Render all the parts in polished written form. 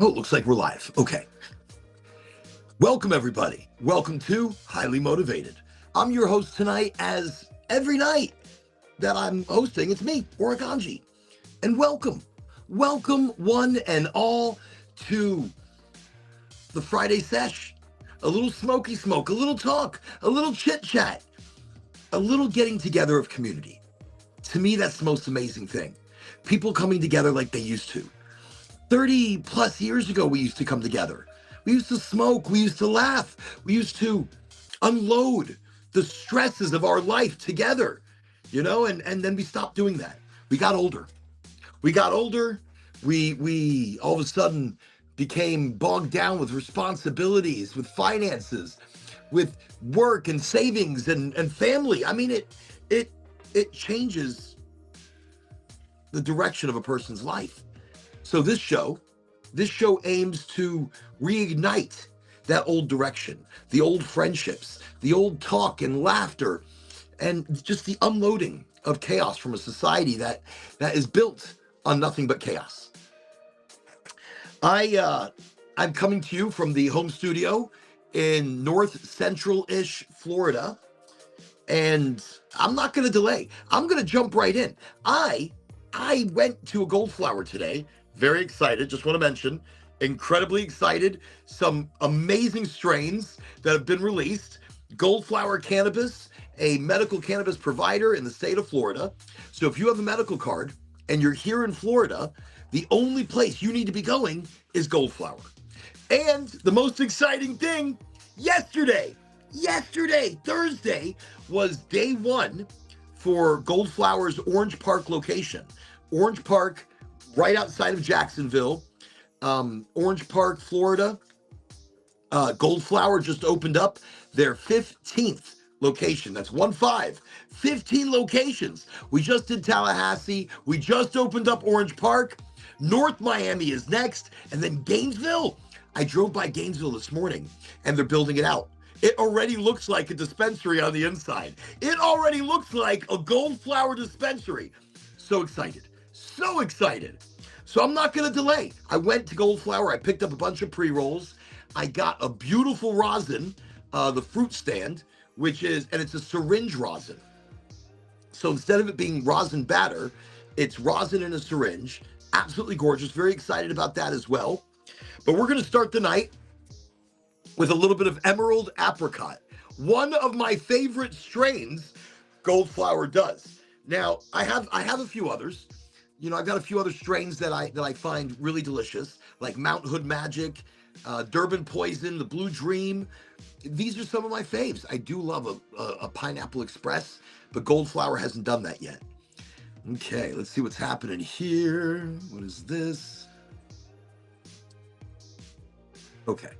Oh, it looks like we're live. Okay. Welcome, everybody. Welcome to Highly Motivated. I'm your host tonight, as every night that I'm hosting, it's me, Oraganji. And welcome one and all to the Friday sesh. A little smoky smoke, a little talk, a little chit-chat, a little getting together of community. To me, that's the most amazing thing. People coming together like they used to. 30 plus years ago, we used to come together. We used to smoke, we used to laugh, we used to unload the stresses of our life together, and then we stopped doing that. We got older. We all of a sudden became bogged down with responsibilities, with finances, with work and savings and family. I mean, it changes the direction of a person's life. So this show aims to reignite that old direction, the old friendships, the old talk and laughter, and just the unloading of chaos from a society that is built on nothing but chaos. I'm coming to you from the home studio in north central-ish Florida, and I'm not going to delay. I'm going to jump right in. I went to a Goldflower today. Very excited. Just want to mention, incredibly excited. Some amazing strains that have been released. Goldflower Cannabis, a medical cannabis provider in the state of Florida. So if you have a medical card and you're here in Florida, the only place you need to be going is Goldflower. And the most exciting thing, yesterday, Thursday, was day one for Goldflower's Orange Park location. Orange Park, right outside of Jacksonville, Orange Park, Florida. Goldflower just opened up their 15th location. That's 15 locations. We just did Tallahassee. We just opened up Orange Park. North Miami is next. And then Gainesville. I drove by Gainesville this morning and they're building it out. It already looks like a dispensary on the inside. It already looks like a Goldflower dispensary. So excited. So I'm not going to delay. I went to Goldflower. I picked up a bunch of pre-rolls. I got a beautiful rosin, the fruit stand, and it's a syringe rosin. So instead of it being rosin batter, it's rosin in a syringe. Absolutely gorgeous. Very excited about that as well. But we're going to start the night with a little bit of emerald apricot. One of my favorite strains Goldflower does. Now, I have a few others. I've got a few other strains that I find really delicious, like Mount Hood Magic, Durban Poison, the Blue Dream. These are some of my faves. I do love a Pineapple Express, but Goldflower hasn't done that yet. Okay, let's see what's happening here. What is this? Okay.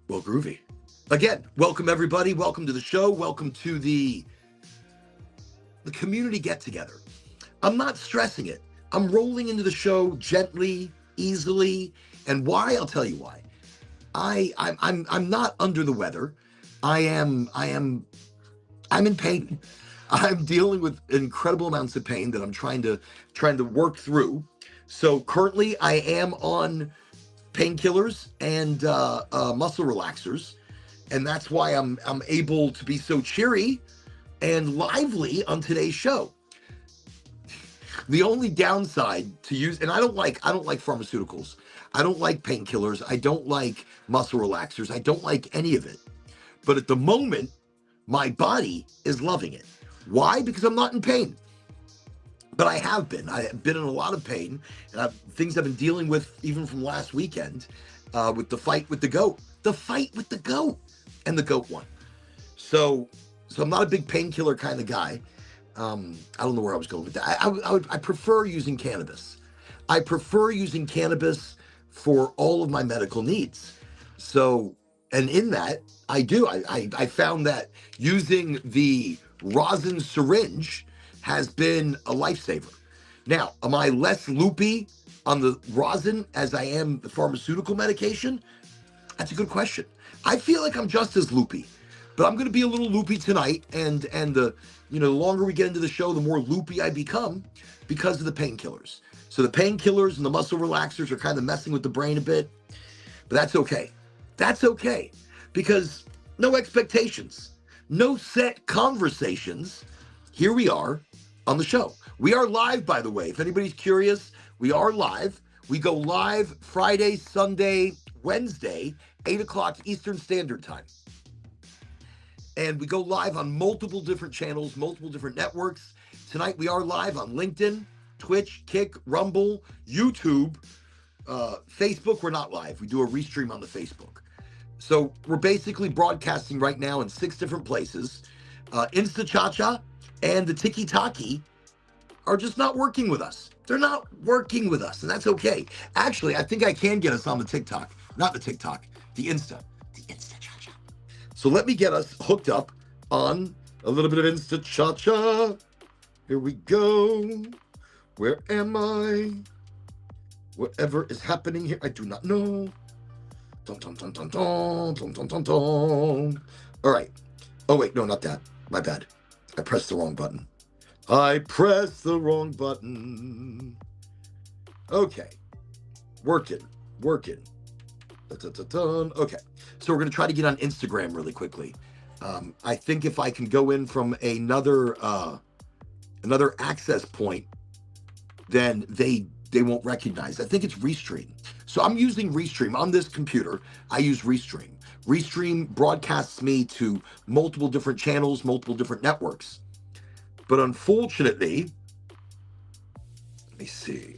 Well, groovy. Again, welcome everybody. Welcome to the show. Welcome to the community get-together. I'm not stressing it. I'm rolling into the show gently, easily, and why? I'll tell you why. I'm not under the weather. I'm in pain. I'm dealing with incredible amounts of pain that I'm trying to work through. So currently, I am on painkillers and muscle relaxers, and that's why I'm able to be so cheery and lively on today's show. The only downside to use, and I don't like pharmaceuticals. I don't like painkillers. I don't like muscle relaxers. I don't like any of it. But at the moment, my body is loving it. Why? Because I'm not in pain. But I have been. I have been in a lot of pain. And things I've been dealing with even from last weekend with the fight with the goat. The fight with the goat. And the goat won. So I'm not a big painkiller kind of guy. I don't know where I was going with that. I prefer using cannabis. I prefer using cannabis for all of my medical needs. So, and in that, I do. I found that using the rosin syringe has been a lifesaver. Now, am I less loopy on the rosin as I am the pharmaceutical medication? That's a good question. I feel like I'm just as loopy. But I'm going to be a little loopy tonight, and the longer we get into the show, the more loopy I become because of the painkillers. So the painkillers and the muscle relaxers are kind of messing with the brain a bit, but that's okay. That's okay, because no expectations, no set conversations. Here we are on the show. We are live, by the way. If anybody's curious, we are live. We go live Friday, Sunday, Wednesday, 8 o'clock Eastern Standard Time. And we go live on multiple different channels, multiple different networks. Tonight we are live on LinkedIn, Twitch, Kick, Rumble, YouTube, Facebook. We're not live. We do a restream on the Facebook. So we're basically broadcasting right now in 6 different places. Insta-cha-cha and the tiki-taki are just not working with us. They're not working with us, and that's okay. Actually, I think I can get us on the TikTok. Not the TikTok, the Insta. The Insta-cha-cha. So let me get us hooked up on a little bit of Insta-cha-cha. Here we go. Where am I? Whatever is happening here, I do not know. Dun, dun, dun, dun, dun, dun, dun, dun, dun. All right. Oh, wait, no, not that. My bad. I pressed the wrong button. I pressed the wrong button. Okay. Working. Dun, dun, dun, dun. Okay. So we're going to try to get on Instagram really quickly. I think if I can go in from another access point, then they won't recognize. I think it's Restream. So I'm using Restream on this computer. I use Restream. Restream broadcasts me to multiple different channels, multiple different networks. But unfortunately, let me see.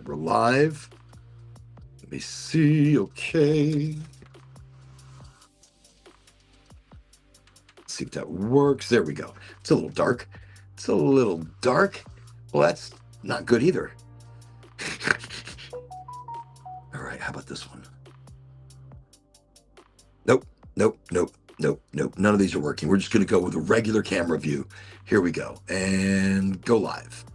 We're live. Let me see. Okay. Let's see if that works. There we go. It's a little dark. Well, that's not good either. All right, how about this one? Nope. None of these are working. We're just going to go with a regular camera view. Here we go. And go live.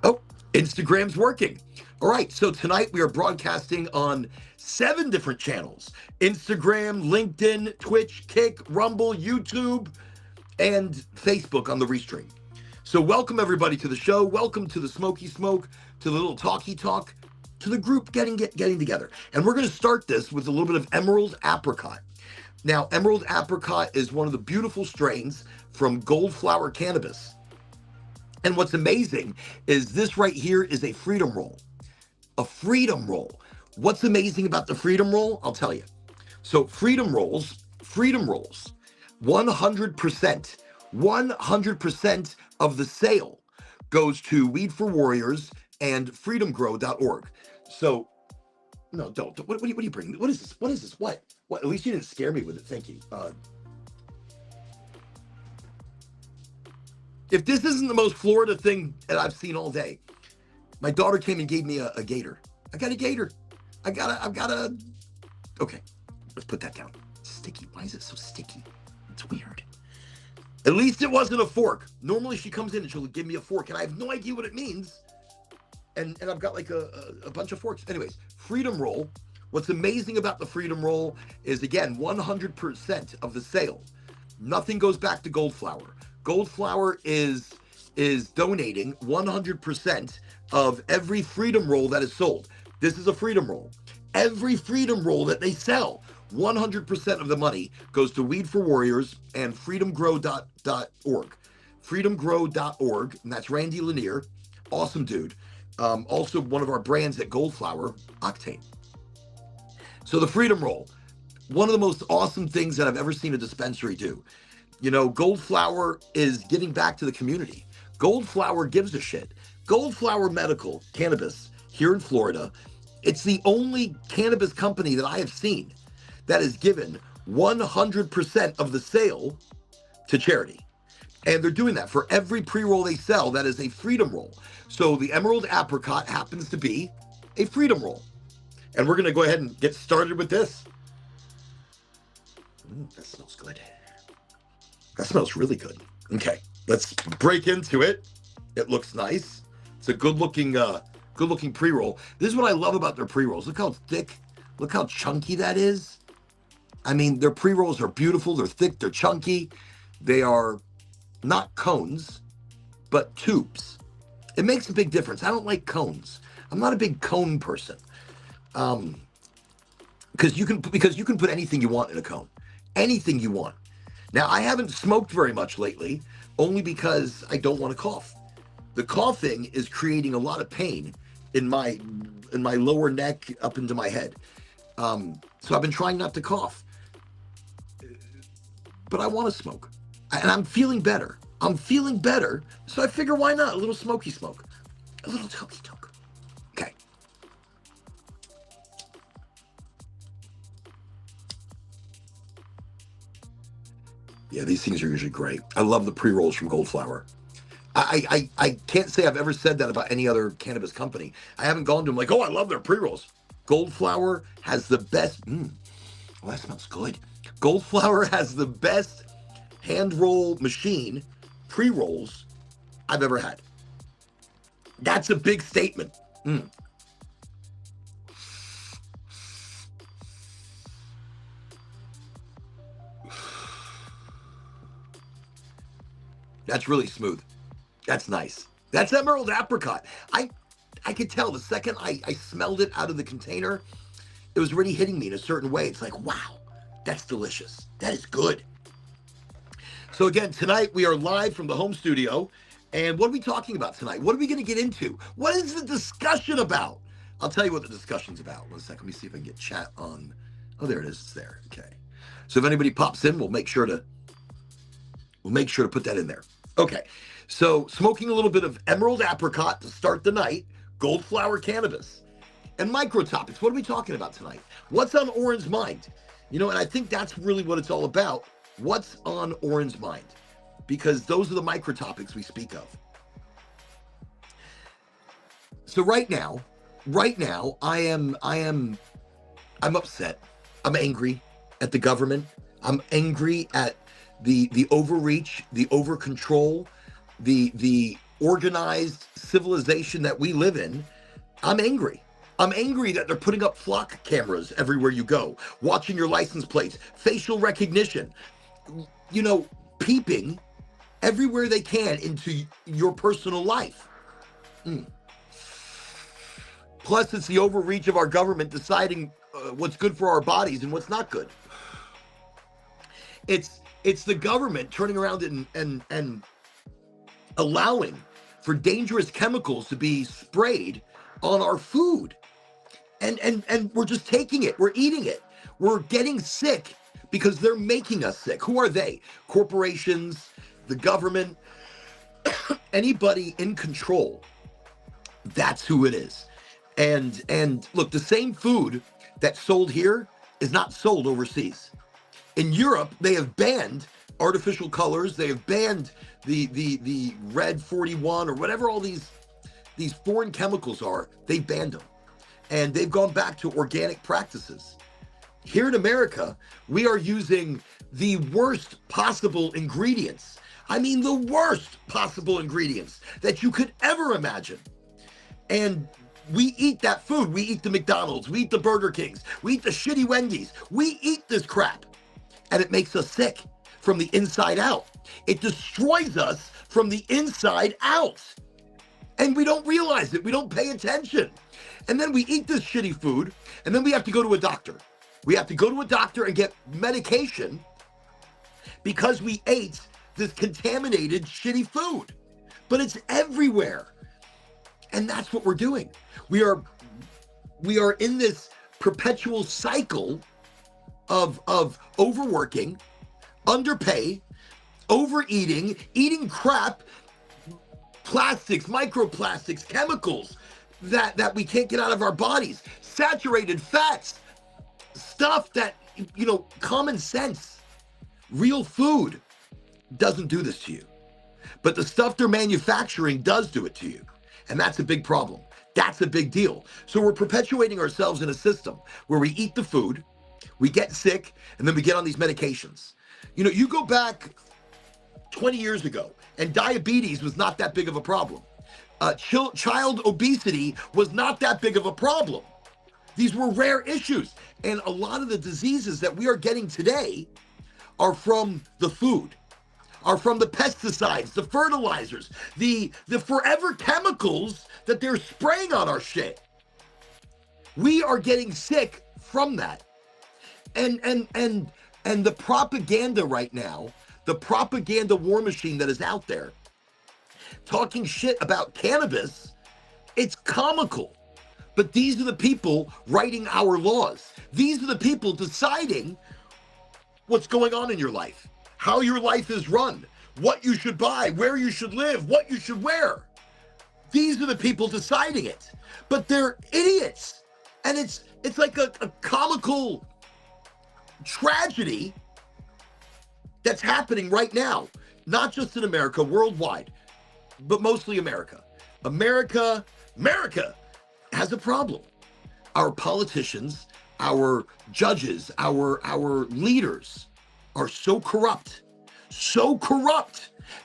Oh, Instagram's working. All right, so tonight we are broadcasting on 7 different channels. Instagram, LinkedIn, Twitch, Kick, Rumble, YouTube, and Facebook on the Restream. So welcome everybody to the show. Welcome to the Smoky Smoke, to the little talky-talk, to the group getting together. And we're going to start this with a little bit of Emerald Apricot. Now, Emerald Apricot is one of the beautiful strains from Goldflower Cannabis. And what's amazing is this right here is a freedom roll. A freedom roll. What's amazing about the freedom roll? I'll tell you. So freedom rolls, 100% of the sale goes to Weed for Warriors and freedomgrow.org. So, no, don't. What do you bring? What is this? What? At least you didn't scare me with it. Thank you. If this isn't the most Florida thing that I've seen all day, my daughter came and gave me a gator. I got a gator. I've got a. Okay, let's put that down. Sticky. Why is it so sticky? It's weird. At least it wasn't a fork. Normally she comes in and she'll give me a fork, and I have no idea what it means. And I've got like a bunch of forks. Anyways, Freedom Roll. What's amazing about the Freedom Roll is, again, 100% of the sale. Nothing goes back to Goldflower. Goldflower is donating 100% of every Freedom Roll that is sold. This is a Freedom Roll. Every Freedom Roll that they sell, 100% of the money goes to Weed for Warriors and freedomgrow.org. Freedomgrow.org, and that's Randy Lanier. Awesome dude. Also one of our brands at Goldflower, Octane. So the Freedom Roll, one of the most awesome things that I've ever seen a dispensary do. You know, Goldflower is getting back to the community. Goldflower gives a shit. Goldflower Medical Cannabis here in Florida, it's the only cannabis company that I have seen that has given 100% of the sale to charity. And they're doing that for every pre-roll they sell that is a Freedom Roll. So the Emerald Apricot happens to be a Freedom Roll. And we're going to go ahead and get started with this. That smells good. That smells really good. Okay, let's break into it. It looks nice. It's a good-looking pre-roll. This is what I love about their pre-rolls. Look how thick, look how chunky that is. I mean, their pre-rolls are beautiful. They're thick, they're chunky. They are not cones, but tubes. It makes a big difference. I don't like cones. I'm not a big cone person. Because you can put anything you want in a cone. Anything you want. Now, I haven't smoked very much lately, only because I don't want to cough. The coughing is creating a lot of pain in my lower neck up into my head. So I've been trying not to cough. But I want to smoke. And I'm feeling better. So I figure, why not? A little smoky smoke. A little talky-talk. Okay. Yeah, these things are usually great. I love the pre-rolls from Goldflower. I can't say I've ever said that about any other cannabis company. I haven't gone to them like, oh, I love their pre-rolls. Goldflower has the best. Oh, that smells good. Goldflower has the best hand roll machine pre-rolls I've ever had. That's a big statement. That's really smooth. That's nice. That's emerald apricot. I could tell the second I smelled it out of the container, it was already hitting me in a certain way. It's like, wow, that's delicious. That is good. So again, tonight we are live from the home studio. And what are we talking about tonight? What are we going to get into? What is the discussion about? I'll tell you what the discussion's about. 1 second. Let me see if I can get chat on. Oh, there it is. It's there. Okay. So if anybody pops in, we'll make sure to put that in there. Okay. So smoking a little bit of emerald apricot to start the night, Goldflower cannabis, and micro topics. What are we talking about tonight? What's on Oren's mind? And I think that's really what it's all about. What's on Oren's mind? Because those are the micro topics we speak of. So right now, I'm upset. I'm angry at the government. I'm angry at the overreach, the over control, the organized civilization that we live in. I'm angry. I'm angry that they're putting up flock cameras everywhere you go, watching your license plates, facial recognition, peeping everywhere they can into your personal life. Plus, it's the overreach of our government deciding what's good for our bodies and what's not good. It's the government turning around and allowing for dangerous chemicals to be sprayed on our food. And we're just taking it. We're eating it. We're getting sick because they're making us sick. Who are they? Corporations, the government, anybody in control. That's who it is. And look, the same food that's sold here is not sold overseas. In Europe, they have banned artificial colors. They have banned the red 41 or whatever all these foreign chemicals are. They banned them. And they've gone back to organic practices. Here in America, we are using the worst possible ingredients. I mean, the worst possible ingredients that you could ever imagine. And we eat that food. We eat the McDonald's. We eat the Burger Kings. We eat the shitty Wendy's. We eat this crap. And it makes us sick from the inside out. It destroys us from the inside out. And we don't realize it. We don't pay attention. And then we eat this shitty food, and then we have to go to a doctor. We have to go to a doctor and get medication because we ate this contaminated shitty food. But it's everywhere. And that's what we're doing. We are in this perpetual cycle of overworking, underpay, overeating, eating crap, plastics, microplastics, chemicals that we can't get out of our bodies, saturated fats, stuff that, common sense, real food doesn't do this to you. But the stuff they're manufacturing does do it to you. And that's a big problem. That's a big deal. So we're perpetuating ourselves in a system where we eat the food, we get sick, and then we get on these medications. You go back 20 years ago, and diabetes was not that big of a problem. Child obesity was not that big of a problem. These were rare issues. And a lot of the diseases that we are getting today are from the food, are from the pesticides, the fertilizers, the forever chemicals that they're spraying on our shit. We are getting sick from that. And the propaganda right now, the propaganda war machine that is out there talking shit about cannabis, it's comical. But these are the people writing our laws. These are the people deciding what's going on in your life, how your life is run, what you should buy, where you should live, what you should wear. These are the people deciding it. But they're idiots. And it's like a comical tragedy that's happening right now, not just in America, worldwide, but mostly America. America has a problem. Our politicians, our judges, our leaders are so corrupt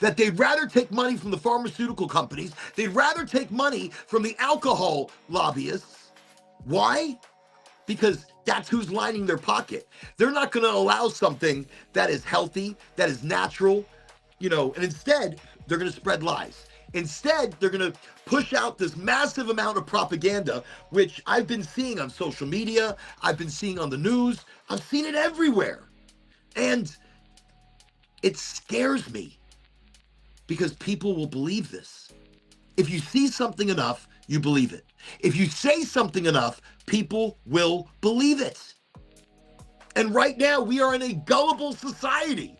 that they'd rather take money from the pharmaceutical companies. They'd rather take money from the alcohol lobbyists. Why? Because that's who's lining their pocket. They're not going to allow something that is healthy, that is natural, and instead they're going to spread lies. Instead, they're going to push out this massive amount of propaganda, which I've been seeing on social media, I've been seeing on the news, I've seen it everywhere. And it scares me because people will believe this. If you see something enough, you believe it. If you say something enough, people will believe it. And right now, we are in a gullible society.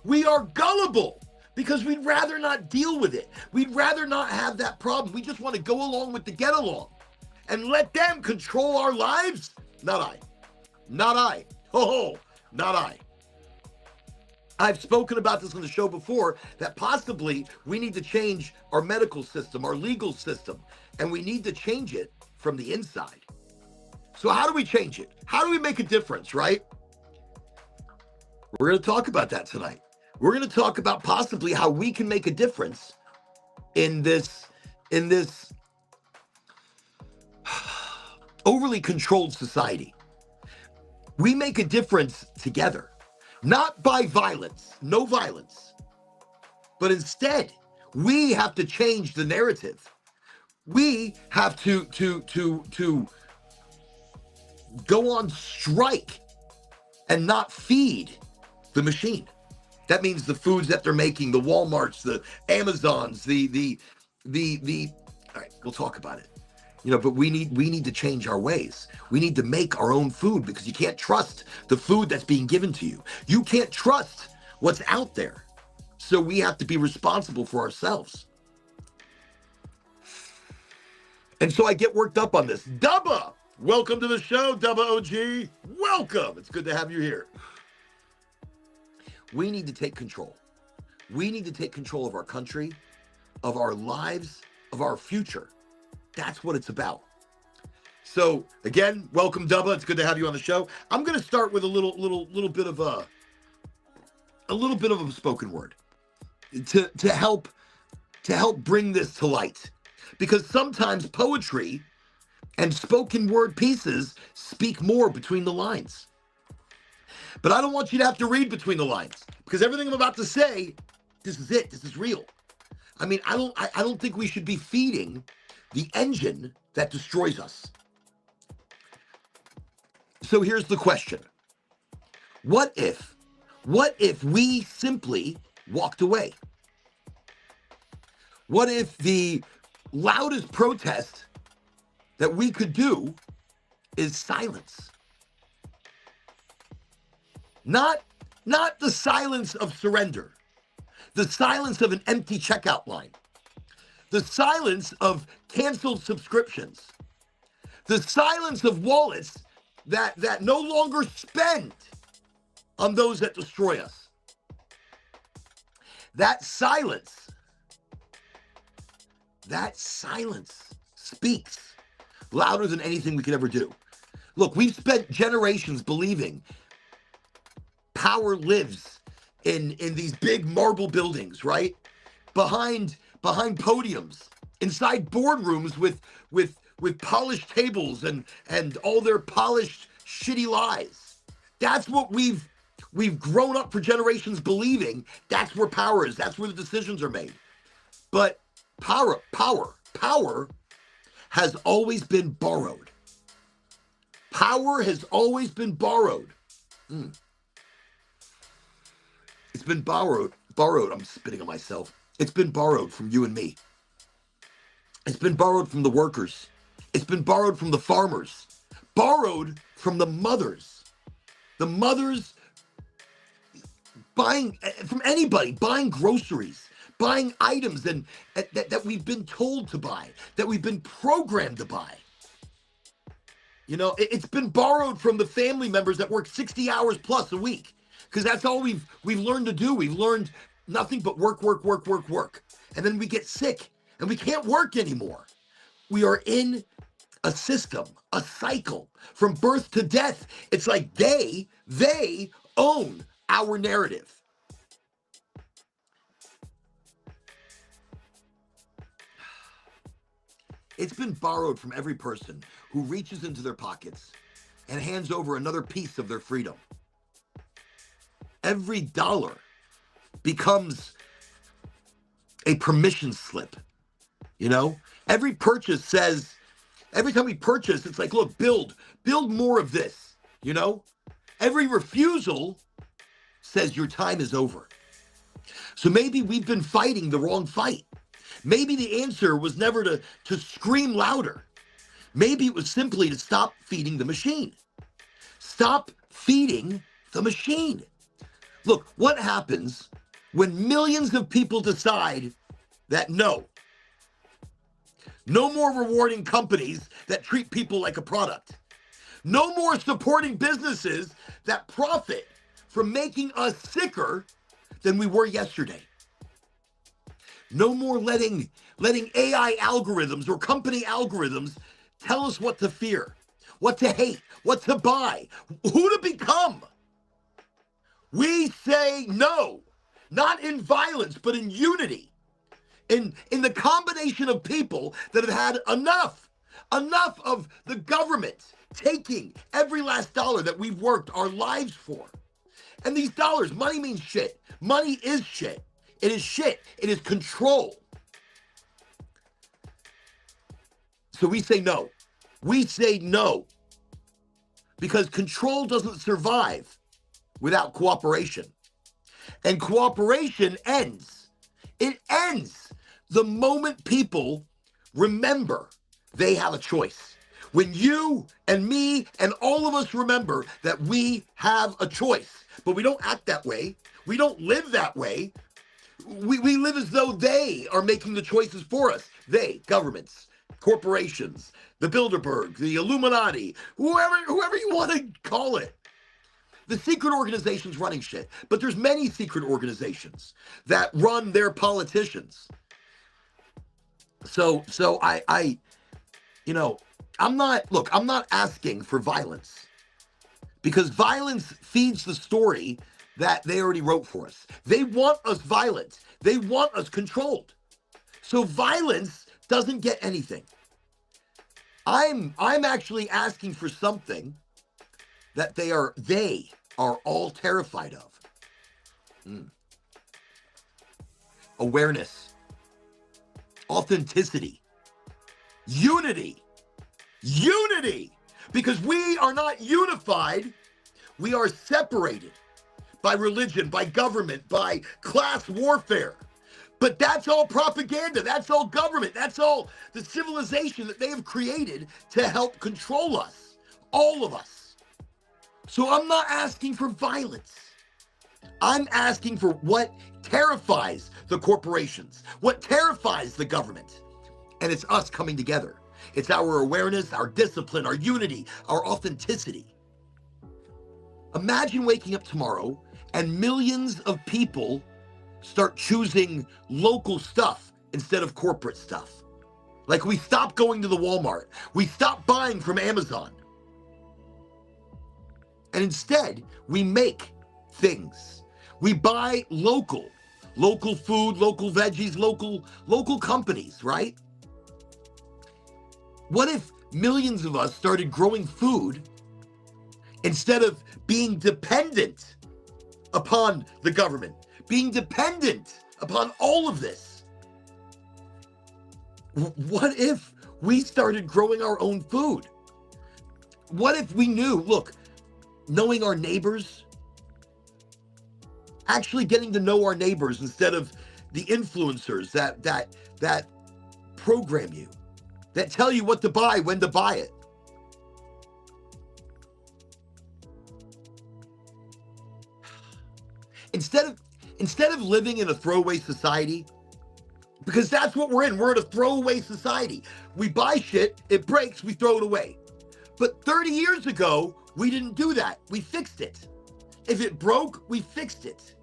We are gullible because we'd rather not deal with it. We'd rather not have that problem. We just want to go along with the get along and let them control our lives. Not I. Not I. Oh, not I. I've spoken about this on the show before, that possibly we need to change our medical system, our legal system, and we need to change it from the inside. So how do we change it? How do we make a difference, right? We're going to talk about that tonight. We're going to talk about possibly how we can make a difference in this overly controlled society. We make a difference together. Not by violence, no violence, but instead, we have to change the narrative. We have to go on strike and not feed the machine. That means the foods that they're making, the Walmarts, the Amazons, the all right, we'll talk about it. But we need to change our ways. We need to make our own food because you can't trust the food that's being given to you. You can't trust what's out there. So we have to be responsible for ourselves. And so I get worked up on this. Dubba, welcome to the show, Dubba OG. Welcome. It's good to have you here. We need to take control. We need to take control of our country, of our lives, of our future. That's what it's about. So again, welcome, Dubba. It's good to have you on the show. I'm going to start with a little bit of a spoken word to help bring this to light, because sometimes poetry and spoken word pieces speak more between the lines. But I don't want you to have to read between the lines, because everything I'm about to say, this is it. This is real. I mean, I don't think we should be feeding the engine that destroys us. So here's the question. What if we simply walked away? What if the loudest protest that we could do is silence? Not the silence of surrender, the silence of an empty checkout line, the silence of canceled subscriptions, the silence of wallets that no longer spend on those that destroy us. That silence speaks louder than anything we could ever do. Look, we've spent generations believing power lives in these big marble buildings, right? Behind podiums, inside boardrooms with polished tables and all their polished shitty lies. That's what we've grown up for generations believing. That's where power is. That's where the decisions are made. But power has always been borrowed. Power has always been borrowed. It's been borrowed. I'm spitting on myself. It's been borrowed from you and me. It's been borrowed from the workers. It's been borrowed from the farmers. Borrowed from the mothers. The mothers buying from anybody, buying groceries, buying items that we've been told to buy, that we've been programmed to buy. You know, it's been borrowed from the family members that work 60 hours plus a week, because that's all we've learned to do. We've learned nothing but work. And then we get sick and we can't work anymore. We are in a system, a cycle from birth to death. It's like they own our narrative. It's been borrowed from every person who reaches into their pockets and hands over another piece of their freedom. Every dollar becomes a permission slip, you know? Every purchase says, every time we purchase, it's like, look, build more of this, you know? Every refusal says your time is over. So maybe we've been fighting the wrong fight. Maybe the answer was never to scream louder. Maybe it was simply to stop feeding the machine. Stop feeding the machine. Look, what happens when millions of people decide that no more rewarding companies that treat people like a product. No more supporting businesses that profit from making us sicker than we were yesterday. No more letting AI algorithms or company algorithms tell us what to fear, what to hate, what to buy, who to become. We say no, not in violence, but in unity. In the combination of people that have had enough of the government taking every last dollar that we've worked our lives for. And these dollars, money means shit. Money is shit. It is shit. It is control. So we say no. We say no. Because control doesn't survive without cooperation. And cooperation ends. It ends the moment people remember they have a choice. When you and me and all of us remember that we have a choice, but we don't act that way. We don't live that way. We live as though they are making the choices for us. They, governments, corporations, the Bilderberg, the Illuminati, whoever you want to call it. The secret organization's running shit, but there's many secret organizations that run their politicians. So I'm not asking for violence, because violence feeds the story that they already wrote for us. They want us violent. They want us controlled. So violence doesn't get anything. I'm actually asking for something that they are all terrified of. Awareness, authenticity, unity, because we are not unified. We are separated by religion, by government, by class warfare. But that's all propaganda. That's all government. That's all the civilization that they have created to help control us, all of us. So I'm not asking for violence. I'm asking for what terrifies the corporations, what terrifies the government. And it's us coming together. It's our awareness, our discipline, our unity, our authenticity. Imagine waking up tomorrow and millions of people start choosing local stuff instead of corporate stuff. Like we stop going to the Walmart. We stop buying from Amazon. And instead, we make things. We buy local food, local veggies, local companies, right? What if millions of us started growing food instead of being dependent upon the government, being dependent upon all of this? What if we started growing our own food? What if we knew, look, knowing our neighbors, actually getting to know our neighbors instead of the influencers that program you, that tell you what to buy, when to buy it. Instead of living in a throwaway society, because that's what we're in. We're in a throwaway society. We buy shit, it breaks, we throw it away. But 30 years ago, we didn't do that. We fixed it. If it broke, we fixed it.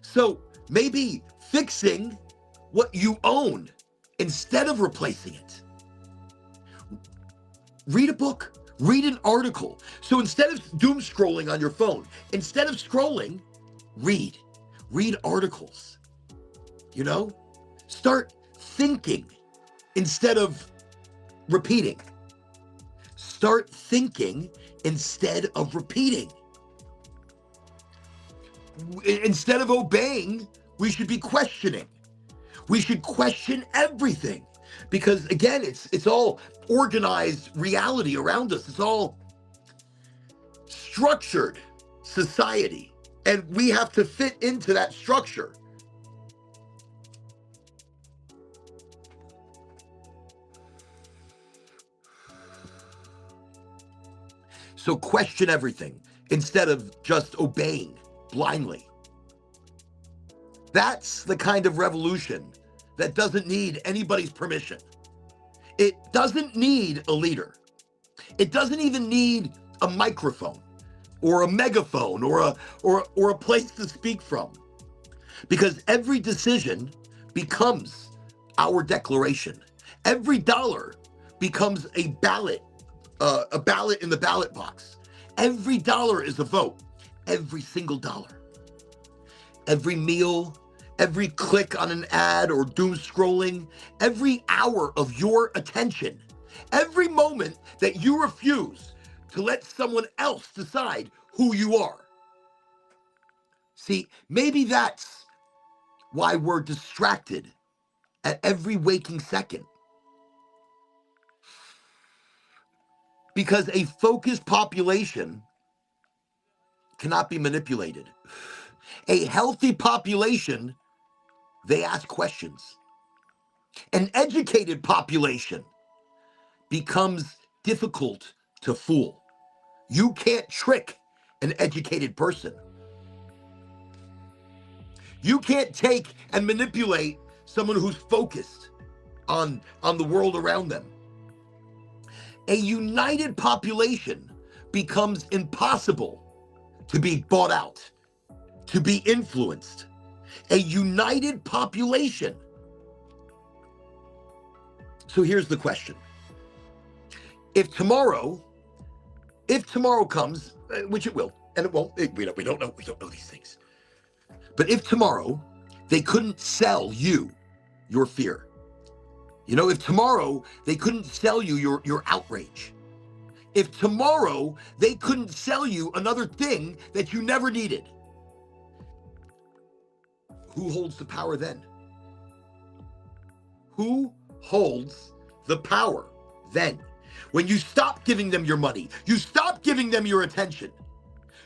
So maybe fixing what you own instead of replacing it. Read a book, read an article. So instead of doom scrolling on your phone, instead of scrolling, read articles. You know, start thinking instead of repeating. Start thinking instead of repeating. Instead of obeying, we should be questioning. We should question everything, because again, it's all organized reality around us. It's all structured society, and we have to fit into that structure. So question everything instead of just obeying blindly. That's the kind of revolution that doesn't need anybody's permission. It doesn't need a leader. It doesn't even need a microphone or a megaphone or a place to speak from, because every decision becomes our declaration. Every dollar becomes a ballot in the ballot box. Every dollar is a vote. Every single dollar. Every meal, every click on an ad or doom scrolling, every hour of your attention, every moment that you refuse to let someone else decide who you are. See, maybe that's why we're distracted at every waking second. Because a focused population cannot be manipulated. A healthy population, they ask questions. An educated population becomes difficult to fool. You can't trick an educated person. You can't take and manipulate someone who's focused on the world around them. A united population becomes impossible to be bought out, to be influenced. A united population. So here's the question. If tomorrow comes, which it will, and it won't, we don't know these things. But if tomorrow they couldn't sell you your fear, if tomorrow they couldn't sell you your outrage, if tomorrow they couldn't sell you another thing that you never needed, who holds the power then? Who holds the power then? When you stop giving them your money, you stop giving them your attention,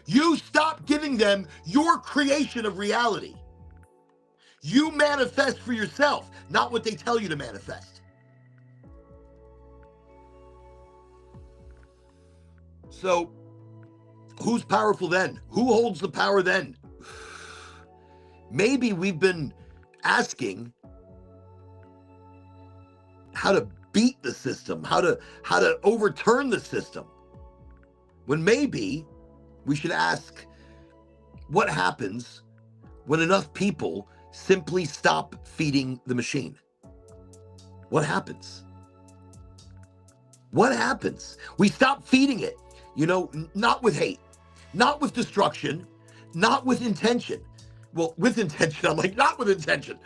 you stop giving them your creation of reality. You manifest for yourself, not what they tell you to manifest. So, who's powerful then? Who holds the power then? Maybe we've been asking how to beat the system, how to overturn the system, when maybe we should ask, what happens when enough people simply stop feeding the machine? What happens? What happens? We stop feeding it, not with hate, not with destruction, not with intention. Well, with intention, I'm like, not with intention,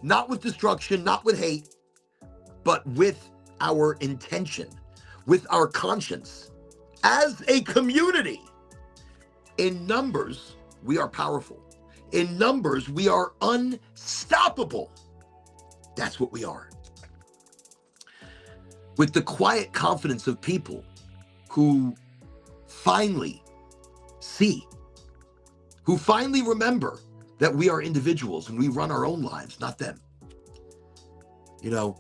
not with destruction, not with hate, but with our intention, with our conscience. As a community, in numbers, we are powerful. In numbers, we are unstoppable. That's what we are. With the quiet confidence of people, who finally see, who finally remember that we are individuals and we run our own lives, not them. You know,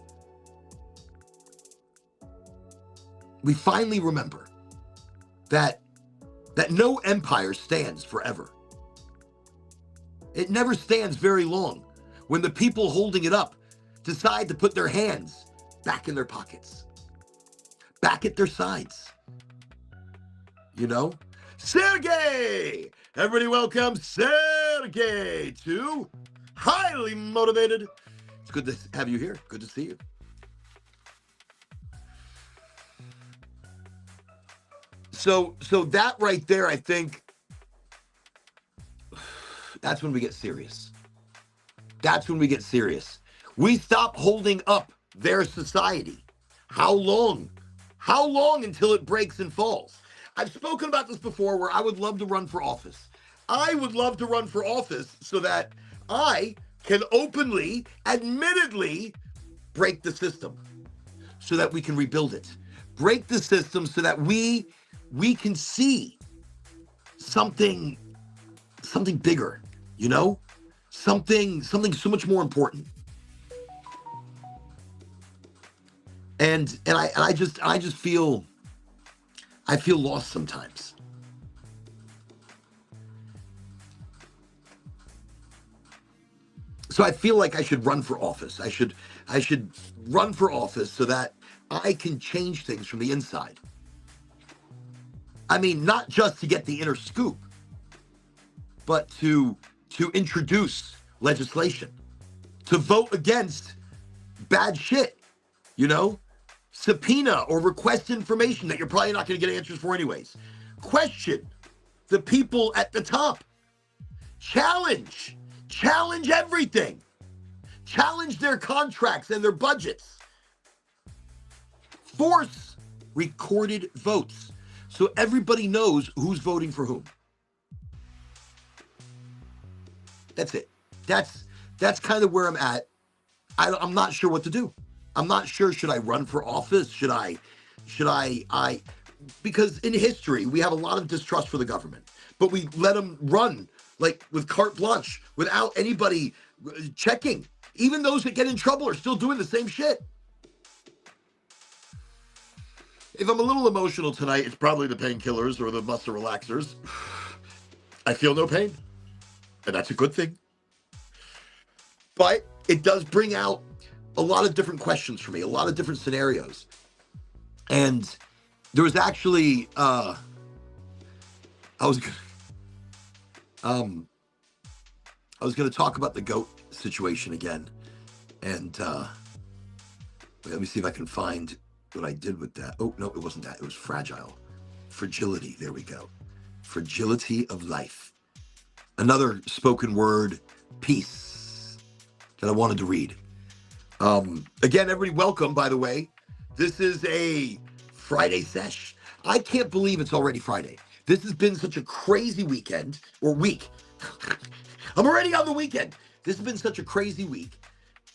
we finally remember that no empire stands forever. It never stands very long when the people holding it up decide to put their hands back in their pockets, back at their sides. You know? Sergey! Everybody welcome Sergey to Highly Motivated. It's good to have you here. Good to see you. So that right there, I think, that's when we get serious. That's when we get serious. We stop holding up their society. How long? How long until it breaks and falls? I've spoken about this before where I would love to run for office. I would love to run for office so that I can openly, admittedly, break the system so that we can rebuild it. Break the system so that we can see something bigger, you know? Something so much more important. And I just feel lost sometimes. So I feel like I should run for office. I should run for office so that I can change things from the inside. I mean, not just to get the inner scoop, but to introduce legislation, to vote against bad shit, you know? Subpoena or request information that you're probably not going to get answers for anyways. Question the people at the top. Challenge everything. Challenge their contracts and their budgets. Force recorded votes so everybody knows who's voting for whom. That's it. That's kind of where I'm at. I'm not sure what to do. I'm not sure. Should I run for office? Should I, because in history, we have a lot of distrust for the government, but we let them run like with carte blanche without anybody checking. Even those that get in trouble are still doing the same shit. If I'm a little emotional tonight, it's probably the painkillers or the muscle relaxers. I feel no pain, and that's a good thing. But it does bring out a lot of different questions for me, a lot of different scenarios. And there was actually, I was going to talk about the goat situation again. And let me see if I can find what I did with that. Oh, no, it wasn't that. It was fragile. Fragility. There we go. Fragility of life. Another spoken word piece that I wanted to read. Again, everybody, welcome, by the way. This is a Friday sesh. I can't believe it's already Friday. This has been such a crazy weekend, or week. I'm already on the weekend. This has been such a crazy week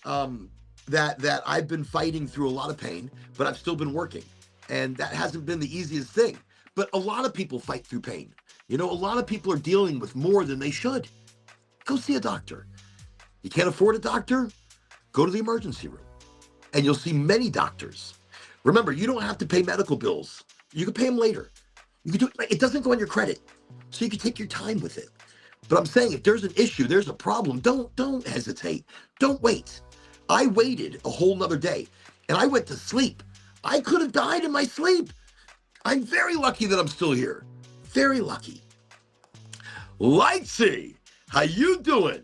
that I've been fighting through a lot of pain, but I've still been working. And that hasn't been the easiest thing. But a lot of people fight through pain. You know, a lot of people are dealing with more than they should. Go see a doctor. You can't afford a doctor? Go to the emergency room. And you'll see many doctors. Remember, you don't have to pay medical bills. You can pay them later. You can do it. It doesn't go on your credit. So you can take your time with it. But I'm saying if there's an issue, there's a problem, don't hesitate. Don't wait. I waited a whole nother day and I went to sleep. I could have died in my sleep. I'm very lucky that I'm still here. Very lucky. Lightsy, how you doing?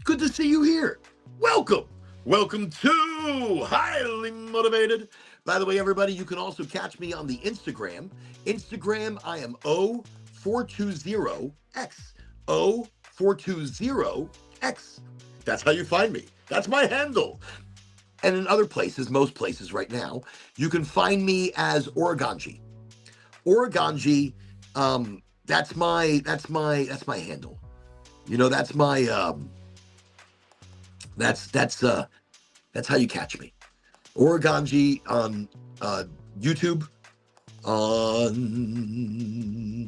Good to see you here. Welcome. Welcome to Highly Motivated. By the way, everybody, you can also catch me on the Instagram. Instagram, I am O420X. O420X. That's how you find me. That's my handle. And in other places, most places right now, you can find me as Oraganji. Oraganji, that's my handle. You know, that's my that's how you catch me. Oraganji on YouTube, on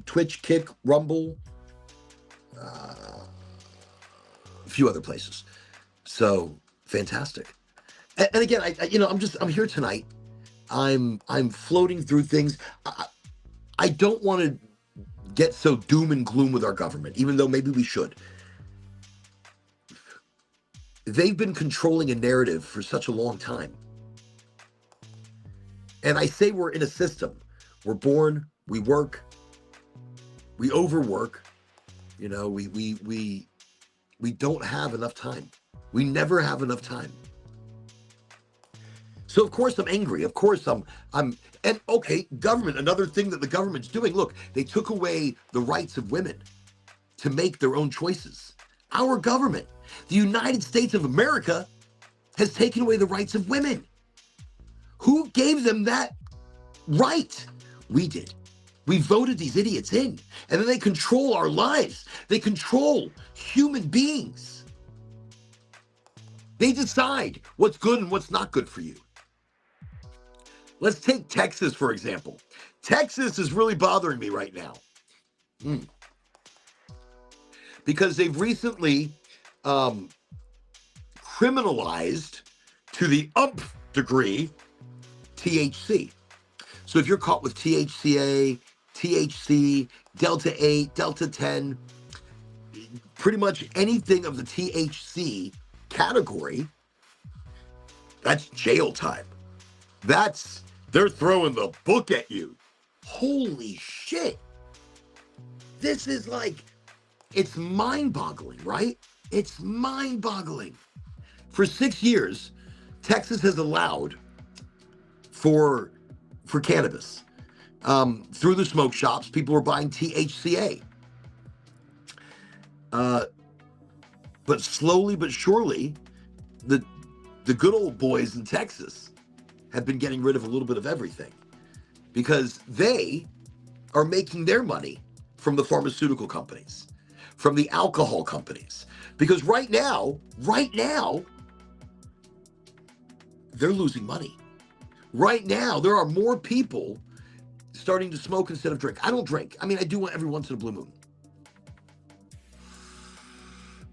Twitch, Kick, Rumble, a few other places. So fantastic. And again, I'm here tonight. I'm floating through things. I don't want to get so doom and gloom with our government, even though maybe we should. They've been controlling a narrative for such a long time. And I say we're in a system. We're born, we work, we overwork, we don't have enough time. We never have enough time. So of course I'm angry. Of course and okay, government, another thing that the government's doing, look, they took away the rights of women to make their own choices. Our government, the United States of America, has taken away the rights of women. Who gave them that right? We did. We voted these idiots in, and then they control our lives. They control human beings. They decide what's good and what's not good for you. Let's take Texas, for example. Texas is really bothering me right now. Because they've recently criminalized, to the umph degree, THC. So if you're caught with THCA, THC, Delta 8, Delta 10, pretty much anything of the THC category, that's jail time. They're throwing the book at you. Holy shit. This is it's mind-boggling, right? It's mind-boggling. For 6 years, Texas has allowed for cannabis. Through the smoke shops, people were buying THCA. But slowly but surely, the good old boys in Texas have been getting rid of a little bit of everything, because they are making their money from the pharmaceutical companies, from the alcohol companies. Because right now, they're losing money. Right now, there are more people starting to smoke instead of drink. I don't drink. I mean, I do one every once in a blue moon.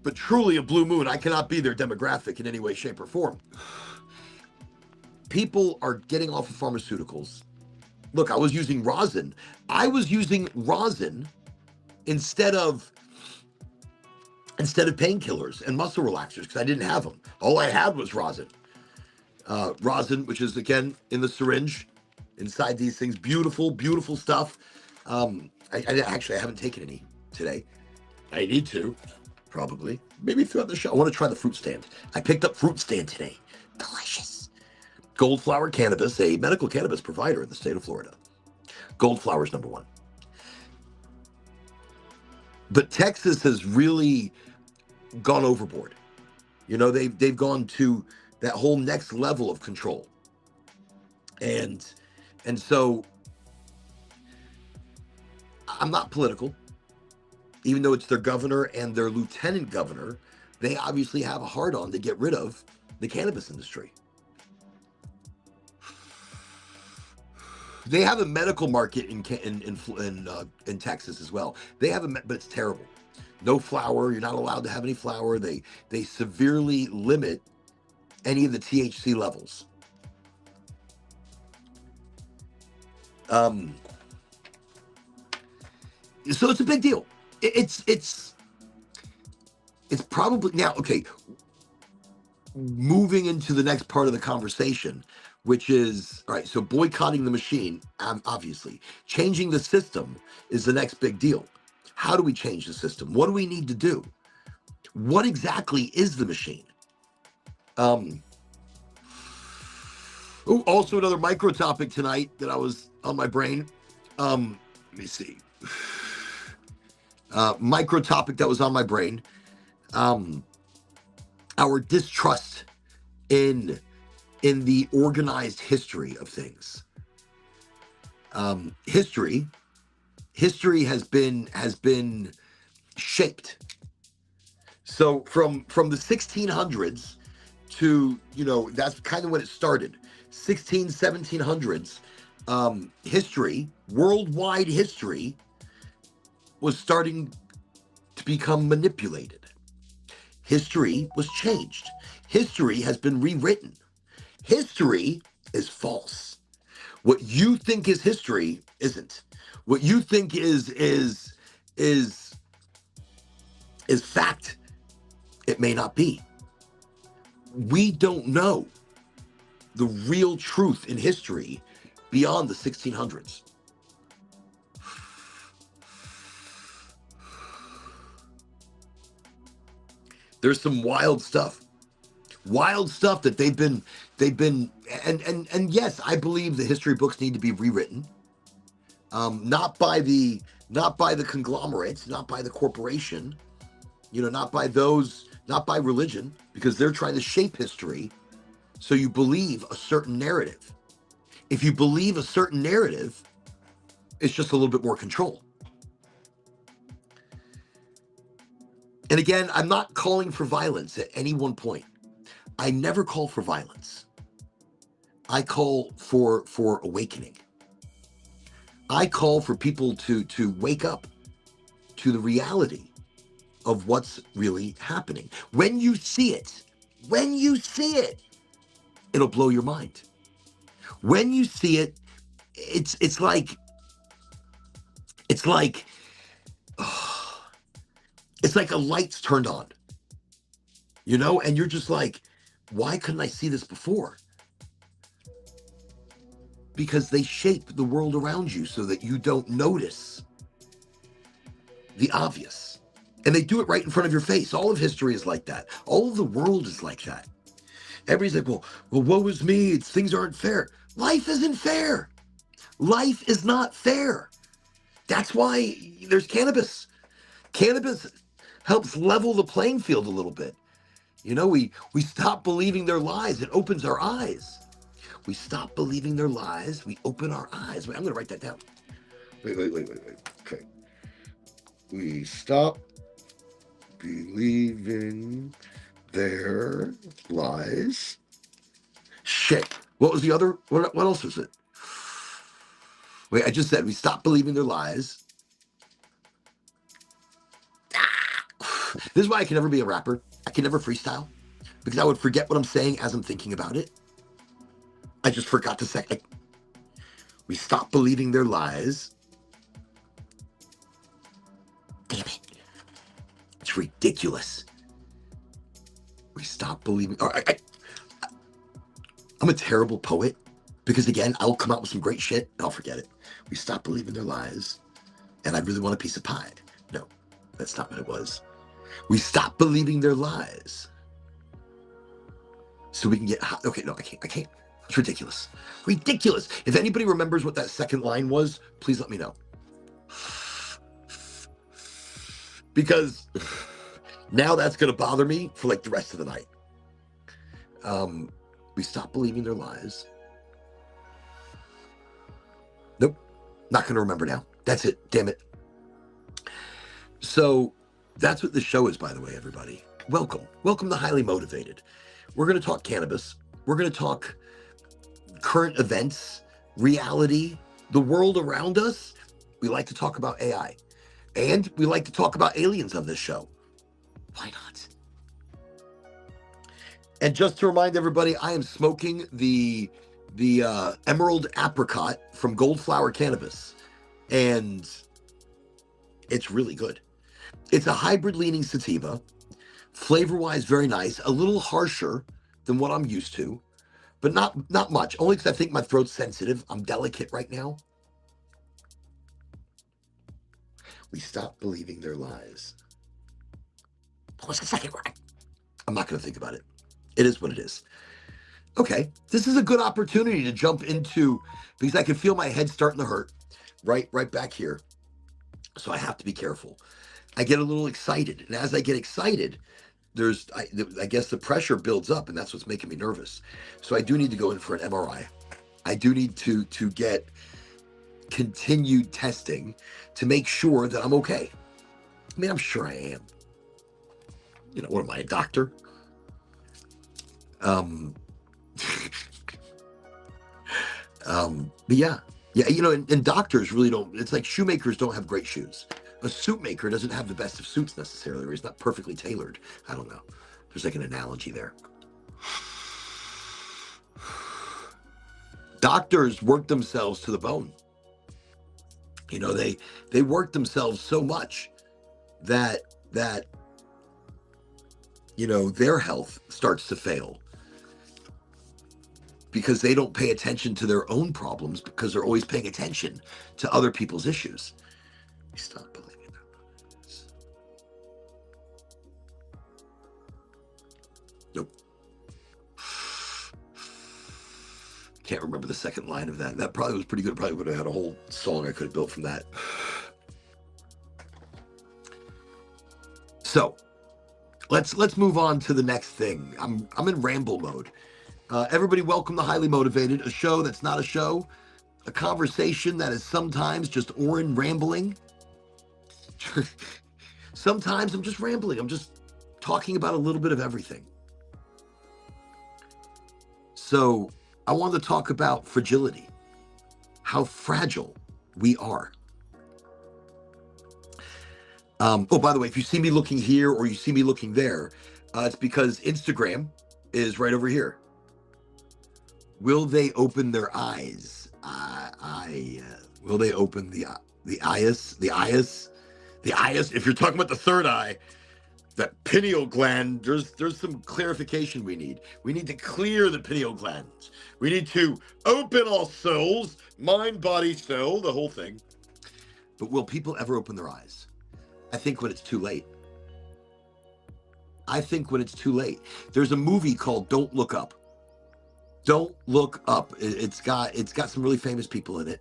But truly a blue moon, I cannot be their demographic in any way, shape, or form. People are getting off of pharmaceuticals. Look, I was using rosin. Instead of painkillers and muscle relaxers, because I didn't have them. All I had was rosin. Rosin, which is, again, in the syringe, inside these things. Beautiful, beautiful stuff. I haven't taken any today. I need to, probably. Maybe throughout the show. I want to try the fruit stand. I picked up fruit stand today. Delicious. Goldflower Cannabis, a medical cannabis provider in the state of Florida. Goldflower's #1. But Texas has really gone overboard. They've gone to that whole next level of control. And so I'm not political, even though it's their governor and their lieutenant governor. They obviously have a hard-on to get rid of the cannabis industry. They have a medical market in Texas as well. They have but it's terrible. No flower. You're not allowed to have any flower. They severely limit any of the THC levels. So it's a big deal. It's probably now, okay, moving into the next part of the conversation, which is, all right, so boycotting the machine, obviously. Changing the system is the next big deal. How do we change the system? What do we need to do? What exactly is the machine? Also another micro topic tonight that I was on my brain. Let me see. Micro topic that was on my brain. Our distrust in the organized history of things. History has been shaped. So from the 1600s to, that's kind of when it started. 1700s, history, worldwide history, was starting to become manipulated. History was changed. History has been rewritten. History is false. What you think is history isn't. What you think is fact, it may not be. We don't know the real truth in history beyond the 1600s. There's some wild stuff that they've been and yes, I believe the history books need to be rewritten, not by the conglomerates, not by the corporation, not by religion, because they're trying to shape history so you believe a certain narrative. If you believe a certain narrative, it's just a little bit more control. And again, I'm not calling for violence at any one point. I never call for violence. I call for awakening. I call for people to wake up to the reality of what's really happening. When you see it, it'll blow your mind. When you see it, it's like a light's turned on, and you're just like, why couldn't I see this before? Because they shape the world around you so that you don't notice the obvious. And they do it right in front of your face. All of history is like that. All of the world is like that. Everybody's like, well, woe is me. Things aren't fair. Life isn't fair. Life is not fair. That's why there's cannabis. Cannabis helps level the playing field a little bit. We stop believing their lies. It opens our eyes. We stop believing their lies. We open our eyes. Wait, I'm going to write that down. Wait. Okay. We stop believing their lies. Shit. What was the other? What else was it? Wait, I just said we stop believing their lies. This is why I can never be a rapper. I can never freestyle, because I would forget what I'm saying as I'm thinking about it. I just forgot to say, we stop believing their lies. Damn it. It's ridiculous. We stop believing. I'm a terrible poet, because again, I'll come out with some great shit and I'll forget it. We stop believing their lies, and I really want a piece of pie. No, that's not what it was. We stop believing their lies so we can get hot. Okay, no, I can't. It's ridiculous. Ridiculous. If anybody remembers what that second line was, please let me know. Because now that's going to bother me for like the rest of the night. We stop believing their lies. Nope. Not going to remember now. That's it. Damn it. So that's what this show is, by the way, everybody. Welcome. Welcome to Highly Motivated. We're going to talk cannabis. We're going to talk current events, reality, the world around us. We like to talk about AI. And we like to talk about aliens on this show. Why not? And just to remind everybody, I am smoking the Emerald Apricot from Goldflower Cannabis. And it's really good. It's a hybrid-leaning sativa. Flavor-wise, very nice. A little harsher than what I'm used to. But not much. Only because I think my throat's sensitive. I'm delicate right now. We stop believing their lies. What's the second word? I'm not going to think about it. It is what it is. Okay, this is a good opportunity to jump into, because I can feel my head starting to hurt right back here. So I have to be careful. I get a little excited. And as I get excited, I guess the pressure builds up, and that's what's making me nervous. So I do need to go in for an MRI. I do need to get continued testing to make sure that I'm okay. I mean, I'm sure I am. What am I, a doctor? But yeah, Yeah, and doctors really don't. It's like shoemakers don't have great shoes. A suit maker doesn't have the best of suits necessarily, or he's not perfectly tailored. I don't know. There's like an analogy there. Doctors work themselves to the bone. They work themselves so much that their health starts to fail because they don't pay attention to their own problems because they're always paying attention to other people's issues. Stop believing that. Nope. Can't remember the second line of that. That probably was pretty good. Probably would have had a whole song I could have built from that. So let's move on to the next thing. I'm in ramble mode. Everybody, welcome to Highly Motivated, a show that's not a show, a conversation that is sometimes just Oren rambling. Sometimes I'm just rambling. I'm just talking about a little bit of everything. So I wanted to talk about fragility, how fragile we are. Oh, by the way, if you see me looking here or you see me looking there, it's because Instagram is right over here. Will they open their eyes? Will they open the eyes? The eyes? If you're talking about the third eye, that pineal gland, there's some clarification we need. We need to clear the pineal glands. We need to open all cells, mind, body, soul, the whole thing. But will people ever open their eyes? I think when it's too late. There's a movie called Don't Look Up. Don't Look Up. It's got some really famous people in it.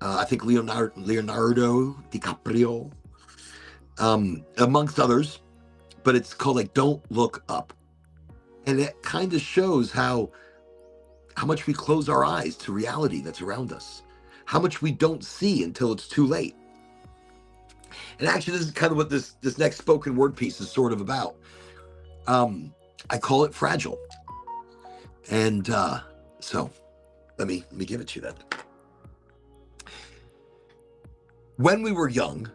I think Leonardo DiCaprio, amongst others. But it's called like Don't Look Up, and it kind of shows how much we close our eyes to reality that's around us, how much we don't see until it's too late. And actually, this is kind of what this next spoken word piece is sort of about. I call it fragile. And so let me give it to you then. When we were young,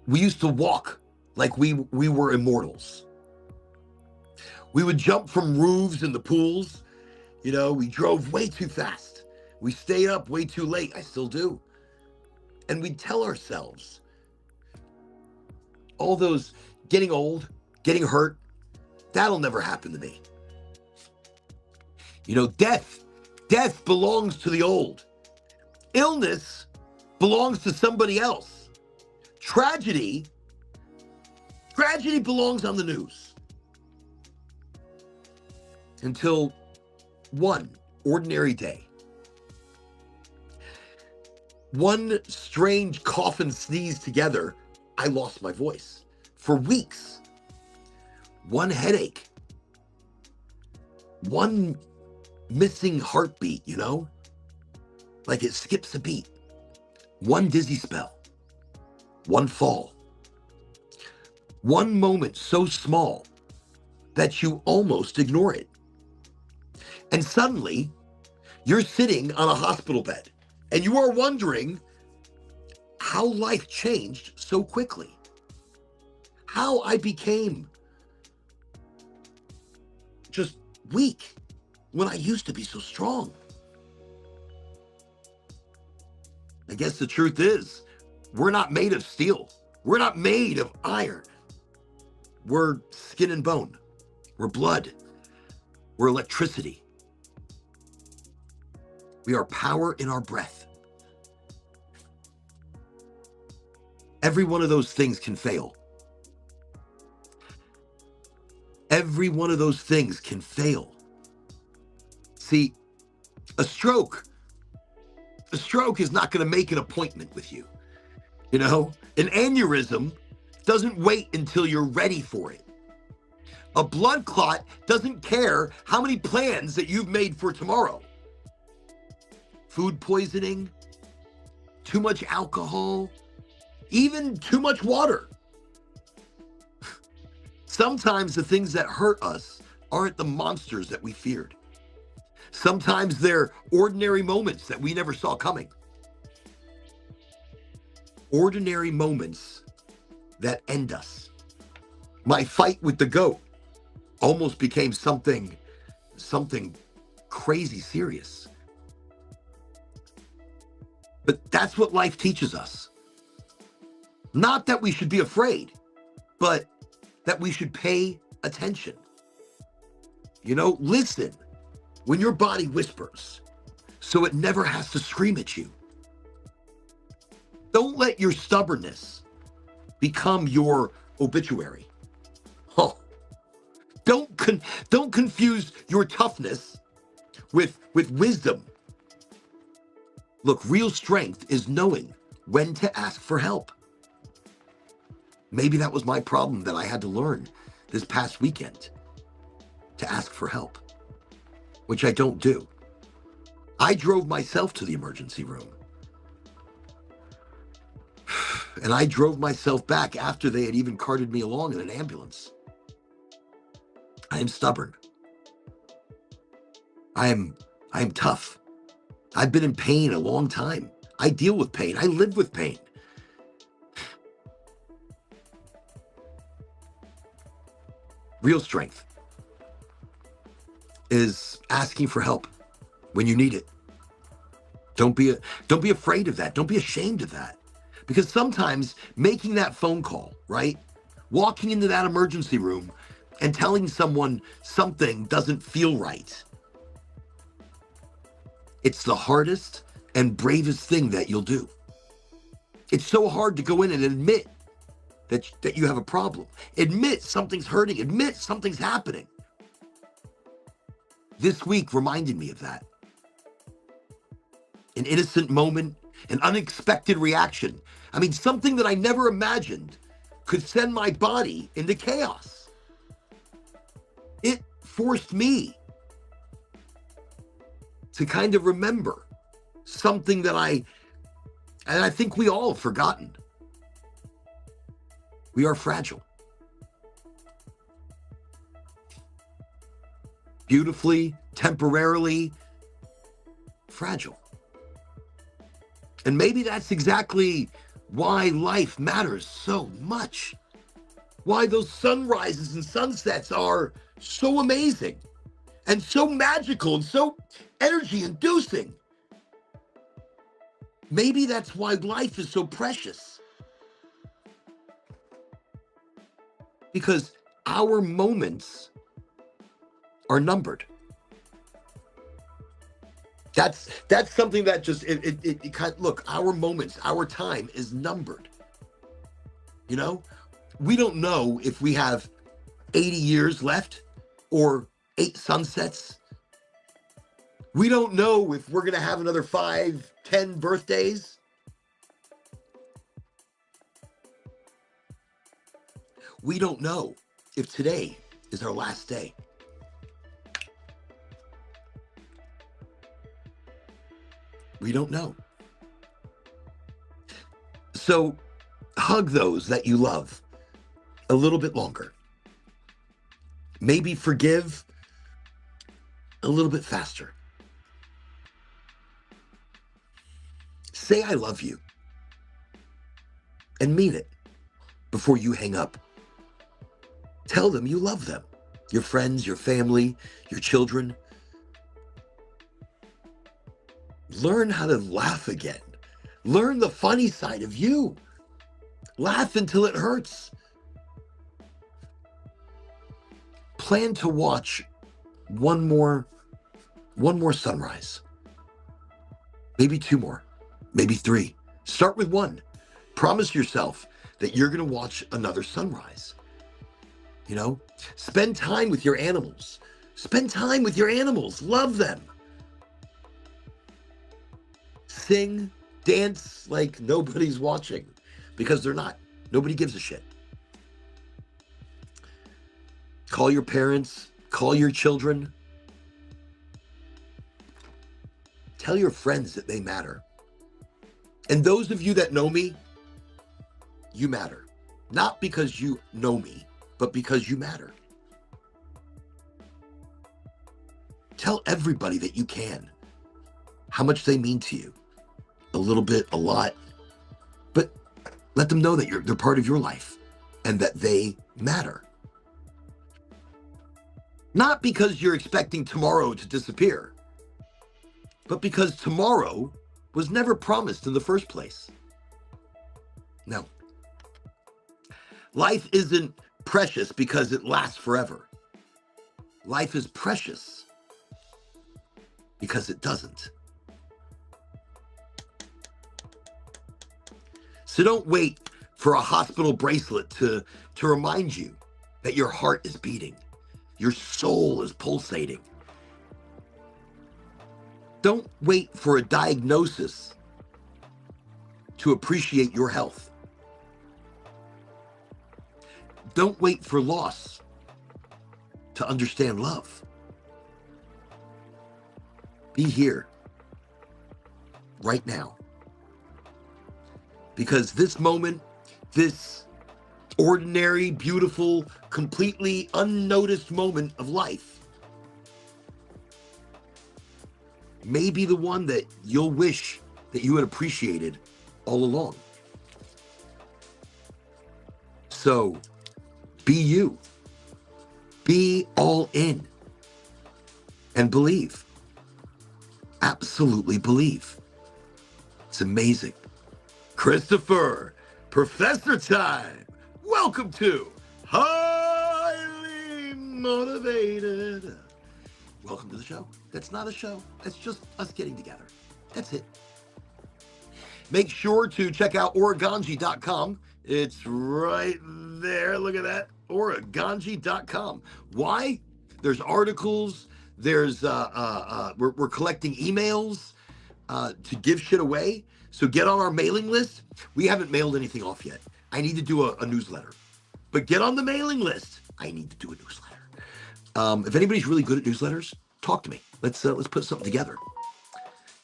we used to walk like we were immortals. We would jump from roofs in the pools. We drove way too fast. We stayed up way too late. I still do. And we'd tell ourselves, all those getting old, getting hurt, that'll never happen to me. Death belongs to the old. Illness belongs to somebody else. Tragedy belongs on the news. Until one ordinary day, one strange cough and sneeze together, I lost my voice for weeks. One headache, one missing heartbeat, like it skips a beat. One dizzy spell, one fall, one moment so small that you almost ignore it. And suddenly you're sitting on a hospital bed and you are wondering how life changed so quickly, how I became just weak when I used to be so strong. I guess the truth is, we're not made of steel. We're not made of iron. We're skin and bone. We're blood. We're electricity. We are power in our breath. Every one of those things can fail. Every one of those things can fail. See, a stroke is not going to make an appointment with you. An aneurysm doesn't wait until you're ready for it. A blood clot doesn't care how many plans that you've made for tomorrow. Food poisoning, too much alcohol, even too much water. Sometimes the things that hurt us aren't the monsters that we feared. Sometimes they're ordinary moments that we never saw coming. Ordinary moments that end us. My fight with the goat almost became something crazy serious. But that's what life teaches us. Not that we should be afraid, but that we should pay attention. Listen when your body whispers so it never has to scream at you. Don't let your stubbornness become your obituary. Oh, don't confuse your toughness with wisdom. Look, real strength is knowing when to ask for help. Maybe that was my problem that I had to learn this past weekend, to ask for help, which I don't do. I drove myself to the emergency room. And I drove myself back after they had even carted me along in an ambulance. I am stubborn. I am tough. I've been in pain a long time. I deal with pain. I live with pain. Real strength is asking for help when you need it. Don't be afraid of that. Don't be ashamed of that. Because sometimes making that phone call, right? Walking into that emergency room and telling someone something doesn't feel right. It's the hardest and bravest thing that you'll do. It's so hard to go in and admit that you have a problem. Admit something's hurting. Admit something's happening. This week reminded me of that. An innocent moment, an unexpected reaction. I mean, something that I never imagined could send my body into chaos. It forced me to kind of remember something that I think we all have forgotten. We are fragile. Beautifully, temporarily fragile. And maybe that's exactly why life matters so much. Why those sunrises and sunsets are so amazing and so magical and so energy inducing. Maybe that's why life is so precious. Because our moments are numbered. That's something that just it kind of, look, our moments, our time is numbered. We don't know if we have 80 years left or 8 sunsets. We don't know if we're going to have another 5, 10 birthdays. We don't know if today is our last day. We don't know. So hug those that you love a little bit longer. Maybe forgive a little bit faster. Say I love you and mean it before you hang up. Tell them you love them, your friends, your family, your children. Learn how to laugh again. Learn the funny side of you. Laugh until it hurts. Plan to watch one more sunrise. Maybe 2 more, maybe 3. Start with 1. Promise yourself that you're going to watch another sunrise. Spend time with your animals. Spend time with your animals. Love them. Sing, dance like nobody's watching, because they're not. Nobody gives a shit. Call your parents, call your children. Tell your friends that they matter. And those of you that know me, you matter. Not because you know me, but because you matter. Tell everybody that you can how much they mean to you. A little bit, a lot. But let them know that they're part of your life and that they matter. Not because you're expecting tomorrow to disappear, but because tomorrow was never promised in the first place. No. Life isn't precious because it lasts forever. Life is precious because it doesn't. So don't wait for a hospital bracelet to remind you that your heart is beating, your soul is pulsating. Don't wait for a diagnosis to appreciate your health. Don't wait for loss to understand love. Be here right now. Because this moment, this ordinary, beautiful, completely unnoticed moment of life may be the one that you'll wish that you had appreciated all along. So be you. Be all in. And believe. Absolutely believe. It's amazing. Christopher, Professor Time. Welcome to Highly Motivated. Welcome to the show. That's not a show. That's just us getting together. That's it. Make sure to check out Oraganji.com. It's right there. Look at that. Oraganji.com. Why? There's articles. There's we're collecting emails to give shit away. So get on our mailing list. We haven't mailed anything off yet. I need to do a newsletter. But get on the mailing list. I need to do a newsletter. If anybody's really good at newsletters, talk to me. Let's put something together.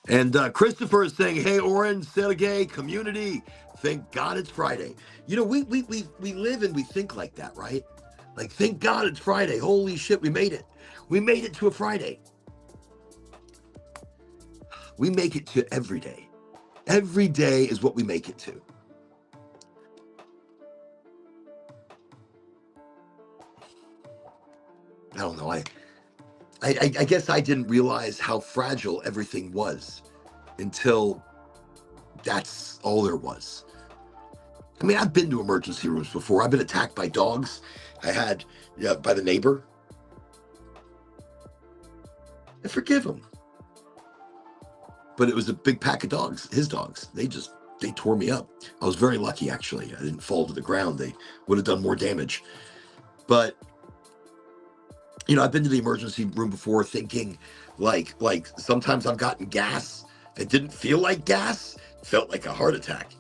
And Christopher is saying, "Hey, Oren, Sergey, community. Thank God it's Friday." You know, we live and we think like that, right? Like, thank God it's Friday. Holy shit, we made it. We made it to a Friday. We make it to every day. Every day is what we make it to. I don't know. I guess I didn't realize how fragile everything was until that's all there was. I mean, I've been to emergency rooms before. I've been attacked by dogs. I had by the neighbor. I forgive him. But it was a big pack of dogs, his dogs. They tore me up. I was very lucky, actually. I didn't fall to the ground. They would have done more damage. But, you know, I've been to the emergency room before thinking like sometimes I've gotten gas. It didn't feel like gas. It felt like a heart attack.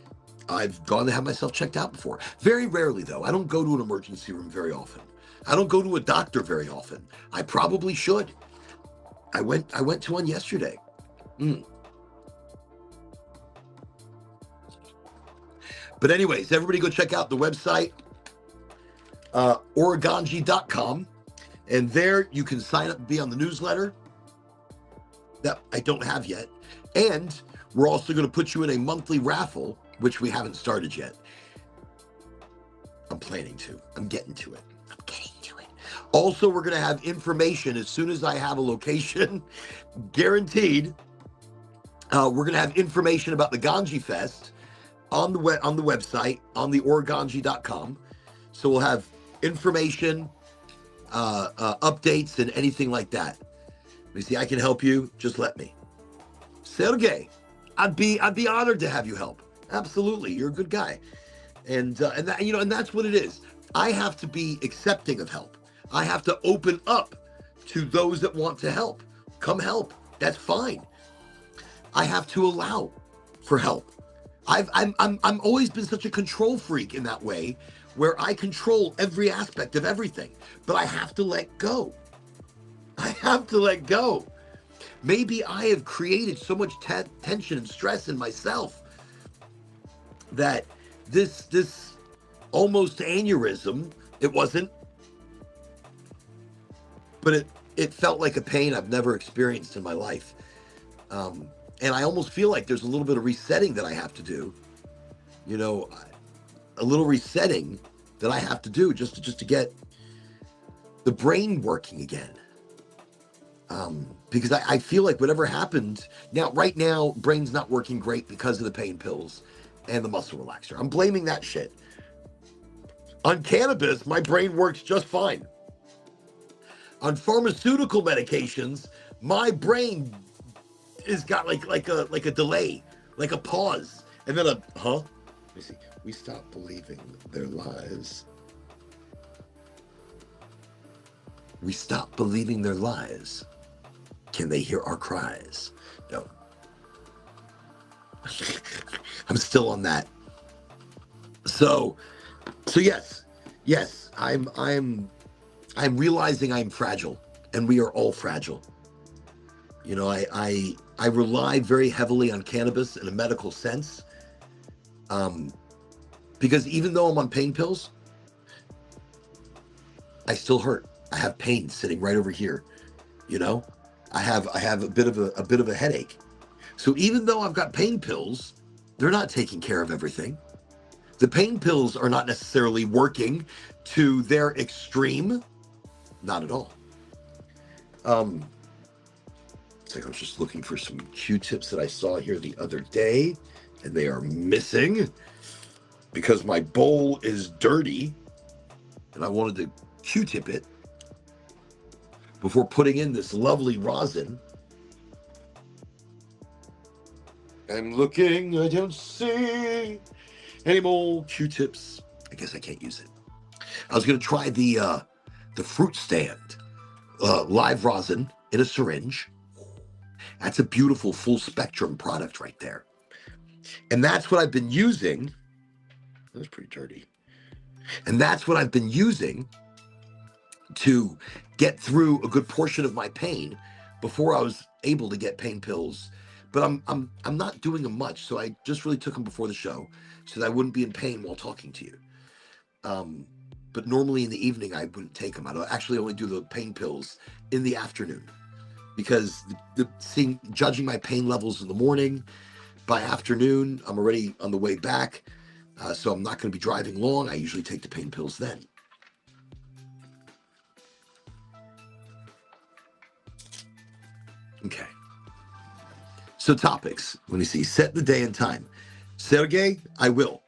I've gone to have myself checked out before. Very rarely, though. I don't go to an emergency room very often. I don't go to a doctor very often. I probably should. I went to one yesterday. But anyways, everybody go check out the website, Oraganji.com. And there you can sign up and be on the newsletter that I don't have yet. And we're also going to put you in a monthly raffle, which we haven't started yet. I'm planning to. I'm getting to it. Also, we're going to have information as soon as I have a location, guaranteed. We're going to have information about the Ganji Fest on the website, on the Oraganji.com. So we'll have information, updates, and anything like that. Let me see. I can help you. Just let me. Sergey, I'd be honored to have you help. Absolutely, you're a good guy, and that, you know, and that's what it is. I have to be accepting of help. I have to open up to those that want to help. Come help. That's fine. I have to allow for help. I'm always been such a control freak in that way, where I control every aspect of everything, but I have to let go. I have to let go. Maybe I have created so much tension and stress in myself that this almost aneurysm, it wasn't, but it felt like a pain I've never experienced in my life. And I almost feel like there's a little bit of resetting that I have to do, you know, a little resetting that I have to do just to get the brain working again. Because I feel like whatever happened right now, brain's not working great because of the pain pills and the muscle relaxer. I'm blaming that shit. On cannabis, my brain works just fine. On pharmaceutical medications, my brain has got like a delay, like a pause, and then let me see. We stop believing their lies. We stop believing their lies. Can they hear our cries? No. I'm still on that. So yes, I'm realizing I'm fragile, and we are all fragile. You know, I rely very heavily on cannabis in a medical sense, because even though I'm on pain pills, I still hurt. I have pain sitting right over here. You know, I have a bit of a headache. So even though I've got pain pills, they're not taking care of everything. The pain pills are not necessarily working to their extreme. Not at all. It's like I was just looking for some Q-tips that I saw here the other day, and they are missing because my bowl is dirty, and I wanted to Q-tip it before putting in this lovely rosin. I'm looking, I don't see any more Q-tips. I guess I can't use it. I was going to try the fruit stand live rosin in a syringe. That's a beautiful full spectrum product right there. And that's what I've been using. That was pretty dirty. And that's what I've been using to get through a good portion of my pain before I was able to get pain pills. But I'm not doing them much, so I just really took them before the show so that I wouldn't be in pain while talking to you. But normally in the evening I wouldn't take them. I'd actually only do the pain pills in the afternoon, because judging my pain levels in the morning, by afternoon I'm already on the way back, so I'm not going to be driving long. I usually take the pain pills then. Okay. So topics. Let me see. Set the day and time. Sergey, I will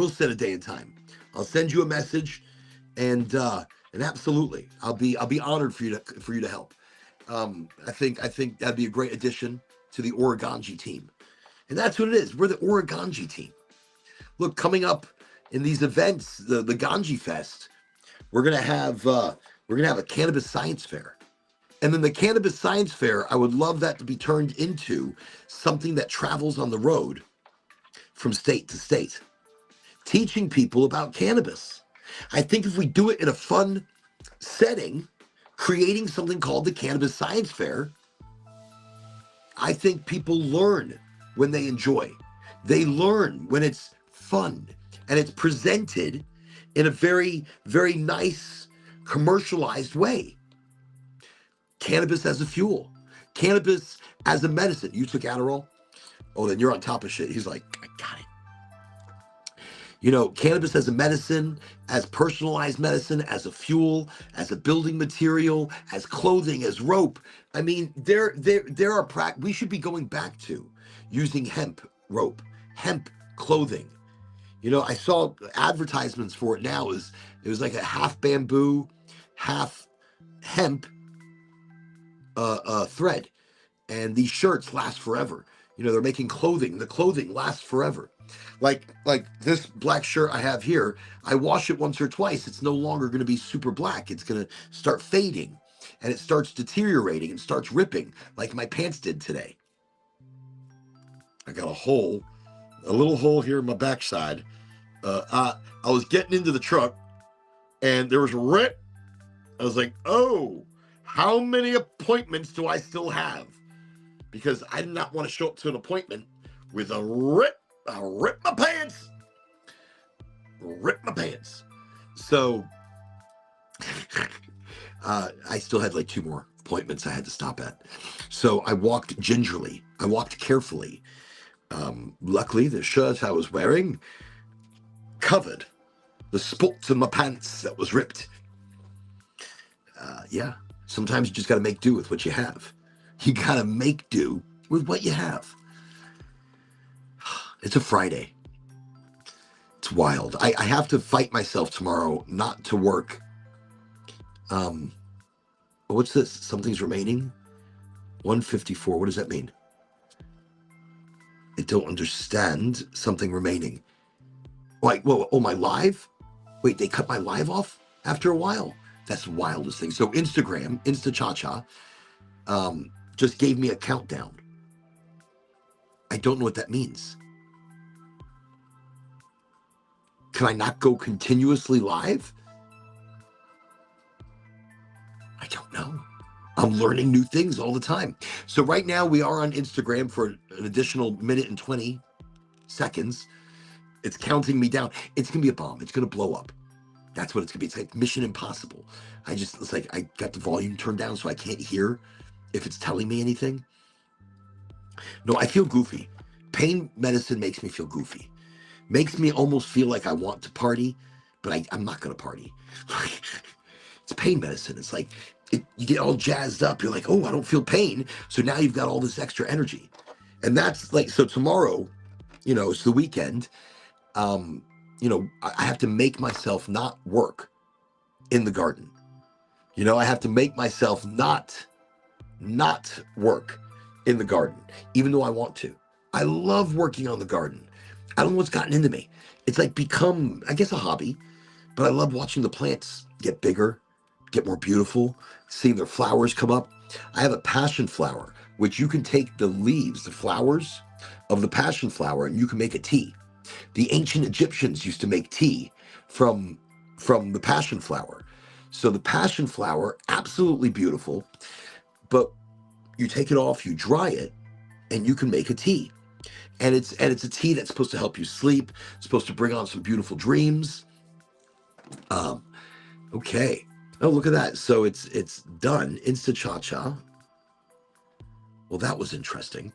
set a day and time. I'll send you a message, and absolutely, I'll be honored for you to help. I think that'd be a great addition to the Oraganji team, and that's what it is. We're the Oraganji team. Look, coming up in these events, the Ganji Fest, we're gonna have a cannabis science fair. And then the Cannabis Science Fair, I would love that to be turned into something that travels on the road from state to state, teaching people about cannabis. I think if we do it in a fun setting, creating something called the Cannabis Science Fair, I think people learn when they enjoy. They learn when it's fun and it's presented in a very, very nice, commercialized way. Cannabis as a fuel, cannabis as a medicine. You took Adderall? Oh, then you're on top of shit. He's like, I got it. You know, cannabis as a medicine, as personalized medicine, as a fuel, as a building material, as clothing, as rope. I mean, there are we should be going back to using hemp rope, hemp clothing. You know, I saw advertisements for it now. It was like a half bamboo, half hemp thread, and these shirts last forever. You know, they're making clothing. The clothing lasts forever. Like this black shirt I have here, I wash it once or twice. It's no longer going to be super black. It's going to start fading, and it starts deteriorating and starts ripping like my pants did today. I got a little hole here in my backside. I was getting into the truck, and there was a rip. I was like, oh, how many appointments do I still have? Because I did not want to show up to an appointment with a rip. I'll rip my pants. Rip my pants. So I still had like 2 more appointments appointments I had to stop at. So I walked gingerly. I walked carefully. Luckily, the shirt I was wearing covered the spots in my pants that was ripped. Yeah, sometimes you just got to make do with what you have. You got to make do with what you have. It's a Friday. It's wild. I have to fight myself tomorrow not to work. What's this? Something's remaining? 154. What does that mean? I don't understand. Something remaining. Like, whoa, oh, my live? Wait, they cut my live off after a while? That's the wildest thing. So Instagram, Insta-cha-cha, just gave me a countdown. I don't know what that means. Can I not go continuously live? I don't know. I'm learning new things all the time. So right now we are on Instagram for an additional minute and 20 seconds. It's counting me down. It's going to be a bomb. It's going to blow up. That's what it's going to be. It's like Mission Impossible. It's like I got the volume turned down so I can't hear if it's telling me anything. No, I feel goofy. Pain medicine makes me feel goofy. Makes me almost feel like I want to party, but I'm not going to party. It's pain medicine. It's like you get all jazzed up. You're like, oh, I don't feel pain. So now you've got all this extra energy. And that's like, so tomorrow, it's the weekend. I have to make myself not work in the garden. I have to make myself not work in the garden, even though I want to. I love working on the garden. I don't know what's gotten into me. It's like become, I guess, a hobby, but I love watching the plants get bigger, get more beautiful, seeing their flowers come up. I have a passion flower, which you can take the leaves, the flowers of the passion flower, and you can make a tea. The ancient Egyptians used to make tea from the passion flower. So the passion flower, absolutely beautiful, but you take it off, you dry it, and you can make a tea. And it's a tea that's supposed to help you sleep. It's supposed to bring on some beautiful dreams. Okay. Oh, look at that. So it's done. Insta-cha-cha. Well, that was interesting.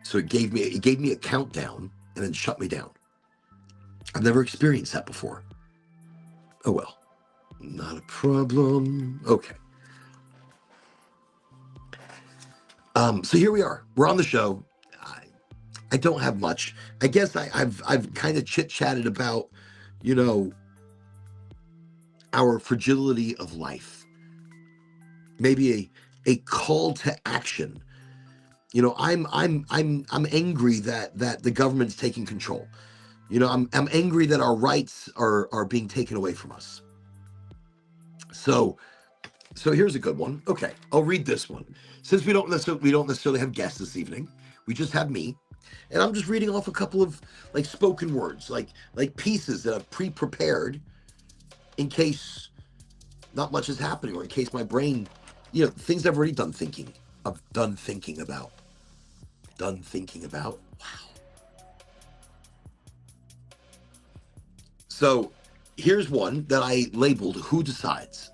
So it gave me a countdown and then shut me down. I've never experienced that before. Oh well, not a problem. Okay. So here we are. We're on the show. I don't have much. I guess I've kind of chit-chatted about, our fragility of life. Maybe a call to action. I'm angry that the government's taking control. I'm angry that our rights are being taken away from us. So here's a good one. Okay, I'll read this one. Since we don't necessarily have guests this evening, we just have me, and I'm just reading off a couple of like spoken words, like pieces that I've pre-prepared in case not much is happening, or in case my brain, things I've already done thinking about. Wow. So here's one that I labeled "Who Decides?"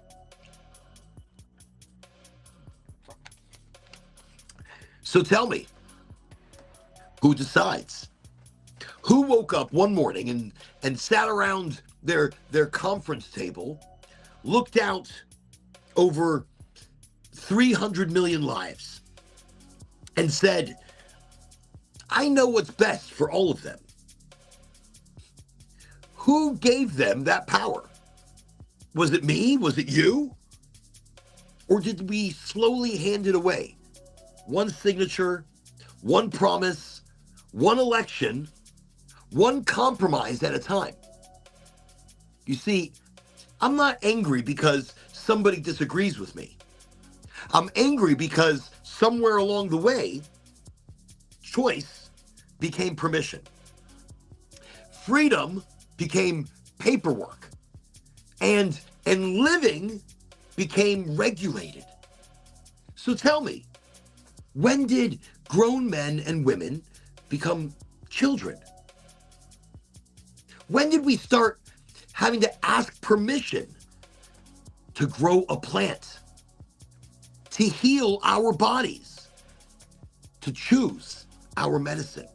So tell me, who decides? Who woke up one morning and sat around their conference table, looked out over 300 million lives, and said, I know what's best for all of them? Who gave them that power? Was it me? Was it you? Or did we slowly hand it away? One signature, one promise, one election, one compromise at a time. You see, I'm not angry because somebody disagrees with me. I'm angry because somewhere along the way, choice became permission. Freedom became paperwork. And living became regulated. So tell me, when did grown men and women become children? When did we start having to ask permission to grow a plant, to heal our bodies, to choose our medicine.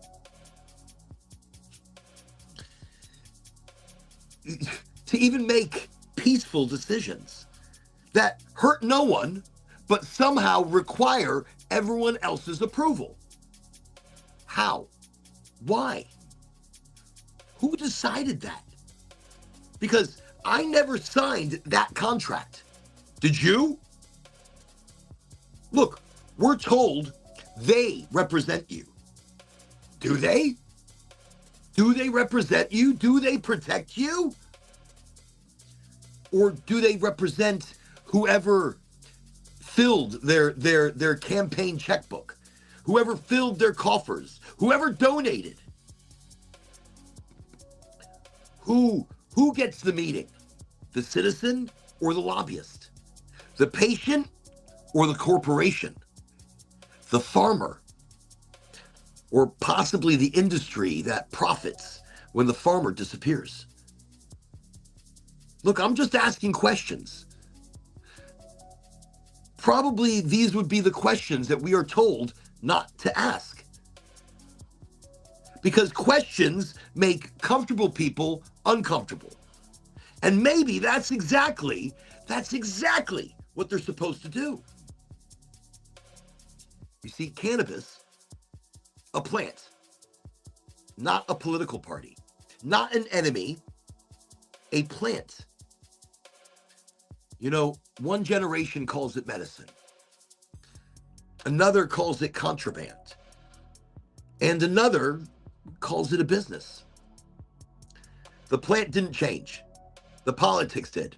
To even make peaceful decisions that hurt no one, but somehow require everyone else's approval. How? Why? Who decided that? Because I never signed that contract. Did you? Look, we're told they represent you. Do they? Do they represent you? Do they protect you? Or do they represent whoever filled their campaign checkbook, whoever filled their coffers, whoever donated? Who gets the meeting? The citizen or the lobbyist? The patient or the corporation? The farmer? Or possibly the industry that profits when the farmer disappears? Look, I'm just asking questions. Probably these would be the questions that we are told not to ask. Because questions make comfortable people uncomfortable. And maybe that's exactly what they're supposed to do. You see, cannabis, a plant, not a political party, not an enemy, a plant. You know, one generation calls it medicine. Another calls it contraband. And another calls it a business. The plant didn't change. The politics did.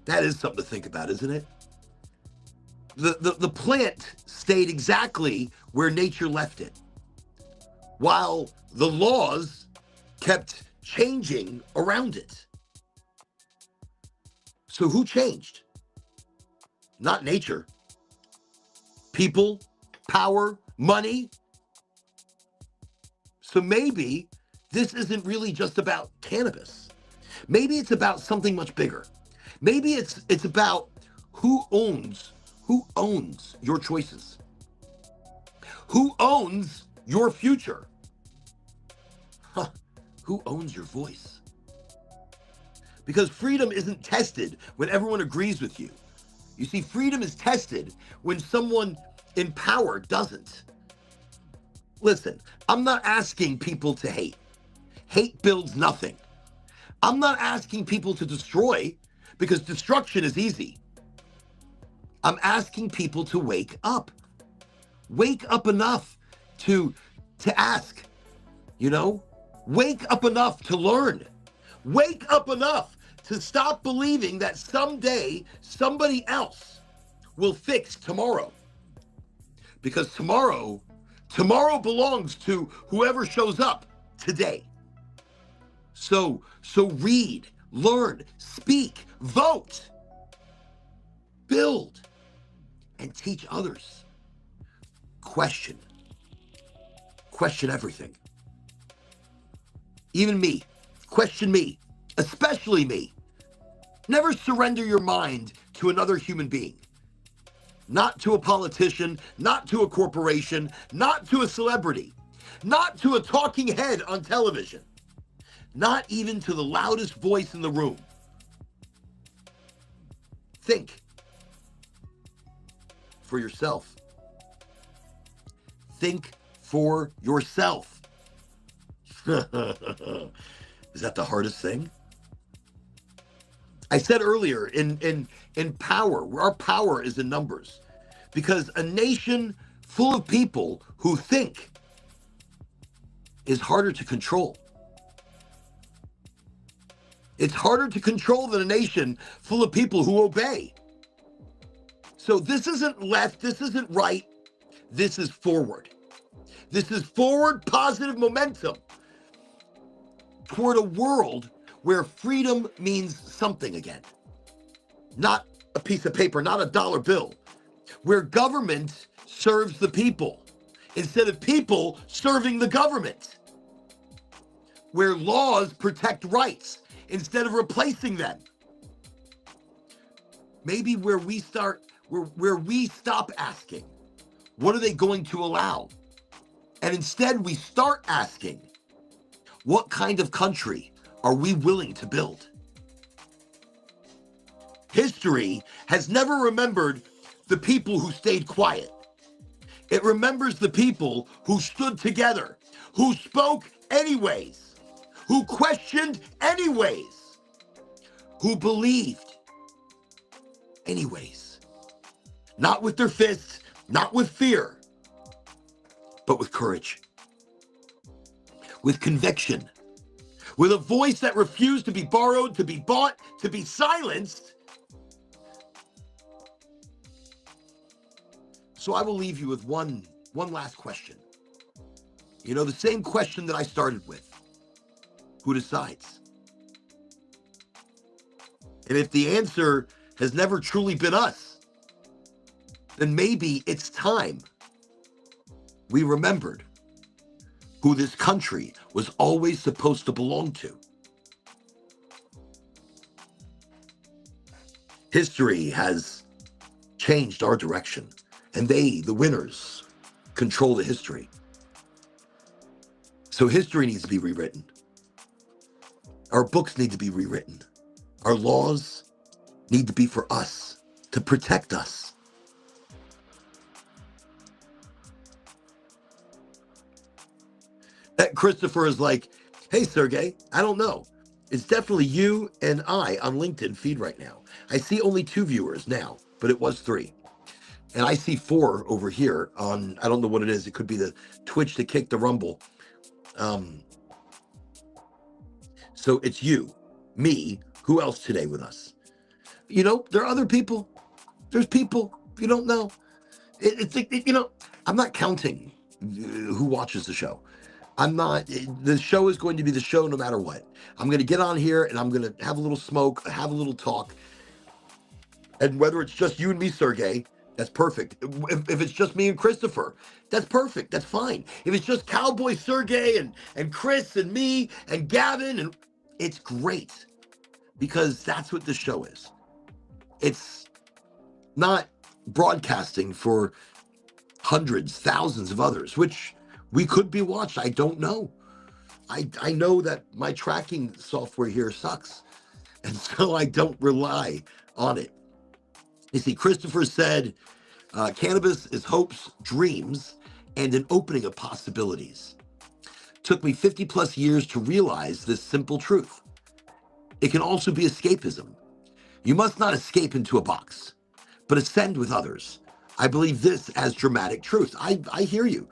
That is something to think about, isn't it? The plant stayed exactly where nature left it, while the laws kept changing around it. So who changed? Not nature. People, power, money. So maybe this isn't really just about cannabis. Maybe it's about something much bigger. Maybe it's about who owns your choices. Who owns your future? Who owns your voice? Because freedom isn't tested when everyone agrees with you. You see, freedom is tested when someone in power doesn't. Listen, I'm not asking people to hate. Hate builds nothing. I'm not asking people to destroy, because destruction is easy. I'm asking people to wake up. Wake up enough to ask, you know? Wake up enough to learn. Wake up enough to stop believing that someday somebody else will fix tomorrow. Because tomorrow belongs to whoever shows up today. So read, learn, speak, vote, build, and teach others. Question everything. Even me. Question me. Especially me. Never surrender your mind to another human being. Not to a politician, not to a corporation, not to a celebrity, not to a talking head on television, not even to the loudest voice in the room. Think for yourself. Think for yourself. Is that the hardest thing? I said earlier, in power, our power is in numbers. Because a nation full of people who think is harder to control. It's harder to control than a nation full of people who obey. So this isn't left, this isn't right, this is forward. This is forward positive momentum toward a world where freedom means something again. Not a piece of paper, not a dollar bill. Where government serves the people instead of people serving the government. Where laws protect rights instead of replacing them. Maybe where we stop asking, what are they going to allow? And instead we start asking, what kind of country are we willing to build? History has never remembered the people who stayed quiet. It remembers the people who stood together, who spoke anyways, who questioned anyways, who believed anyways. Not with their fists, not with fear, but with courage, with conviction, with a voice that refused to be borrowed, to be bought, to be silenced. So I will leave you with one last question. You know, the same question that I started with. Who decides? And if the answer has never truly been us, then maybe it's time we remembered who this country was always supposed to belong to. History has changed our direction, and they, the winners, control the history. So history needs to be rewritten. Our books need to be rewritten. Our laws need to be for us, to protect us. That Christopher is like, hey, Sergey, I don't know. It's definitely you and I on LinkedIn feed right now. I see only 2 viewers now, but it was 3. And I see 4 over here on, I don't know what it is. It could be the Twitch to kick the Rumble. So it's you, me, who else today with us? You know, there are other people. There's people you don't know. You know, I'm not counting who watches the show. The show is going to be the show no matter what. I'm going to get on here and I'm going to have a little smoke, have a little talk. And whether it's just you and me, Sergey, that's perfect. If it's just me and Christopher, that's perfect. That's fine. If it's just Cowboy Sergey and Chris and me and Gavin, and it's great, because that's what this show is. It's not broadcasting for hundreds, thousands of others, which we could be watched. I don't know. I know that my tracking software here sucks, and so I don't rely on it. You see, Christopher said, cannabis is hopes, dreams, and an opening of possibilities. Took me 50 plus years to realize this simple truth. It can also be escapism. You must not escape into a box, but ascend with others. I believe this as dramatic truth. I hear you.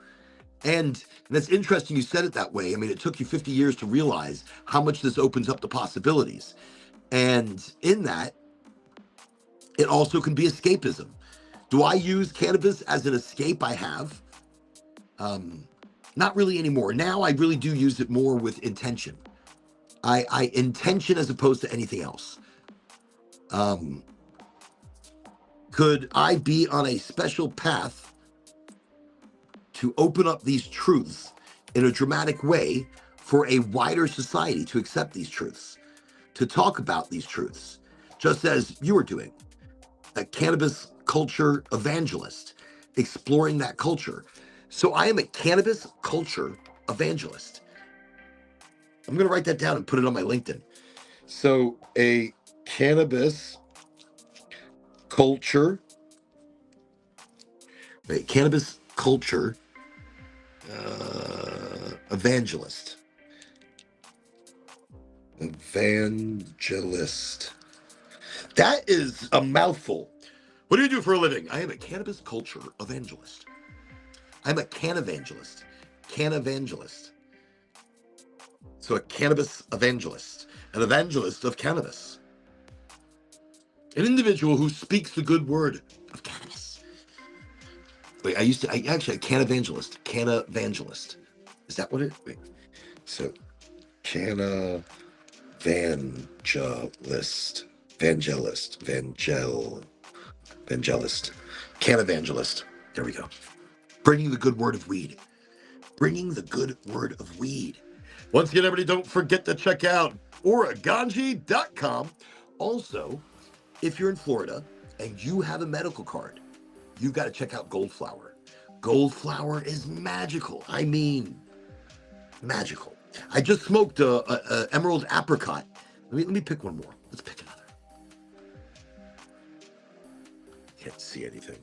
And that's interesting you said it that way. I mean, it took you 50 years to realize how much this opens up the possibilities. And in that, it also can be escapism. Do I use cannabis as an escape? I have. Not really anymore. Now I really do use it more with intention. I intention as opposed to anything else. Could I be on a special path to open up these truths in a dramatic way for a wider society to accept these truths, to talk about these truths, just as you are doing? A cannabis culture evangelist, exploring that culture. So I am a cannabis culture evangelist. I'm going to write that down and put it on my LinkedIn. So a cannabis culture evangelist. That is a mouthful. What do you do for a living? I am a cannabis culture evangelist. I'm a can evangelist. So a cannabis evangelist, an evangelist of cannabis. An individual who speaks the good word of cannabis. Wait, I actually, a can evangelist. Is that what it? Wait. So, can evangelist. Can evangelist. There we go. Bringing the good word of weed. Once again, everybody, don't forget to check out Oraganji.com. Also, if you're in Florida and you have a medical card, you've got to check out Gold Flower. Gold Flower is magical. I mean, magical. I just smoked a emerald apricot. Let me pick one more. Let's pick another. Can't see anything.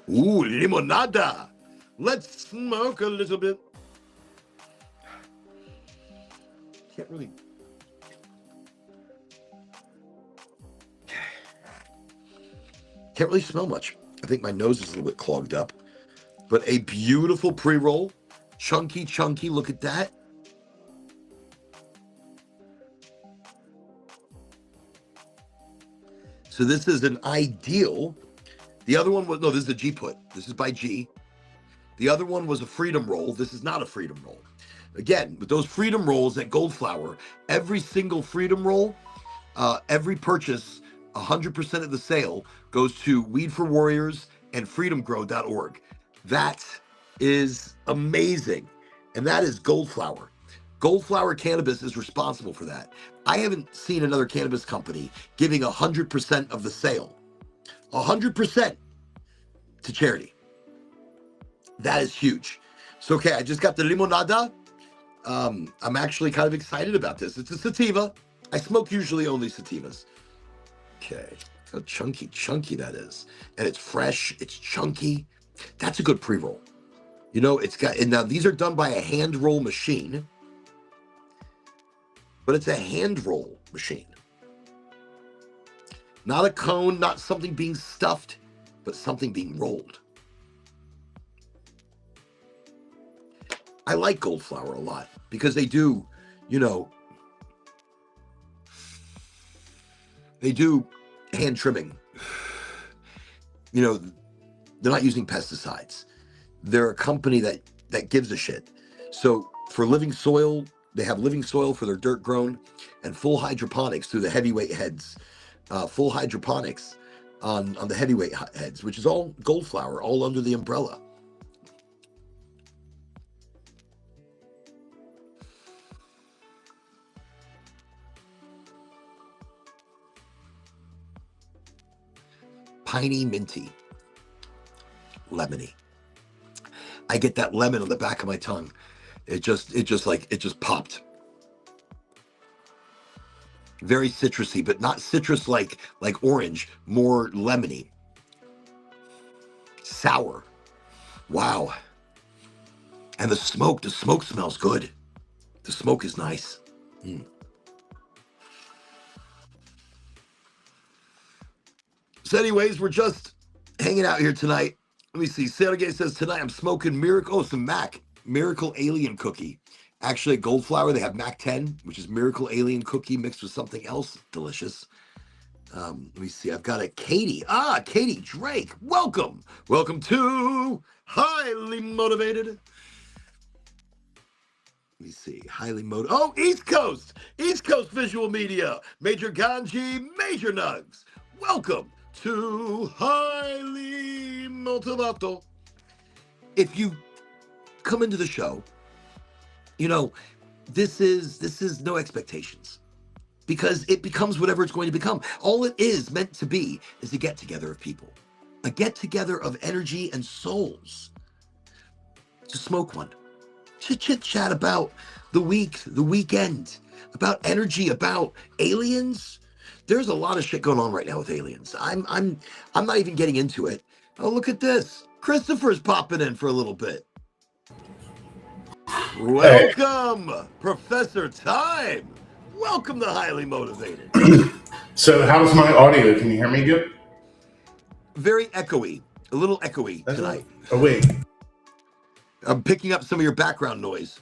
Ooh, limonada. Let's smoke a little bit. Can't really. Can't really smell much. I think my nose is a little bit clogged up. But a beautiful pre-roll. Chunky, chunky. Look at that. So this is an ideal. The other one was, no, this is a G put. This is by G. The other one was a freedom roll. This is not a freedom roll. Again, with those freedom rolls at Gold Flower, every single freedom roll, every purchase, 100% of the sale goes to Weed for Warriors and freedomgrow.org. That is amazing. And that is Gold Flower. Gold Flower Cannabis is responsible for that. I haven't seen another cannabis company giving 100% of the sale, 100% to charity. That is huge. So, okay, I just got the limonada. I'm actually kind of excited about this. It's a sativa. I smoke usually only sativas. Okay, how chunky that is. And it's fresh, it's chunky. That's a good pre-roll. You know, it's got, and now these are done by a hand roll machine, but it's a hand roll machine. Not a cone, not something being stuffed, but something being rolled. I like Gold Flower a lot because they do, you know, they do hand trimming. You know, they're not using pesticides. They're a company that gives a shit. So for living soil, they have living soil for their dirt grown, and full hydroponics through the heavyweight heads. Full hydroponics on the heavyweight heads, which is all Gold Flower, all under the umbrella. Piney, minty, lemony. I get that lemon on the back of my tongue. It just popped. Very citrusy, but not citrus like orange, more lemony. Sour. Wow. And the smoke smells good. The smoke is nice. So anyways, we're just hanging out here tonight. Let me see. Sergey says tonight I'm smoking some Miracle Alien Cookie. Actually, at Gold Flower, they have Mac 10, which is Miracle Alien Cookie mixed with something else delicious. Let me see. I've got a Katie. Katie Drake. Welcome. Welcome to Highly Motivated. Let me see. Highly motivated. Oh, East Coast. East Coast Visual Media. Major Ganji, Major Nugs. Welcome to Highly Motivato. If you come into the show, you know, this is no expectations, because it becomes whatever it's going to become. All it is meant to be is a get together of people, a get together of energy and souls to smoke one, to chit chat about the week, the weekend, about energy, about aliens. There's a lot of shit going on right now with aliens. I'm not even getting into it. Oh, look at this. Christopher's popping in for a little bit. Welcome, Professor Time. Welcome to Highly Motivated. So how's my audio? Can you hear me good? Very echoey. A little echoey tonight. Oh, wait. I'm picking up some of your background noise.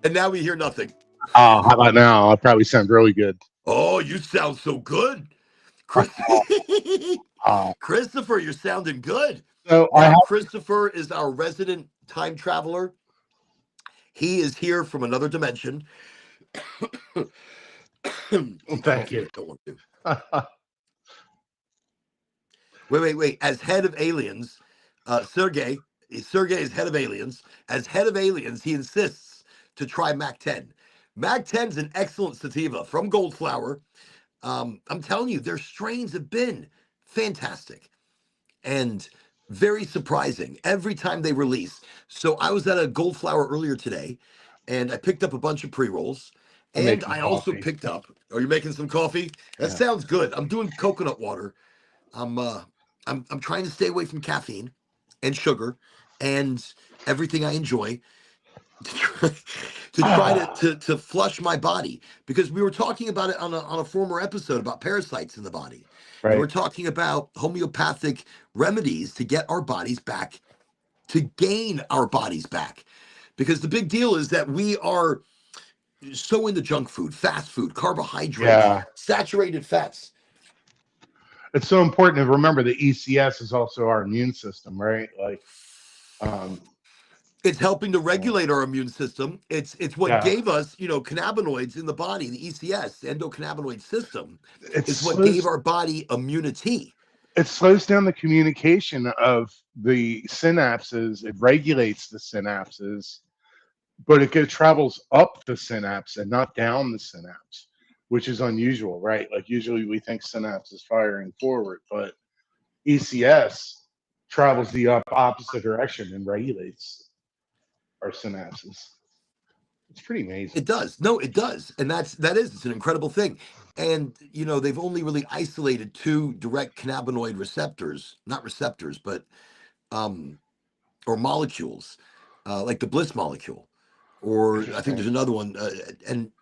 And now we hear nothing. How about now? I probably sound really good. Oh, you sound so good. Christopher, you're sounding good. So Christopher is our resident time traveler. He is here from another dimension. Thank you. Wait. As head of aliens, Sergey is head of aliens. As head of aliens, he insists to try Mac 10. Mac 10 is an excellent sativa from Goldflower. I'm telling you, their strains have been fantastic and very surprising every time they release. So I was at a Goldflower earlier today, and I picked up a bunch of pre-rolls. I'm And making I also coffee. picked up. Are you making some coffee? That Yeah. sounds good. I'm doing coconut water. I'm trying to stay away from caffeine and sugar and everything I enjoy to try to flush my body, because we were talking about it on a former episode about parasites in the body, and we're Right. talking about homeopathic remedies to get our bodies back, to gain our bodies back, because the big deal is that we are so into junk food, fast food, carbohydrates, Yeah. saturated fats. It's so important to remember that ECS is also our immune system, right? Like, um, It's helping to regulate our immune system. It's what yeah, gave us, cannabinoids in the body. The ECS, endocannabinoid system, it is what gave slows our body immunity. it slows down the communication of the synapses. It regulates the synapses, but travels up the synapse and not down the synapse, which is unusual, right? Like usually we think synapse is firing forward, but ECS travels the opposite direction and regulates our synapses. It's pretty amazing. It does. No, it does. And it's an incredible thing. And they've only really isolated two direct cannabinoid receptors, not receptors, but um or molecules, like the bliss molecule, or I think Interesting. there's another one, and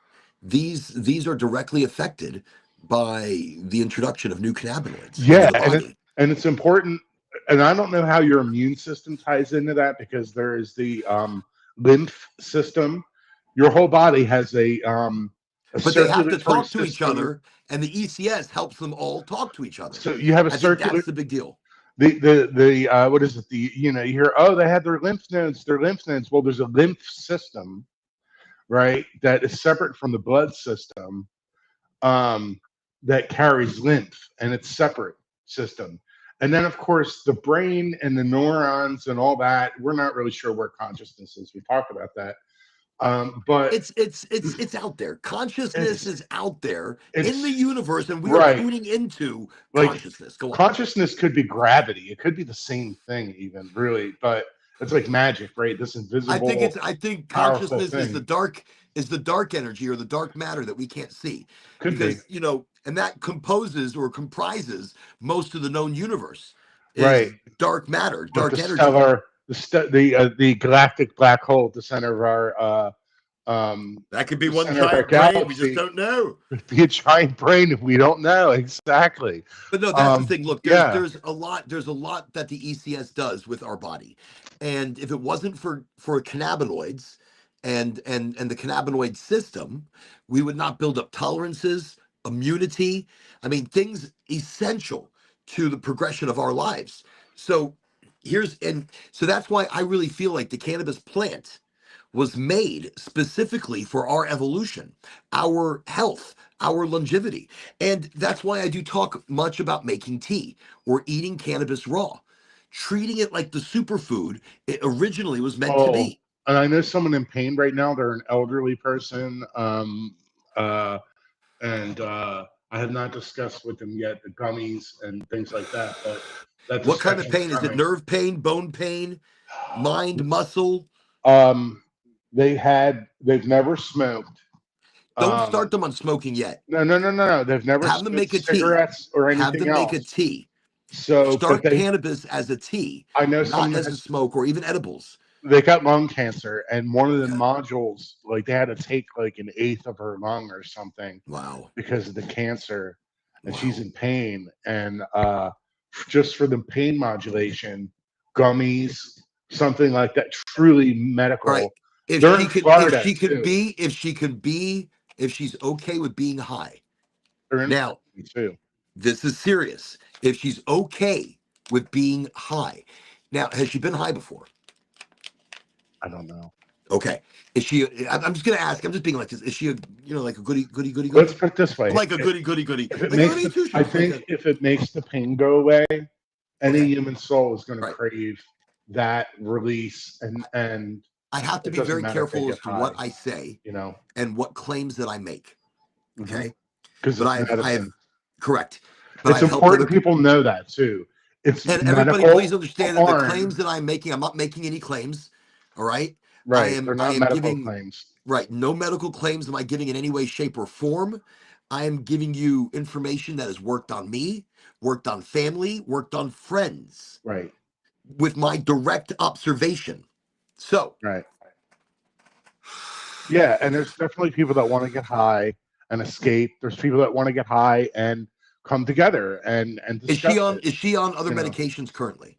these are directly affected by the introduction of new cannabinoids into Yeah, the body. and it's important. And I don't know how your immune system ties into that, because there is the lymph system. Your whole body has a But they have to circulatory talk to each system. other, and the ECS helps them all talk to each other. So you have a I think circular that's the big deal. the what is it? You hear, oh, they had their lymph nodes, Well, there's a lymph system, right, that is separate from the blood system, um, that carries lymph, and it's separate system. And then, of course, the brain and the neurons and all that. We're not really sure where consciousness is. We talk about that, but It's out there. Consciousness it's is out there in the it's universe, and we are right. tuning into Like consciousness. Go on. consciousness could be gravity. It could be the same thing, even really, but it's like magic, right? This invisible, I think powerful consciousness is thing. the dark energy or the dark matter that we can't see, Could be because and that composes or comprises most of the known universe right. is dark matter, Like the dark energy. stellar, the galactic black hole at the center of our That could be the one center of our giant brain. We just galaxy. don't know. Be a giant brain if we don't know exactly. But no, that's the thing. Look, Yeah. there's a lot that the ECS does with our body. And if it wasn't for cannabinoids and the cannabinoid system, we would not build up tolerances, immunity. I mean, things essential to the progression of our lives. So so that's why I really feel like the cannabis plant was made specifically for our evolution, our health, our longevity. And that's why I do talk much about making tea or eating cannabis raw, treating it like the superfood it originally was meant to Oh, be. and I know someone in pain right now. They're an elderly person. Uh, and I have not discussed with them yet the gummies and things like that, but that What kind of discussion's pain? Is it coming. nerve pain, bone pain, mind, muscle? Um, they've never smoked. Don't start Um, them on smoking yet. no. They've never Have them smoked make a tea. cigarettes or Have anything them make a else. tea. So, but Start cannabis as a tea, I know not someone as a smoke or even edibles. they got lung cancer, and one of the Okay. modules, like they had to take like an eighth of her lung or something Wow. because of the cancer, and she's Wow. in pain. And just for the pain modulation, gummies, something like that, truly All right. medical. If They're she in could, Florida too. if she's okay with being high. They're in Now, Florida too. this is serious. If she's okay with being high. Now, has she been high before? I don't know. Okay. Is she, I'm just going to ask, I'm just being like this. Is she like a goody? Let's put it this way: Like a goody. if it Like a makes goody the, two I shoes. think if it makes the pain go away, any Okay. human soul is going to Right. crave that release and I have to It be doesn't very matter if they careful get as to what high, I say you know, and what claims that I make. because Okay. But it's I have medicine. correct. But It's I've helped other important people. people know that too. It's And everybody, please medical understand that the claims harm, that I'm making, I'm not making any claims. All right. right? They're I not am medical giving claims, right. No medical claims am I giving in any way, shape, or form. I am giving you information that has worked on me, worked on family, worked on friends right? with my direct observation. So, Right. Yeah, and there's definitely people that want to get high and escape. There's people that want to get high and come together and discuss it. is she on other You know, medications currently?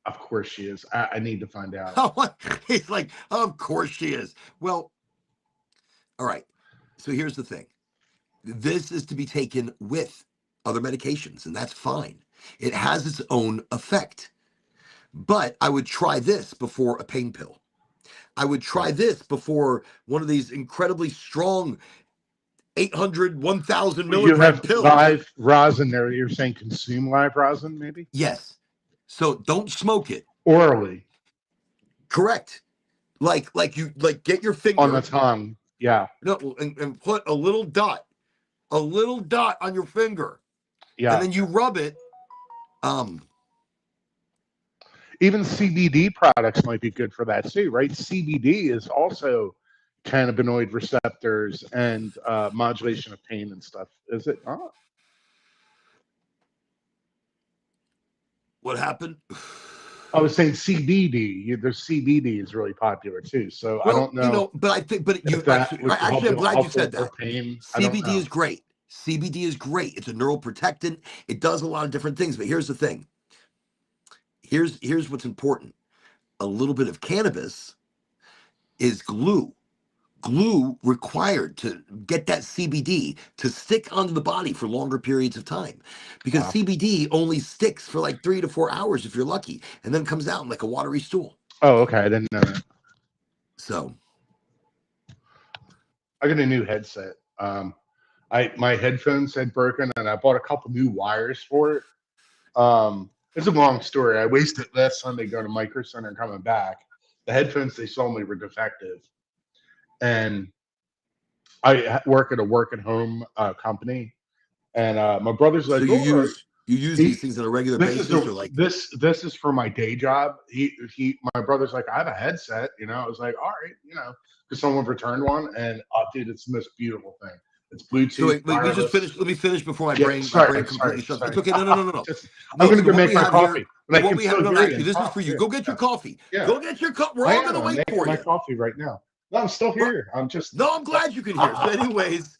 of course she is. I need to find out. He's like, of course she is. Well, all right. So here's the thing. This is to be taken with other medications, and that's fine. It has its own effect. But I would try this before a pain pill. I would try Right. this before one of these incredibly strong 800, 1,000 Well, you milligram have pills. live rosin there. You're saying consume live rosin, maybe Yes. So don't smoke it. orally Correct. Like get your on the finger, tongue. Yeah, no, and put a little dot on your finger, and yeah. then you rub it. Um, Even CBD products might be good for that too, right? CBD is also cannabinoid receptors and modulation of pain and stuff. Is it not? what happened? I was saying CBD. There's CBD is really popular too. So I Well, don't know but I think, but you if that would actually, help I'm you glad you also said for that. pain. I don't CBD know. is great. CBD is great. It's a neuroprotectant. It does a lot of different things. But here's the thing. Here's what's important. A little bit of cannabis is glue. Glue required to get that CBD to stick onto the body for longer periods of time, because Wow. CBD only sticks for like 3 to 4 hours if you're lucky, and then comes out in like a watery stool. Oh, okay. I didn't know that. So I got a new headset. My headphones had broken, and I bought a couple new wires for it. It's a long story. I wasted last Sunday going to Micro Center and coming back. The headphones they sold me were defective, and I work at a work at home company. And my brother's so like, "Oh, you use he these things on a regular this is basis, or like this is for my day job." My brother's like, "I have a headset." I was like, "All right," because someone returned one, and dude, it's the most beautiful thing. It's so Bluetooth, wait, we just wireless. finished. Let me finish before Yeah, my sorry, brain completely sorry, shuts. It's sorry. okay. No, no, no, no, no. Just, I'm No. gonna So go what make we my have here, coffee, but no, I what can we have, still no, hear you actually, and this is talk. for you. Yeah, Go get your yeah, coffee. yeah. Go get your cup. We're I all am. gonna I'm wait making for my you. coffee right now. No, I'm still We're, here. I'm just. no, I'm glad you can hear. So anyways,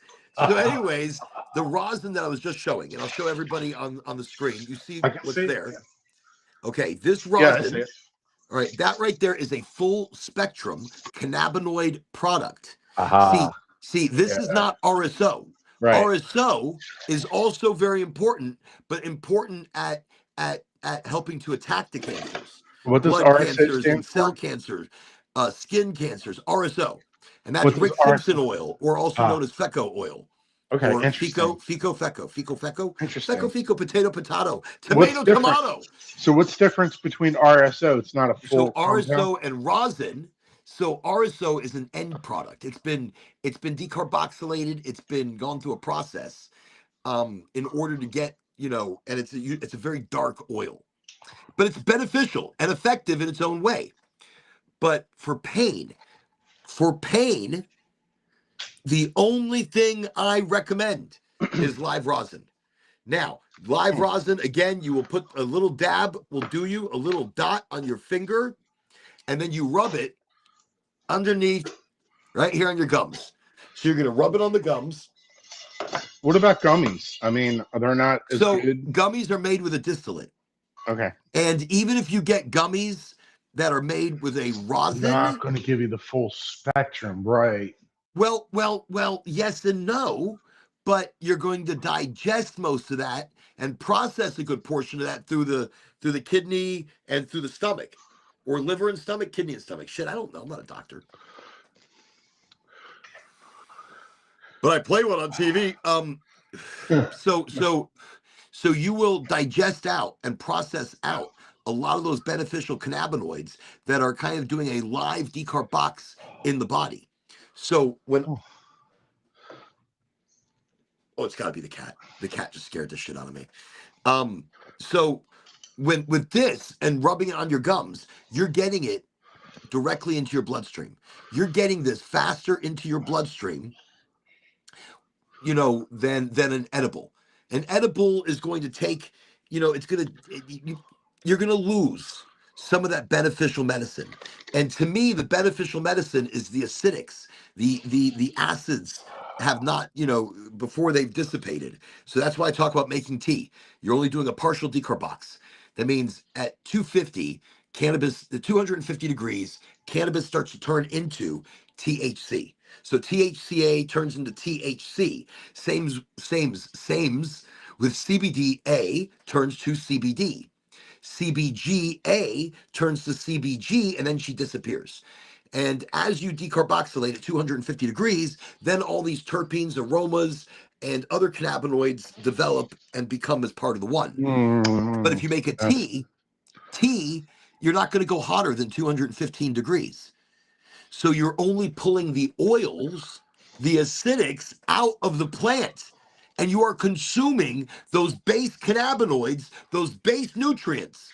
the rosin that I was just showing, and I'll show everybody on the screen. You see I can what's see it. there. Okay, this Yeah, I see rosin, it. all right, that right there is a full spectrum cannabinoid product. Aha. See, this is Yeah. not RSO. Right. RSO is also very important, but important at helping to attack the cancers, What does blood RSA cancers and stand cell for? cancers, skin cancers. RSO, and that's What does Rick Simpson RSA? oil, or also Ah. known as FECO oil, Okay. or Interesting. feco, Interesting. What's tomato, different? tomato. So what's difference between RSO? It's not a So full compound. RSO and rosin. So RSO is an end product. It's been decarboxylated. It's been gone through a process in order to get, and it's a very dark oil, but it's beneficial and effective in its own way. But for pain, the only thing I recommend is live rosin. Now, live rosin, again, you will put a little dab, will do you, a little dot on your finger, and then you rub it underneath, right here on your gums. So you're going to rub it on the gums. What about gummies? I mean, they're not as So good. gummies are made with a distillate. Okay. And even if you get gummies that are made with a Not rosin, going to give you the full spectrum, right? well, yes and no, but you're going to digest most of that and process a good portion of that through the kidney and through the stomach, or liver and stomach, kidney and stomach. Shit, I don't know. I'm not a doctor, but I play one on TV. So you will digest out and process out a lot of those beneficial cannabinoids that are kind of doing a live decarb box in the body. So when it's got to be the cat. The cat just scared the shit out of me. So when with this and rubbing it on your gums, you're getting it directly into your bloodstream. You're getting this faster into your bloodstream, than an edible. An edible is going to take, you're going to lose some of that beneficial medicine. And to me, the beneficial medicine is the acidics, the acids have not, before they've dissipated. So that's why I talk about making tea. You're only doing a partial decarbox. That means at 250 cannabis, the 250 degrees, cannabis starts to turn into THC. So THCA turns into THC. Sames with CBDA turns to CBD. CBGA turns to CBG, and then she disappears. And as you decarboxylate at 250 degrees, then all these terpenes, aromas, and other cannabinoids develop and become as part of the one. But if you make a tea, you're not going to go hotter than 215 degrees. So you're only pulling the oils, the acidics out of the plant. And you are consuming those base cannabinoids, those base nutrients.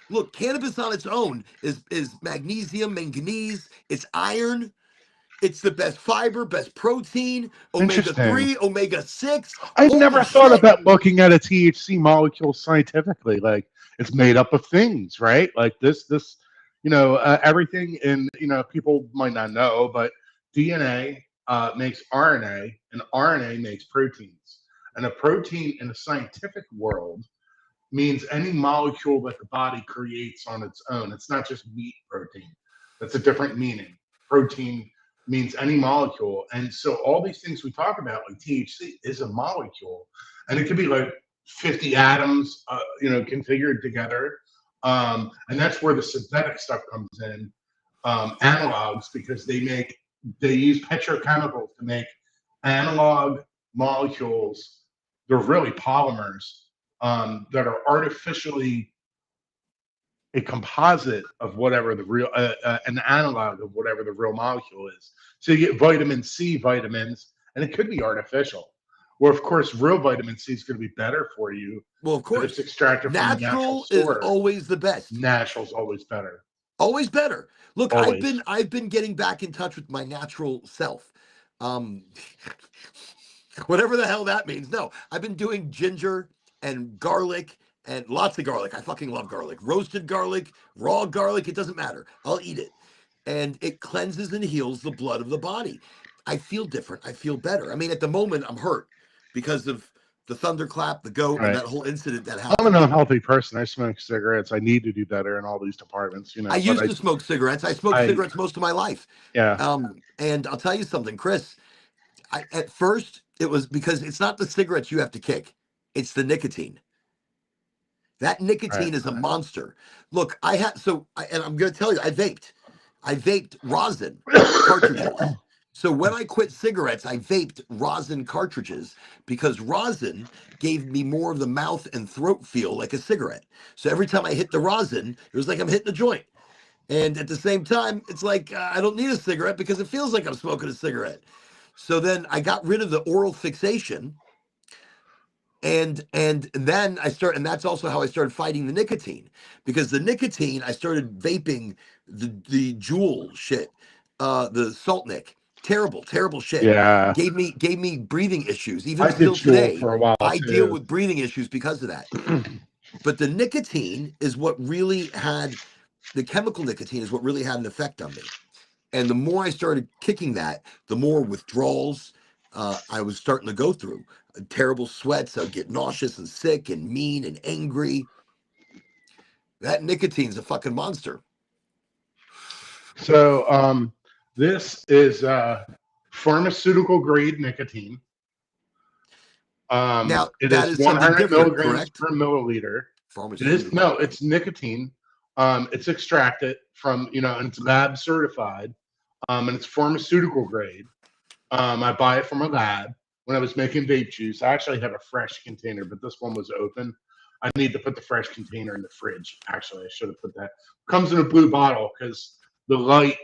Look, cannabis on its own is magnesium, manganese, it's iron, it's the best fiber, best protein, Interesting. omega-3, omega-6. I've Holy never thought shit. about looking at a THC molecule scientifically. Like it's made up of things, right? Like this, everything in, people might not know, but DNA makes RNA, and RNA makes proteins. And a protein in the scientific world means any molecule that the body creates on its own. It's not just meat protein. That's a different meaning. Protein means any molecule. And so all these things we talk about, like THC, is a molecule. And it could be like 50 atoms, configured together. And that's where the synthetic stuff comes in, analogs, because they use petrochemicals to make analog molecules. They're really polymers that are artificially a composite of whatever the real, an analog of whatever the real molecule is. So you get vitamin C vitamins, and it could be artificial. Well, of course, real vitamin C is going to be better for you. Well, of course. It's extracted from the natural is source. always the best. Natural's always better. Always better. Look, always. I've been getting back in touch with my natural self. Whatever the hell that means. No, I've been doing ginger and garlic and lots of garlic. I fucking love garlic. Roasted garlic, raw garlic, it doesn't matter. I'll eat it. And it cleanses and heals the blood of the body. I feel different. I feel better. I mean, at the moment, I'm hurt because of the thunderclap, the goat, and that whole incident that happened. I'm an unhealthy person. I smoke cigarettes. I need to do better in all these departments. I used to smoke cigarettes. I smoked cigarettes most of my life. Yeah. And I'll tell you something, Chris. At first, it was because it's not the cigarettes you have to kick. It's the nicotine. That nicotine is a monster. Look, and I'm going to tell you, I vaped rosin cartridges. So when I quit cigarettes, I vaped rosin cartridges because rosin gave me more of the mouth and throat feel like a cigarette. So every time I hit the rosin, it was like I'm hitting a joint. And at the same time, it's like I don't need a cigarette because it feels like I'm smoking a cigarette. So then I got rid of the oral fixation. And then and that's also how I started fighting the nicotine, because the nicotine, I started vaping the Juul shit, the Salt Nick. Terrible shit. Yeah. Gave me breathing issues. Even I still did Juul today, for a while I too. deal with breathing issues because of that. But the nicotine is what really the chemical nicotine is what really had an effect on me. And the more I started kicking that, the more withdrawals I was starting to go through. Terrible sweats. I would get nauseous and sick and mean and angry. That nicotine's a fucking monster. So this is pharmaceutical grade nicotine. Now it that is is 100 milligrams correct? per milliliter. It's nicotine. It's extracted from, and it's lab certified, and it's pharmaceutical grade. I buy it from a lab. When I was making vape juice, I actually have a fresh container, but this one was open. I need to put the fresh container in the fridge. Actually, I should have put that. Comes in a blue bottle because the light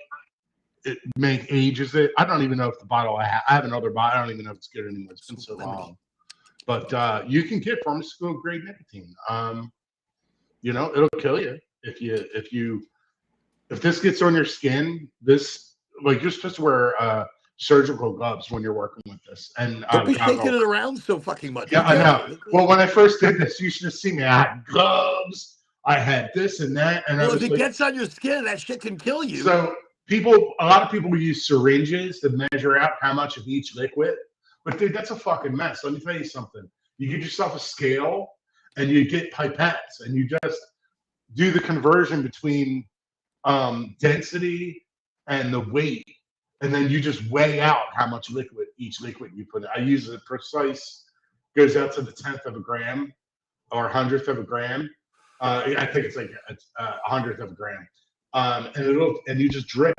ages it. I don't even know if the bottle I have another bottle. I don't even know if it's good anymore. It's been so long. But you can get pharmaceutical grade nicotine. It'll kill you if this gets on your skin. This you're supposed to wear surgical gloves when you're working with this, and don't be shaking goggles. it around so fucking much. Yeah, I know. Well, when I first did this, you should have seen me. I had gloves. I had this and that, and well, if it gets on your skin, that shit can kill you. So a lot of people use syringes to measure out how much of each liquid. But dude, that's a fucking mess. Let me tell you something. You get yourself a scale and you get pipettes and you just do the conversion between density and the weight, and then you just weigh out how much each liquid you put in. I use a precise, goes out to the 10th of a gram or 100th of a gram. I think it's like a 100th of a gram. And you just drip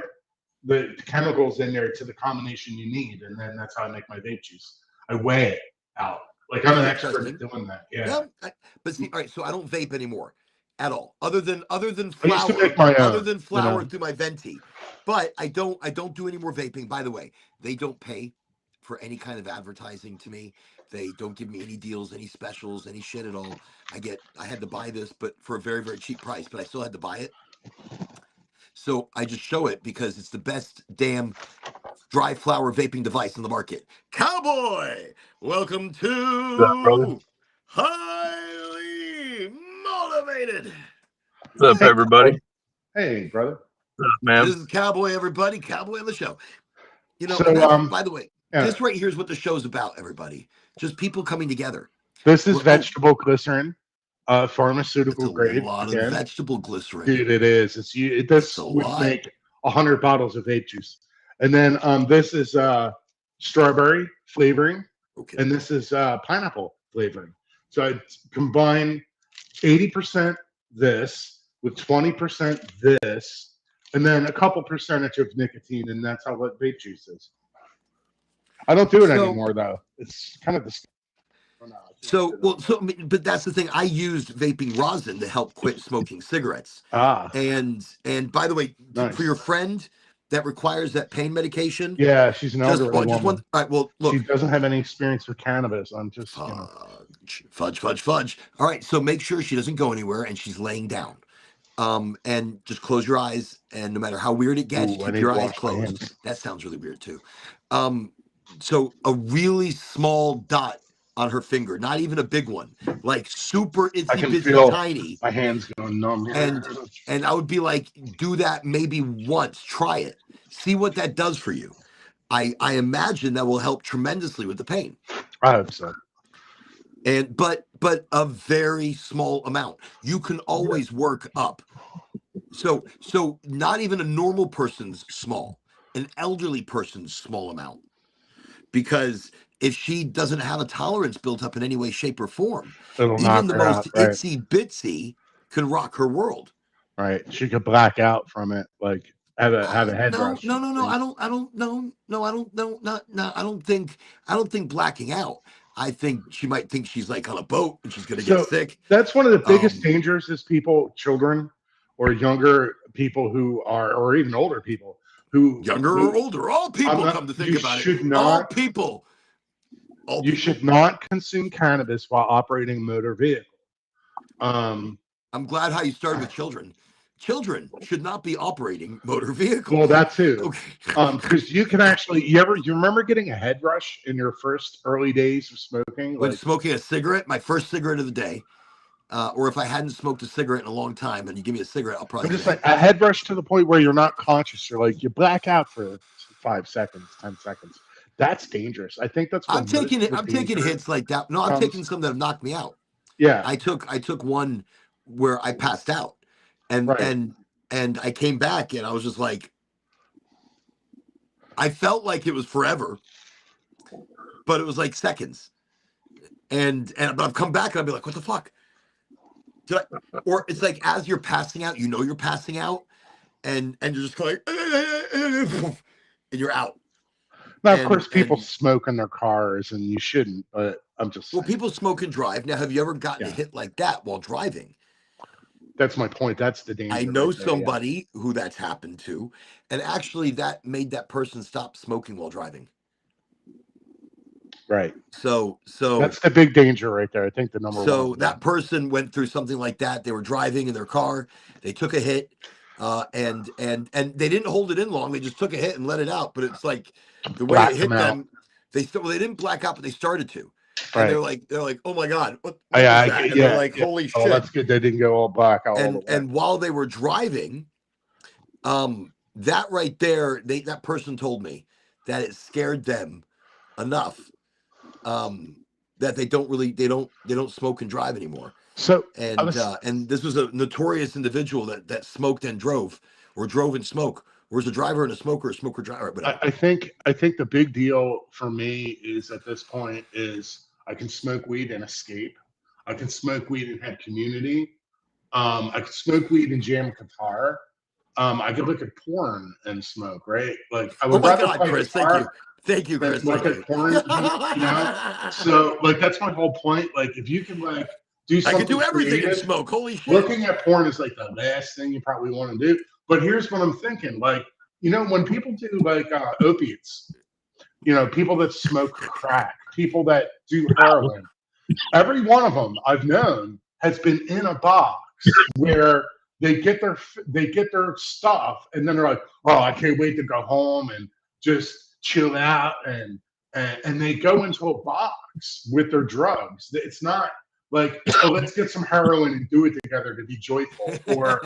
the chemicals in there to the combination you need, and then that's how I make my vape juice. I weigh it out. Like I'm an expert at doing that. Yeah. But see, all right, so I don't vape anymore at all, other than flour. I used to make my own, other than flour through my venti. But I don't do any more vaping. By the way, they don't pay for any kind of advertising to me. They don't give me any deals, any specials, any shit at all. I had to buy this, but for a very, very cheap price, but I still had to buy it. So I just show it because it's the best damn dry flower vaping device in the market. Cowboy, welcome to Highly Motivated. What's up, everybody? Hey, brother. What's up, man? This is Cowboy, everybody. Cowboy on the show. By the way, this right here is what the show's about, everybody. Just people coming together. This is vegetable glycerin, pharmaceutical grade. A lot of vegetable glycerin. Dude, it is. This would make 100 bottles of vape juice. And then this is strawberry flavoring, and this is pineapple flavoring. So I combine 80% this with 20% this, and then a couple percentage of nicotine, and that's how what vape juice is. I don't do it anymore, though. It's kind of the. But that's the thing. I used vaping rosin to help quit smoking cigarettes. And by the way, for your friend that requires that pain medication. Yeah, she's an elderly woman. All right, well, look. She doesn't have any experience with cannabis. I'm just fudge. All right, so make sure she doesn't go anywhere and she's laying down. And just close your eyes, and no matter how weird it gets, keep your eyes closed. That sounds really weird too. So a really small dot on her finger, not even a big one, like super itsy bitsy tiny. My hands going numb here. And I would be like, do that maybe once, try it, see what that does for you. I imagine that will help tremendously with the pain. I hope so. And but a very small amount. You can always work up. So not even a normal person's small, an elderly person's small amount. Because if she doesn't have a tolerance built up in any way, shape, or form, even the most itsy bitsy can rock her world. Right. She could black out from it, like have a head rush. No. I don't think blacking out. I think she might think she's like on a boat and she's gonna get sick. That's one of the biggest dangers is children or younger people who are, or even older people who or older. All people come to think about it. All people. You should not consume cannabis while operating a motor vehicle. I'm glad how you started with children. Children should not be operating motor vehicles. Well, that too. Because you can actually, you remember getting a head rush in your first early days of smoking? When smoking a cigarette, my first cigarette of the day, or if I hadn't smoked a cigarette in a long time and you give me a cigarette, I'll probably. Just like a head rush to the point where you're not conscious. You're like, you black out for 5 seconds, 10 seconds. That's dangerous. I think that's. I'm taking hits like that. No, I'm taking some that have knocked me out. Yeah. I took one where I passed out, and I came back and I was just like, I felt like it was forever, but it was like seconds. But I've come back and I'll be like, what the fuck? Or it's like as you're passing out, you're passing out, and you're just going, and you're out. Now, of course, people smoke in their cars, and you shouldn't. But I'm just Well, saying. people smoke and drive. Now, have you ever gotten a Yeah. hit like that while driving? That's my point. That's the danger. I know right there, yeah. somebody who that's happened to, and actually that made that person stop smoking while driving. Right. So That's the big danger right there. I think the number so one. that person went through something like that. They were driving in their car, they took a hit, and they didn't hold it in long. They just took a hit and let it out. But it's like the way it Blacked hit them out. them, they didn't black out, but they started to. And Right. they're like, oh my God, what Yeah, was that? And they're like, holy Oh, shit. that's good. They didn't go all black out all the way. And while they were driving, that right there, that person told me that it scared them enough that they don't smoke and drive anymore. So And this was a notorious individual that smoked and drove, or drove and smoke, or was a driver and a smoker driver. But I think the big deal for me is at this point is I can smoke weed and escape. I can smoke weed and have community. I could smoke weed and jam guitar. I could look at porn and smoke, right? Like I would oh my rather God, play Chris, guitar thank you, than Chris, look thank at porn. You know, so like that's my whole point. Like if you can like do I something can do everything creative, and smoke. Holy shit! looking at porn is like the last thing you probably want to do. But here's what I'm thinking: like you know, when people do like opiates, you know, people that smoke crack, people that do heroin, every one of them I've known has been in a box where they get their stuff, and then they're like, "Oh, I can't wait to go home and just chill out," and they go into a box with their drugs. It's not like, "Oh, let's get some heroin and do it together to be joyful," or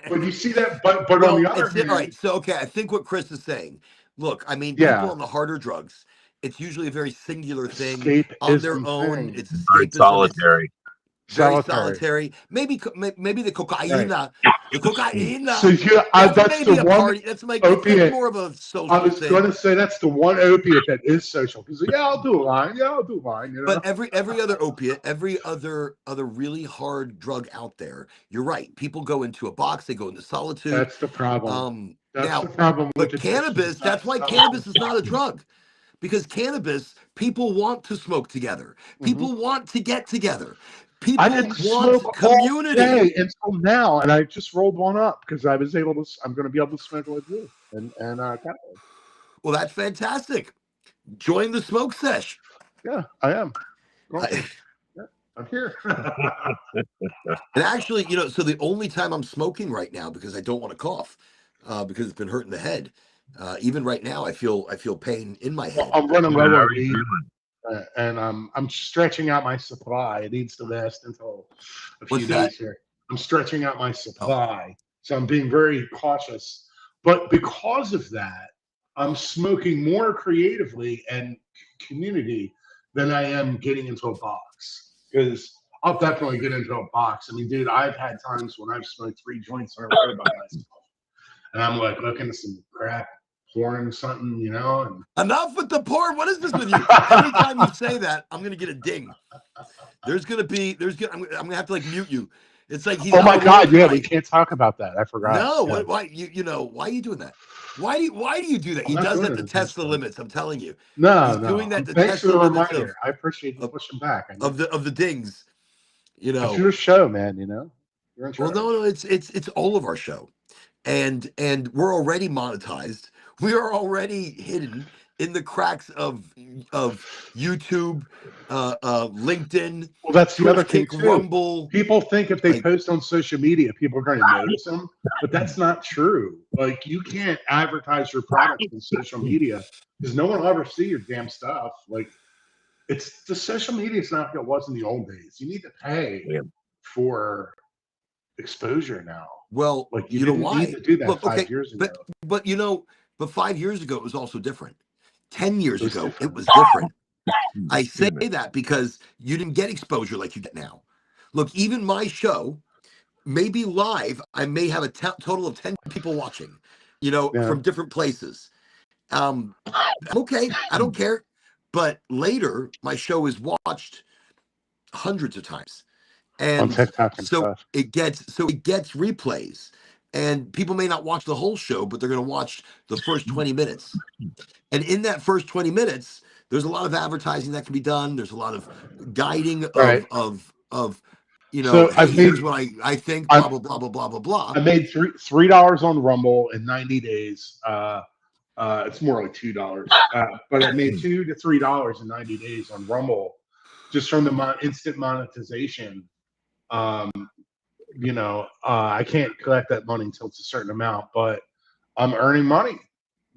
but you see that. But well, on the other hand, all right. So okay, I think what Chris is saying. Look, I mean, yeah, people on the harder drugs, it's usually a very singular thing on their escapism own. thing. It's Very escapism. solitary. It's very Solitary. solitary. Maybe the Right. cocaina. The cocaina. So yeah, That's that's the maybe a one party. That's like that's opiate. more of a I social was thing. going to say that's the one opiate that is social. Because yeah, I'll do a line. Yeah, I'll do a line. You know? But every other opiate, every other really hard drug out there, you're right. People go into a box. They go into solitude. That's the problem. That's now, the problem with but the cannabis. That's why cannabis is not a drug. Because cannabis, people want to smoke together. People want to get together. People I didn't want smoke community. all day until now, and I just rolled one up because I was able to. I'm going to be able to smoke with you and well, that's fantastic. Join the smoke sesh. Yeah, I am. I'm here. And actually, you know, so the only time I'm smoking right now because I don't want to cough, because it's been hurting the head. Even right now, I feel pain in my head. I'm running low on weed, and I'm stretching out my supply. It needs to last until a few days here. I'm stretching out my supply, so I'm being very cautious. But because of that, I'm smoking more creatively and community than I am getting into a box. Because I'll definitely get into a box. I mean, dude, I've had times when I've smoked 3 joints in a row by myself, and I'm like looking at some crap porn, something, you know. And enough with the porn. What is this with you? Every time you say that, I'm gonna get a ding. I'm gonna have to like mute you. It's like he's. Oh my God! Yeah, we can't talk about that. I forgot. No, yeah. why why are you doing that? Why do you do that? He does that to test the limits. I'm telling you. No, he's doing that to thanks test for the reminder. I appreciate you pushing back of the dings. You know, it's your show, man. You know, you're in charge. Well, no, it's all of our show, and we're already monetized. We are already hidden in the cracks of YouTube, LinkedIn. Well, that's the other thing too. Rumble. People think if they post on social media, people are going to notice them, but that's not true. Like you can't advertise your product on social media because no one will ever see your damn stuff. Like it's the social media is not like it was in the old days. You need to pay for exposure now. Well, like you know why? Need to do that. Look, 5 years ago. But you know, but 5 years ago it was also different. 10 years ago it was different. I say that because you didn't get exposure like you get now. Look, even my show, maybe live, I may have a total of 10 people watching, you know, from different places. I'm okay. I don't care. But later, my show is watched hundreds of times. And on TikTok and so stuff. it gets replays. And people may not watch the whole show, but they're going to watch the first 20 minutes. And in that first 20 minutes, There's a lot of advertising that can be done. There's a lot of guiding Right. of So hey, here's what I think, blah I've blah blah blah blah blah blah. I made $3 on Rumble in 90 days. It's more like $2, but I made $2 to $3 in 90 days on Rumble, just from the instant monetization. Um, I can't collect that money until it's a certain amount, but I'm earning money,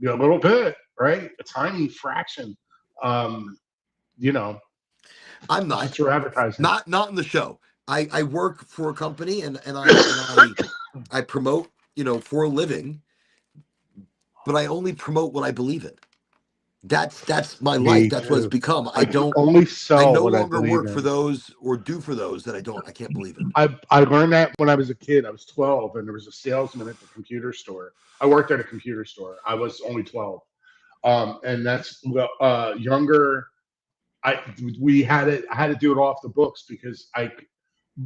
a little bit, right? A tiny fraction. Um, you know, I'm not just through advertising. not in the show. I work for a company and I promote, for a living, but I only promote what I believe in. That's my life. Me That's what it's too. become. I can only I sell no what I longer believe work for in. those or do for those that I can't believe in. I learned that when I was a kid. I was 12, and there was a salesman at the computer store. I worked at a computer store. I was only 12, and that's younger. I had to do it off the books because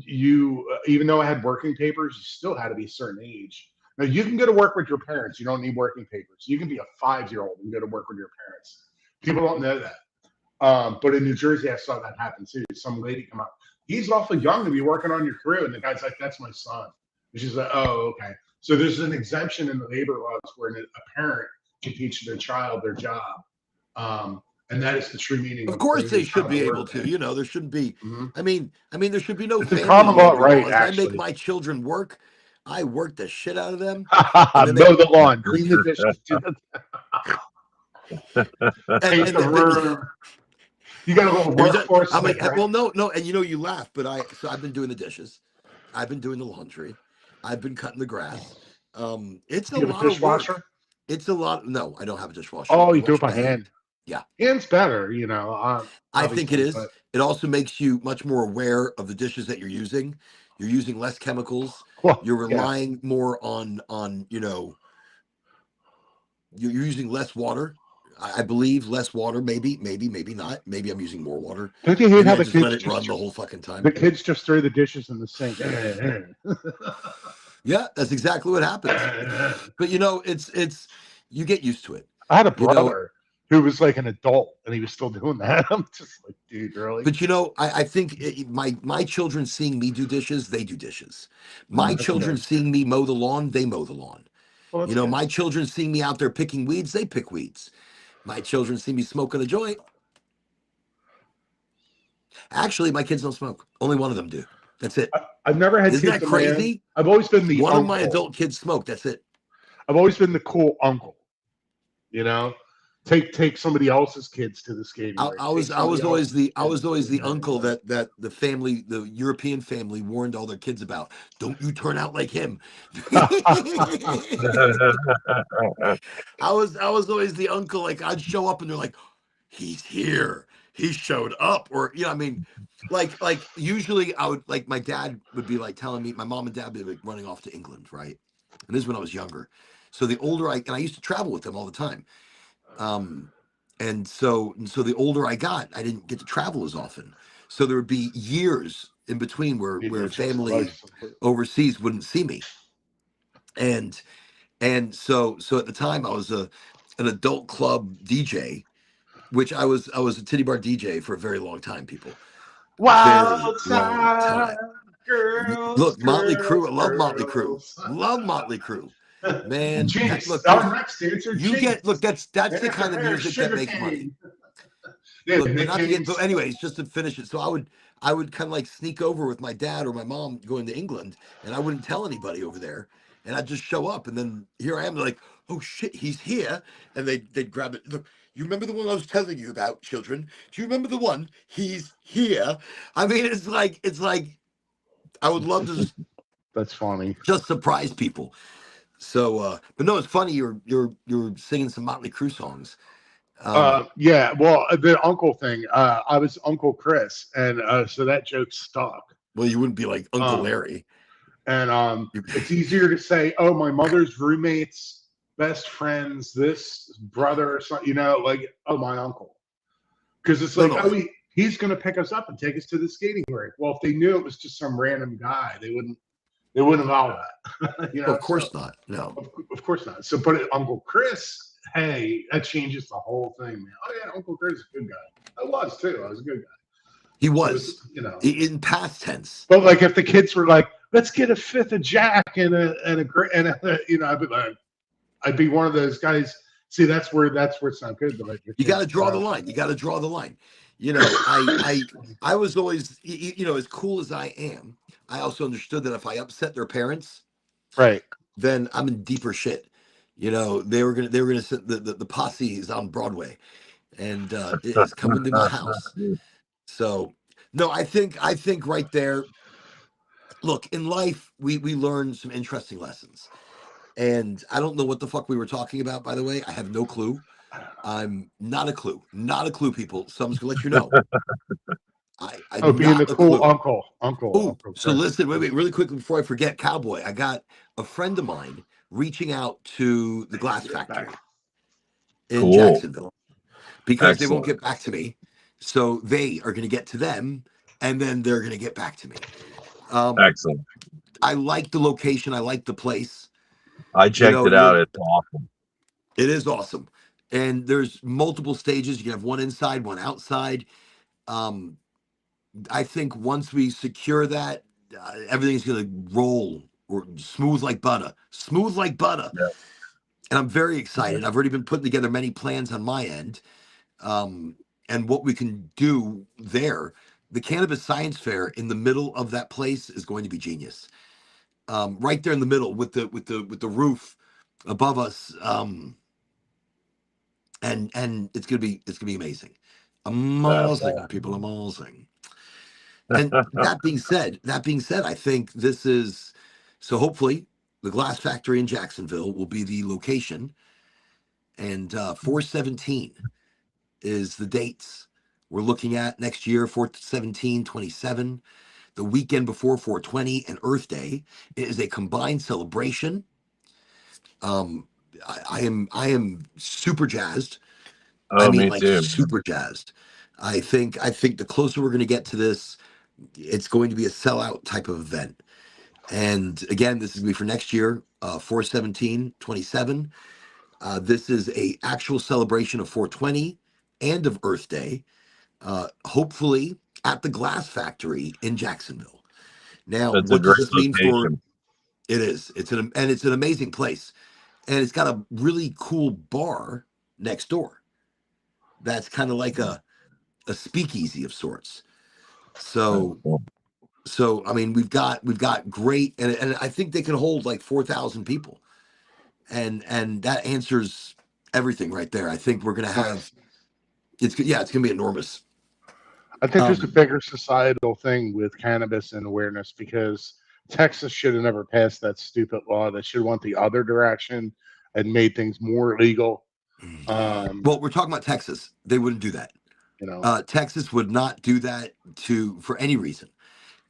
even though I had working papers, you still had to be a certain age. Now you can go to work with your parents. You don't need working papers. You can be a 5-year-old and go to work with your parents. People don't know that. But in New Jersey, I saw that happen too. Some lady come up. He's awfully young to be working on your crew, and the guy's like, "That's my son." And she's like, "Oh, okay." So there's an exemption in the labor laws where a parent can teach their child their job, and that is the true meaning Of of course, they bringing should child be to able work. to. There shouldn't be. Mm-hmm. There should be no It's a family common law labor right, laws. I make actually. my children work. I work the shit out of them, and then Mow the lawn, clean the dishes, paint the room. You got a little workforce. I'm like, well, no, and you laugh, but I've been doing the dishes, I've been doing the laundry, I've been cutting the grass. It's a Do you have a lot of work. dishwasher? It's a lot. No, I don't have a dishwasher. Oh, I you do wash it by by hand. hand. Yeah, Hand's better, I think it obviously, is. but It also makes you much more aware of the dishes that you're using. You're using less chemicals. well, You're yeah. relying more on you're using less water. I believe less water. Maybe not. Maybe I'm using more water. Don't you hate Maybe how I just let it run the whole fucking time. the kids just throw the dishes in the sink? Yeah, that's exactly what happens. But it's you get used to it. I had a brother who was like an adult, and he was still doing that. I'm just like, dude, really? But I think my children seeing me do dishes, they do dishes. My That's children good. seeing me mow the lawn, they mow the lawn. Well, that's good. My children seeing me out there picking weeds, they pick weeds. My children see me smoking a joint. Actually, my kids don't smoke. Only one of them do. That's it. I've never had Isn't kids that of my own. crazy? I've always been the One uncle. of my adult kids smoke. That's it. I've always been the cool uncle. Take somebody else's kids to the skating rink. I was always the uncle that the family, the European family, warned all their kids about. Don't you turn out like him. I was always the uncle. Like I'd show up and they're like, he's here. He showed up, or like usually I would my dad would be like telling me, my mom and dad would be like running off to England, right? And this is when I was younger. So the older I used to travel with them all the time. And so the older I got, I didn't get to travel as often. So there would be years in between where family overseas wouldn't see me. And so at the time I was an adult club DJ, which I was a titty bar DJ for a very long time, people. Wild time. Girls, Look, Motley Crue. I love girls. Motley Crue. Love Motley Crue. Man, look, our next dancer, that's the kind of music that makes money. Look, but anyways, just to finish it. So I would kind of like sneak over with my dad or my mom going to England, and I wouldn't tell anybody over there, and I'd just show up, and then here I am. They're like, oh shit, he's here, and they'd grab it. Look, you remember the one I was telling you about, children? Do you remember the one? He's here. I mean, it's like I would love to. That's funny. Just surprise people. So, but no, it's funny. You're singing some Motley Crue songs. Yeah, well, the uncle thing. I was Uncle Chris, and so that joke stuck. Well, you wouldn't be like Uncle Larry. And it's easier to say, "Oh, my mother's roommate's best friend's this brother," or something. Like, "Oh, my uncle," because it's like, "Oh, he's going to pick us up and take us to the skating rink." Well, if they knew it was just some random guy, they wouldn't allow that. Of course not. No, of course not. So, but Uncle Chris hey, that changes the whole thing, man. Oh yeah, Uncle Kurt's a good guy. I was too. I was a good guy. He It was, you know. in past tense. But like, if the kids were like, "Let's get a fifth of Jack and a," you know, I'd be one of those guys. See, that's where it's not good. But like, You got to draw the line. You got to draw the line. You know, I was always, you know, as cool as I am, I also understood that if I upset their parents, right, then I'm in deeper shit. You know, they were gonna sit the posse is on Broadway, and it is coming to my house. So no, I think right there. Look, in life, we learn some interesting lessons, and I don't know what the fuck we were talking about. By the way, I have no clue. I'm not a clue, people. So I'm just gonna let you know. I'm being the not a cool clue. uncle. So listen, wait, really quickly before I forget, Cowboy. I got a friend of mine reaching out to the glass factory in Jacksonville because they won't get back to me. So they are going to get to them, and then they're going to get back to me. Excellent. I like the location. I like the place. I checked it out. It's awesome. It is awesome. And there's multiple stages. You can have one inside, one outside. I think once we secure that, everything's going to roll or smooth like butter. Smooth like butter. Yeah. And I'm very excited. I've already been putting together many plans on my end. And what we can do there. The Cannabis Science Fair in the middle of that place is going to be genius. Right there in the middle with the roof above us. And it's gonna be amazing. Amazing, people, amazing. And that being said, I think this is so hopefully the glass factory in Jacksonville will be the location. And 4/17 is the dates we're looking at next year, 4/17/27, the weekend before 4/20 and Earth Day. It is a combined celebration. I am super jazzed. Oh, me too. Super jazzed. I think the closer we're going to get to this, it's going to be a sellout type of event. And again, this is going to be for next year, 4/17/27. This is a actual celebration of 4/20 and of Earth Day. Hopefully at the Glass Factory in Jacksonville. Now, That's what a does great this mean location. for? It is. It's an amazing place, and it's got a really cool bar next door. That's kind of like a speakeasy of sorts. So I mean, we've got great, and I think they can hold like 4,000 people, and that answers everything right there. I think we're gonna have it's gonna be enormous. I think there's a bigger societal thing with cannabis and awareness because Texas should have never passed that stupid law. They should have went the other direction and made things more legal. Well, we're talking about Texas. They wouldn't do that. You know, Texas would not do that for any reason.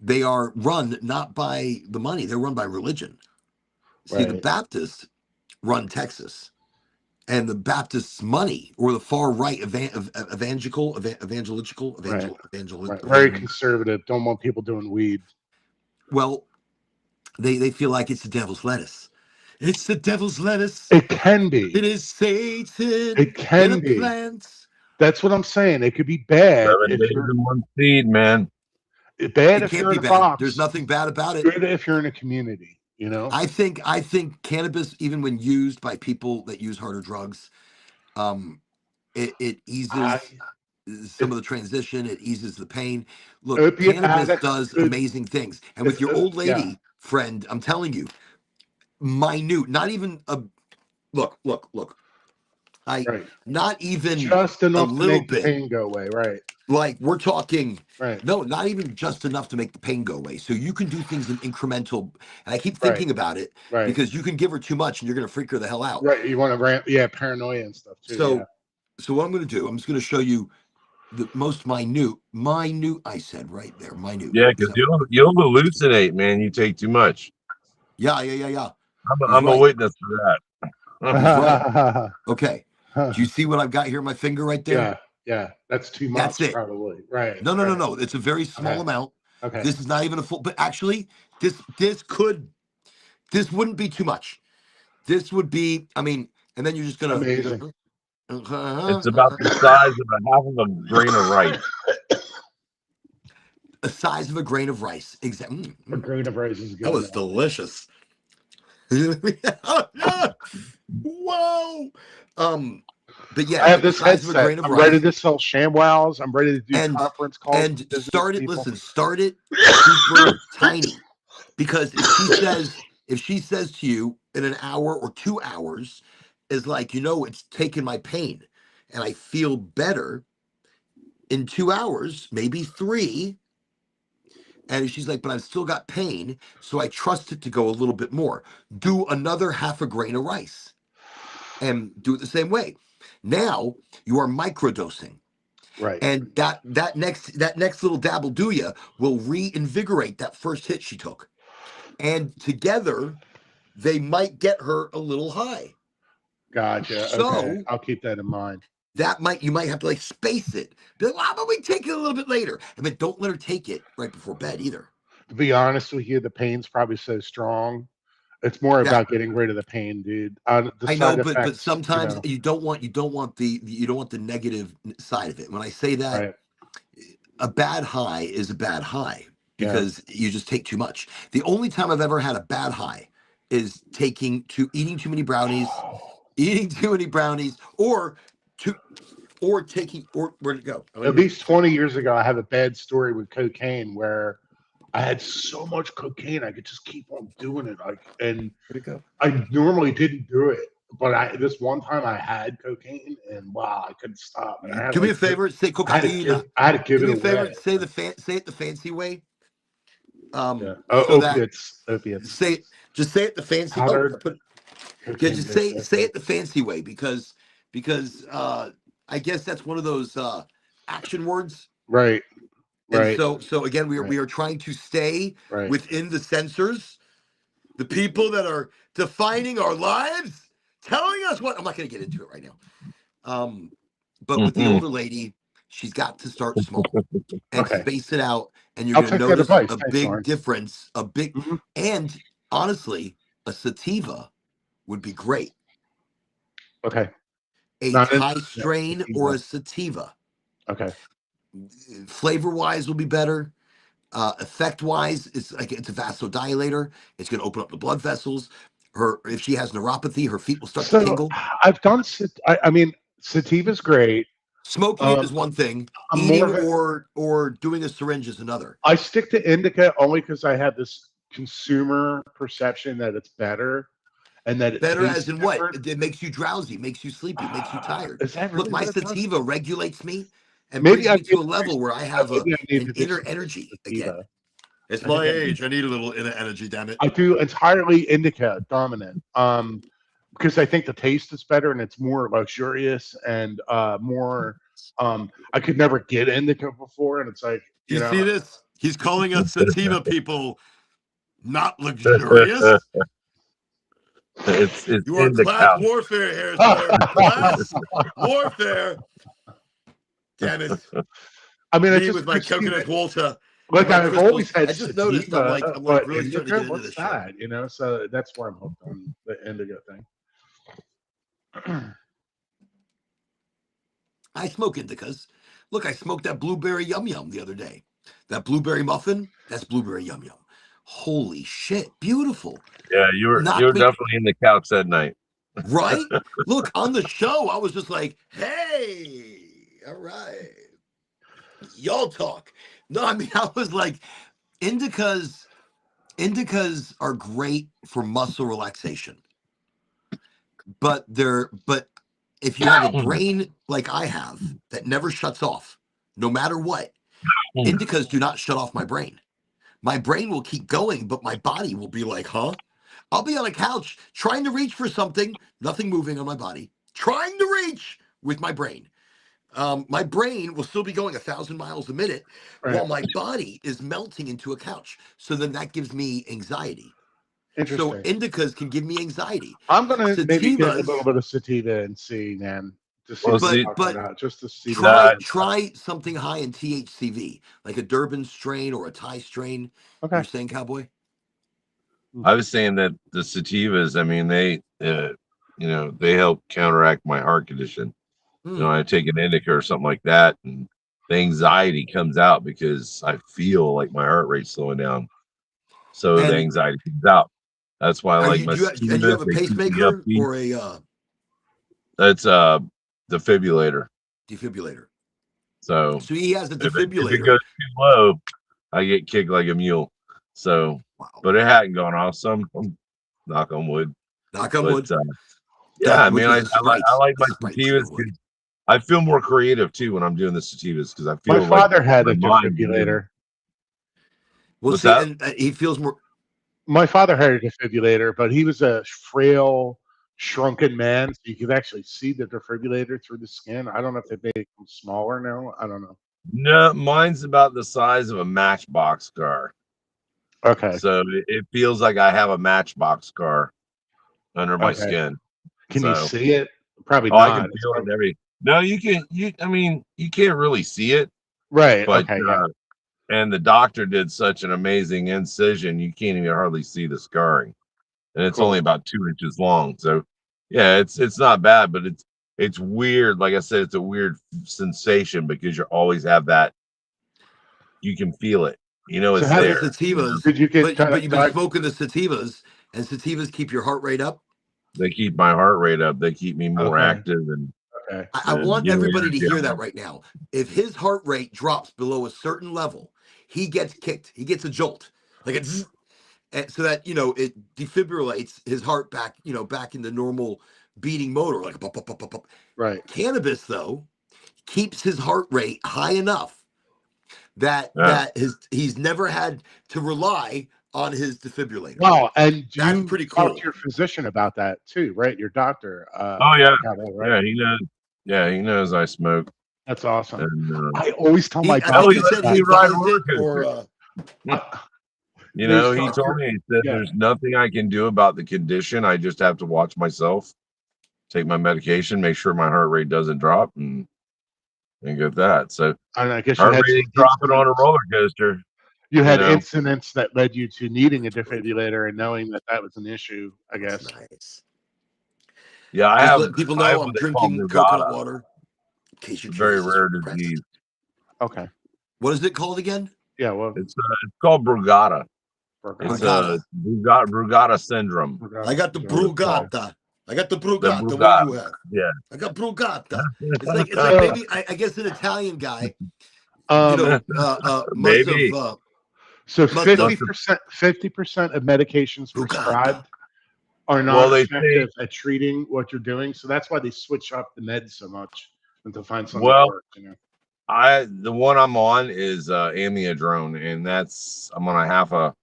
They are run not by the money; they're run by religion. See, the right. Baptists run Texas, and the Baptists' money, or the far right evangelical, Very conservative. Don't want people doing weed. Well, they feel like it's the devil's lettuce. It's the devil's lettuce. It can be. It is Satan. It can be. Plants. That's what I'm saying. It could be bad. 7 days in one seed, man. Bad it if can't you're be in a bad. box. There's nothing bad about it. Good if you're in a community. You know. I think cannabis, even when used by people that use harder drugs, it eases some of the transition. It eases the pain. Look, cannabis does amazing things. And with your old lady friend, I'm telling you, minute, not even a look. Not even just enough a little to make bit. The pain go away, right? Like we're talking, right? No, not even just enough to make the pain go away. So you can do things in incremental. And I keep thinking about it because you can give her too much and you're going to freak her the hell out. Right. You want to paranoia and stuff too. So what I'm going to do, I'm just going to show you the most minute. I said right there, minute. Yeah, because you'll hallucinate, man. You take too much. Yeah. I'm a witness to that. Okay. Do you see what I've got here in my finger right there? Yeah. That's too much. That's it. Probably. Right. No. It's a very small amount. Okay. This is not even a full. But actually, this wouldn't be too much. This would be. I mean, and then you're just gonna Amazing. It's about the size of a half of a grain of rice. the size of a grain of rice. Exactly. A grain of rice is That good. was delicious. Whoa. But yeah, I have but the this size of a headset. grain of I'm ready rice. to sell ShamWows. I'm ready to do And conference calls with business start it. people. Listen, start it super tiny, because if she says to you in an hour or 2 hours, is like, it's taken my pain, and I feel better in 2 hours, maybe 3. And she's like, but I've still got pain, so I trust it to go a little bit more. Do another half a grain of rice and do it the same way. Now you are microdosing. Right. And that next little dabble do ya will reinvigorate that first hit she took. And together they might get her a little high. Gotcha. Okay. So I'll keep that in mind. you might have to like space it. Be like, well, how about we take it a little bit later? And then don't let her take it right before bed either. To be honest with you, the pain's probably so strong. It's more Yeah. about getting rid of the pain, dude. The I know, side but effects, sometimes you don't want the negative side of it. When I say that, right. a bad high is a bad high Yeah. because you just take too much. The only time I've ever had a bad high is eating too many brownies, or taking, or where'd it go? At least 20 years ago, I have a bad story with cocaine where I had so much cocaine I could just keep on doing it. And Where'd it go? I normally didn't do it, but this one time I had cocaine, and wow, I couldn't stop. And I had Do me a like favor, say cocaine. I had to give Do it me a favor, away. say it the fancy way. Yeah. So that Opiates, just say it the fancy. powdered Yeah, cocaine. just say it the fancy way, because I guess that's one of those action words. Right. And Right. so again, we Right. are trying to stay Right. within the censors, the people that are defining our lives, telling us what. I'm not going to get into it right now. But with the older lady, she's got to start small and Okay. space it out, and you're I'll going to take that notice advice. a Thanks, big Lauren. difference. Mhm. And honestly, a sativa would be great. Okay. A Not Thai into strain sativa. or a sativa. Okay. Flavor wise will be better. Effect wise, it's a vasodilator. It's going to open up the blood vessels. If she has neuropathy, her feet will start to So tingle. I've done. I mean, sativa's great. Smoking it is one thing. I'm more Eating of a. or doing a syringe is another. I stick to indica only because I have this consumer perception that it's better and that it Better tastes as in what? different. It makes you drowsy, makes you sleepy, makes you tired. Is that Look, really my what it does? sativa regulates me and Maybe brings I me need to a to level where I have maybe I need an to do inner some energy sativa. again. It's I think my I age. I need a little inner energy, damn it. I do entirely indica dominant. Because I think the taste is better and it's more luxurious and more. I could never get indica before, and it's like You see this? He's calling us sativa people not luxurious. It's You are in the class couch. warfare here, sir. Class warfare. Damn it. I mean, it's Me just with my because coconut water and like my I've always crystals. had I just noticed I'm sativa, like but really starting to indica, get into what's this shit. that? So that's where I'm hooked on the indica thing. I smoke indicas. Look, I smoked that blueberry yum yum the other day. That blueberry muffin, that's blueberry yum yum. Holy shit, beautiful. Yeah, you're Knocked me definitely in the couch that night. right. Look, on the show, I was just like, hey, all right. Y'all talk. No, I mean, I was like, indicas are great for muscle relaxation. But if you have a brain like I have that never shuts off, no matter what, indicas do not shut off my brain. My brain will keep going, but my body will be like, huh? I'll be on a couch trying to reach for something, nothing moving on my body, trying to reach with my brain. My brain will still be going 1,000 miles a minute Right. while my body is melting into a couch. So then that gives me anxiety. So Interesting. indicas can give me anxiety. I'm gonna maybe get a little Sativas, bit of sativa and see, man, to see Well, what see, I'm talking about, just to see. try something high in THCV, like a Durban strain or a Thai strain. Okay. You're saying, Cowboy? I was saying that the sativas, I mean, they help counteract my heart condition. I take an indica or something like that, and the anxiety comes out because I feel like my heart rate's slowing down. So the And anxiety comes out. That's why I are like you my do you and you sativas. have a They keep me pacemaker upbeat. or a That's a defibrillator. defibrillator? So So he has a if it defibrillator. goes too low, I get kicked like a mule. So, Wow. but it hadn't gone off. So I'm knock on wood. Knock on But wood. yeah, I Which mean, was I like a my sprite clear sativas wood. because I feel more creative too when I'm doing the sativas because I My feel like father had my a mind. defibrillator. Well, What's see, that? and he feels more. My father had a defibrillator, but he was a frail, shrunken man, so you could actually see the defibrillator through the skin. I don't know if they made them smaller now. I don't know. No, mine's about the size of a Matchbox car. Okay, So it feels like I have a Matchbox car under my okay. skin. Can you So, see it? Probably I can not. It's feel it and no, you can, I mean, you can't really see it, right. but, Okay. Yeah. and the doctor did such an amazing incision, you can't even hardly see the scarring. And it's only Cool. about 2 inches long. So, yeah, it's not bad, but it's weird. Like I said, it's a weird sensation because you always have that. You can feel it. So It's how So the did there. sativas, did you get but you've been smoking the sativas, and sativas keep your heart rate up. They keep my heart rate up. They keep me more Okay. active and Okay. I want give me everybody to energy. hear that right now. If his heart rate drops below a certain level, he gets kicked. He gets a jolt, like a zzz, and so that it defibrillates his heart back, back in the normal beating motor, like a pop, pop, pop, pop, pop. Right. Cannabis, though, keeps his heart rate high enough that Yeah. he's never had to rely on his defibrillator. Wow. And That's you pretty talked to cool. your physician about that too, right? Your doctor. Oh yeah. Got that right. Yeah, he knows. Yeah, he knows I smoke. That's awesome. And I always tell my I hell, think he he doctor said lets he me that. ride advised roller it, or coasters. I, there's He told doctor. me, he said Yeah. there's nothing I can do about the condition. I just have to watch myself, take my medication, make sure my heart rate doesn't drop and get that. So And I guess you heart had rate some ain't dropping on a incidents. roller coaster, You you had know. incidents that led you to needing a defibrillator and knowing that that was an issue. I that's guess. nice. Yeah, Just letting people I have know I'm what they call drinking coconut Brugada. water in case you're It's a very curious as to rare what the price is. disease. Okay. What is it called again? Yeah. Well. It's called Brugada. It's Brugada. Brugada syndrome. I got the Okay. Brugata. I got the The Brugata. What do Brugada. you have? Yeah. I got Brugata. It's like So, maybe I guess an Italian guy, um, must have Maybe. so must have 50% of medications Brugata. prescribed are Well, not they say, effective at treating what you're doing. So that's why they switch up the meds so much until find something that well, works. the one I'm on is amiodarone, and I'm on a half a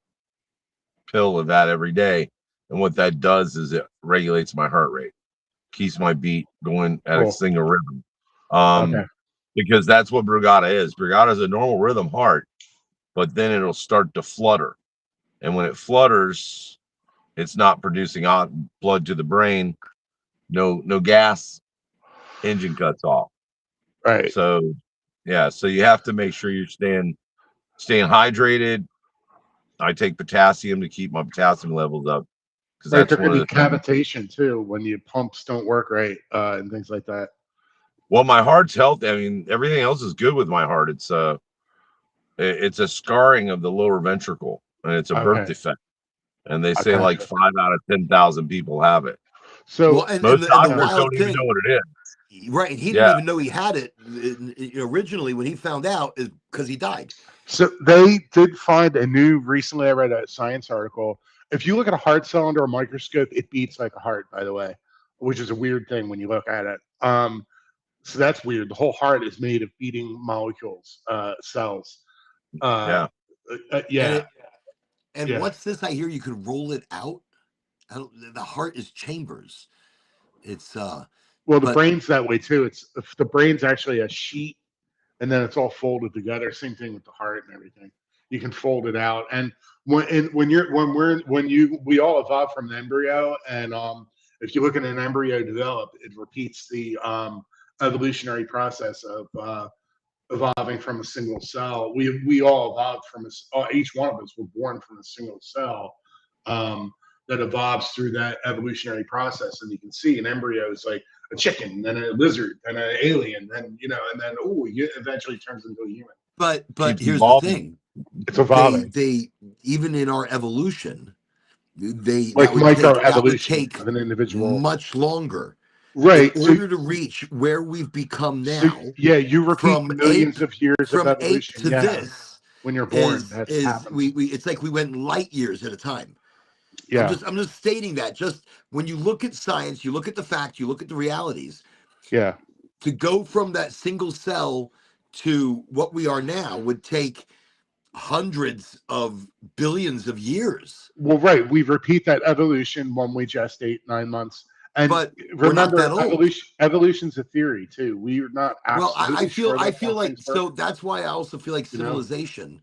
pill of that every day. And what that does is it regulates my heart rate, keeps my beat going at a Cool. single rhythm. Okay. Because that's what Brugada is. Brugada is a normal rhythm heart, but then it'll start to flutter. And when it flutters, it's not producing blood to the brain, no gas, engine cuts off. Right. So yeah, so you have to make sure you're staying hydrated. I take potassium to keep my potassium levels up because Right. that's There one could of be the things. cavitation too when your pumps don't work right and things like that. Well, my heart's healthy. I mean, everything else is good with my heart. It's a scarring of the lower ventricle, and it's a birth Okay. defect. And they I say like gotcha. 5 out of 10,000 people have it. Well, So, and Most the uh, doctors wild don't even know thing, what it is. right? And he didn't Yeah. even know he had it originally when he found out, is because he died. so they did find a new, recently I read a science article. If you look at a heart cell under a microscope, it beats like a heart, by the way, which is a weird thing when you look at it. So that's weird. The whole heart is made of beating molecules, cells. Uh, Yeah. And yeah, yeah. what's this? I hear you could roll it out. The heart is chambers. It's Well, the but brain's that way too. It's if the brain's actually a sheet, and then it's all folded together. Same thing with the heart and everything. You can fold it out, and we all evolved from an embryo, and if you look at an embryo develop, it repeats the evolutionary process of evolving from a single cell. We all evolved from each one of us were born from a single cell. Um, that evolves through that evolutionary process. And you can see an embryo is like a chicken, then a lizard, then an alien, then and then it eventually turns into a human. But Keeps here's the evolving. thing: It's evolving, they even in our evolution, like that would microevolution take of an individual. much longer in Right. order to reach where we've become So now. yeah, you repeat From millions of years of ape evolution. to Yeah, this when you're born, that is happens. we it's like we went light years at a time. Yeah, I'm just stating that. Just when you look at science, you look at the fact, you look at the realities, yeah. to go from that single cell to what we are now would take hundreds of billions of years. Well, right. We repeat that evolution when we gestate 9 months. And But we're not that remember, old. evolution's a theory too. We're not Well, absolutely sure I that's feel how like, things work. so that's why I also feel like You know, civilization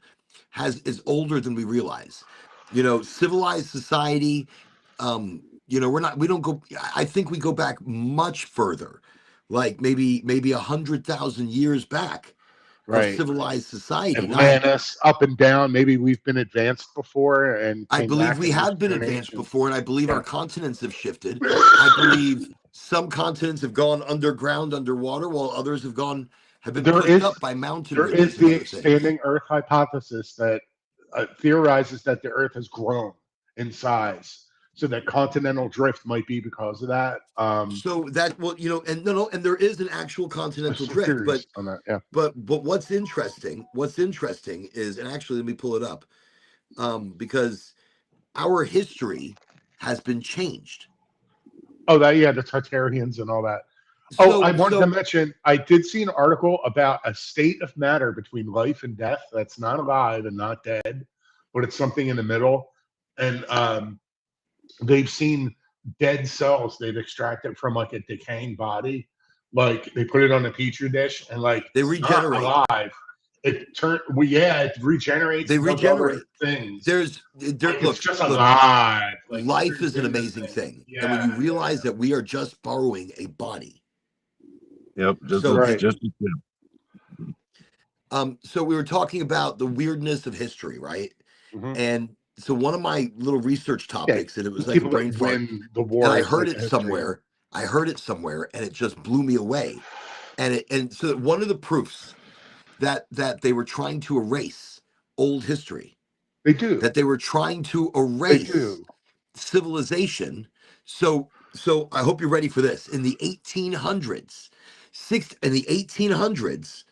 is older than we realize. Civilized society, we don't go, I think we go back much further, like maybe 100,000 years back of right? civilized society. Not, Atlantis, up and down. Maybe we've been advanced before and I came believe back we in this have been advanced generation. before, and I believe our Yeah. continents have shifted. I believe some continents have gone underground, underwater, while others have been There pushed is up by mountain there is ridges and the other things. expanding Earth hypothesis that theorizes that the Earth has grown in size, so that continental drift might be because of that. So that, well, and no, and there is an actual There's continental some drift, theories on that. Yeah. but what's interesting is, and actually let me pull it up, because our history has been changed. Oh, that yeah, the Tartarians and all that. Oh, I wanted to So mention I did see an article about a state of matter between life and death that's not alive and not dead, but it's something in the middle. And they've seen dead cells they've extracted from like a decaying body. Like they put it on a petri dish and like they it's not regenerate. alive. It regenerates They and does other regenerate. things. Like it's Look, just alive. Like life weird is an things are amazing saying. thing, and when Yeah, you realize that we are just borrowing a body. Yep. Just So, right. just so we were talking about the weirdness of history, right? Mhm. And so one of my little research Yeah, topics, and it was like a people brain that fart, win the and I wars heard like it the history. somewhere. I heard it somewhere, and it just blew me away. And so one of the proofs that they were trying to erase old history, They do. that they were trying to They erase do. civilization. So I hope you're ready for this. In the 1800s, in the 1800s,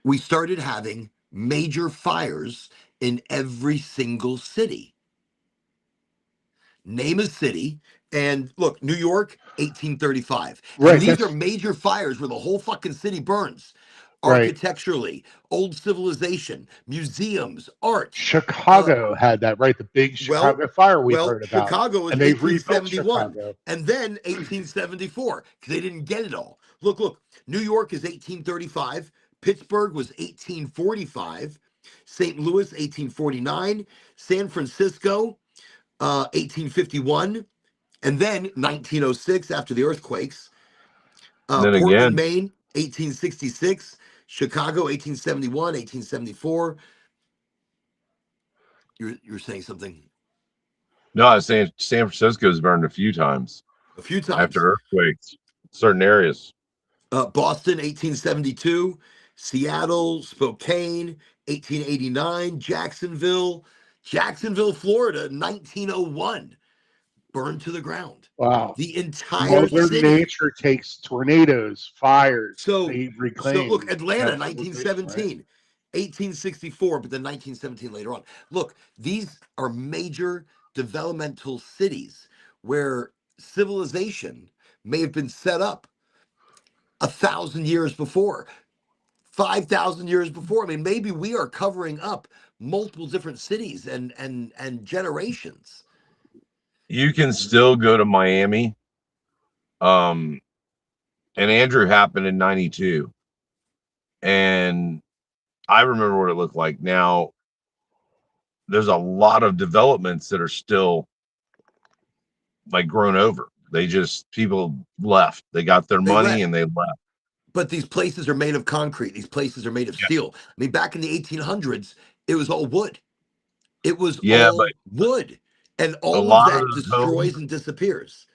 we started having major fires in every single city. Name a city, and look, New York, 1835. And Right. these are That's major fires where the whole fucking city burns. right. Architecturally, old civilization, museums, art. Chicago had that, right? The big Well, Chicago fire we've heard about. Chicago was And they've rebuilt 1871, Chicago. and then 1874 because they didn't get it all. Look, New York is 1835. Pittsburgh was 1845. St. Louis, 1849. San Francisco, 1851. And then 1906 after the earthquakes. then Portland, again. Maine, 1866. Chicago, 1871, 1874. You're saying something? No, I was saying San Francisco's burned a few times A few after times. earthquakes, certain areas. Boston, 1872. Seattle, Spokane, 1889. Jacksonville, Florida, 1901. Burned to the ground. Wow. The entire Mother city. Nature takes tornadoes, fires. So, They reclaim look, Atlanta, that civilization, right? 1917. 1864, but then 1917 later on. Look, these are major developmental cities where civilization may have been set up 1,000 years before, 5,000 years before. I mean, maybe we are covering up multiple different cities and generations. You can still go to Miami. And Andrew happened in 92. And I remember what it looked like. Now, there's a lot of developments that are still like grown over. People left. They got their They money left. and they left. But these places are made of concrete. These places are made of Yeah. steel. I mean, back in the 1800s, it was all wood. It was Yeah, all wood. and A all of lot of that those destroys homes, and disappears.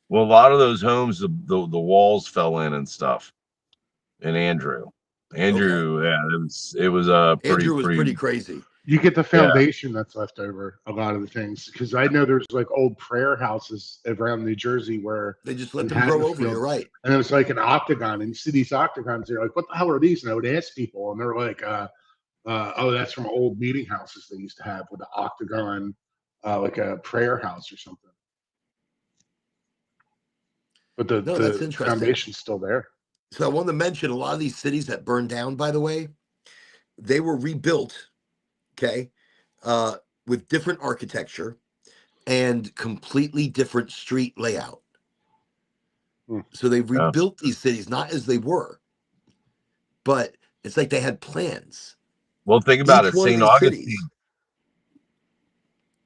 well, a lot of those homes, the walls fell in and stuff. And Okay, Yeah, it was Andrew was pretty pretty crazy. You get the yeah. foundation that's left over a lot of the things, because I know there's like old prayer houses around New Jersey where They just let in them grow over. You're Haddonfield, right. and it was like an octagon, and you see these octagons, they're like, what the hell are these? And I would ask people, and they're like, oh, that's from old meeting houses they used to have with the octagon, like a prayer house or something. But No, that's the interesting. foundation's still there. So I wanted to mention a lot of these cities that burned down, by the way, they were rebuilt, okay, with different architecture and completely different street layout. So they Yeah. rebuilt these cities not as they were, but it's like they had plans. Well, think about Each it. one of St. these cities.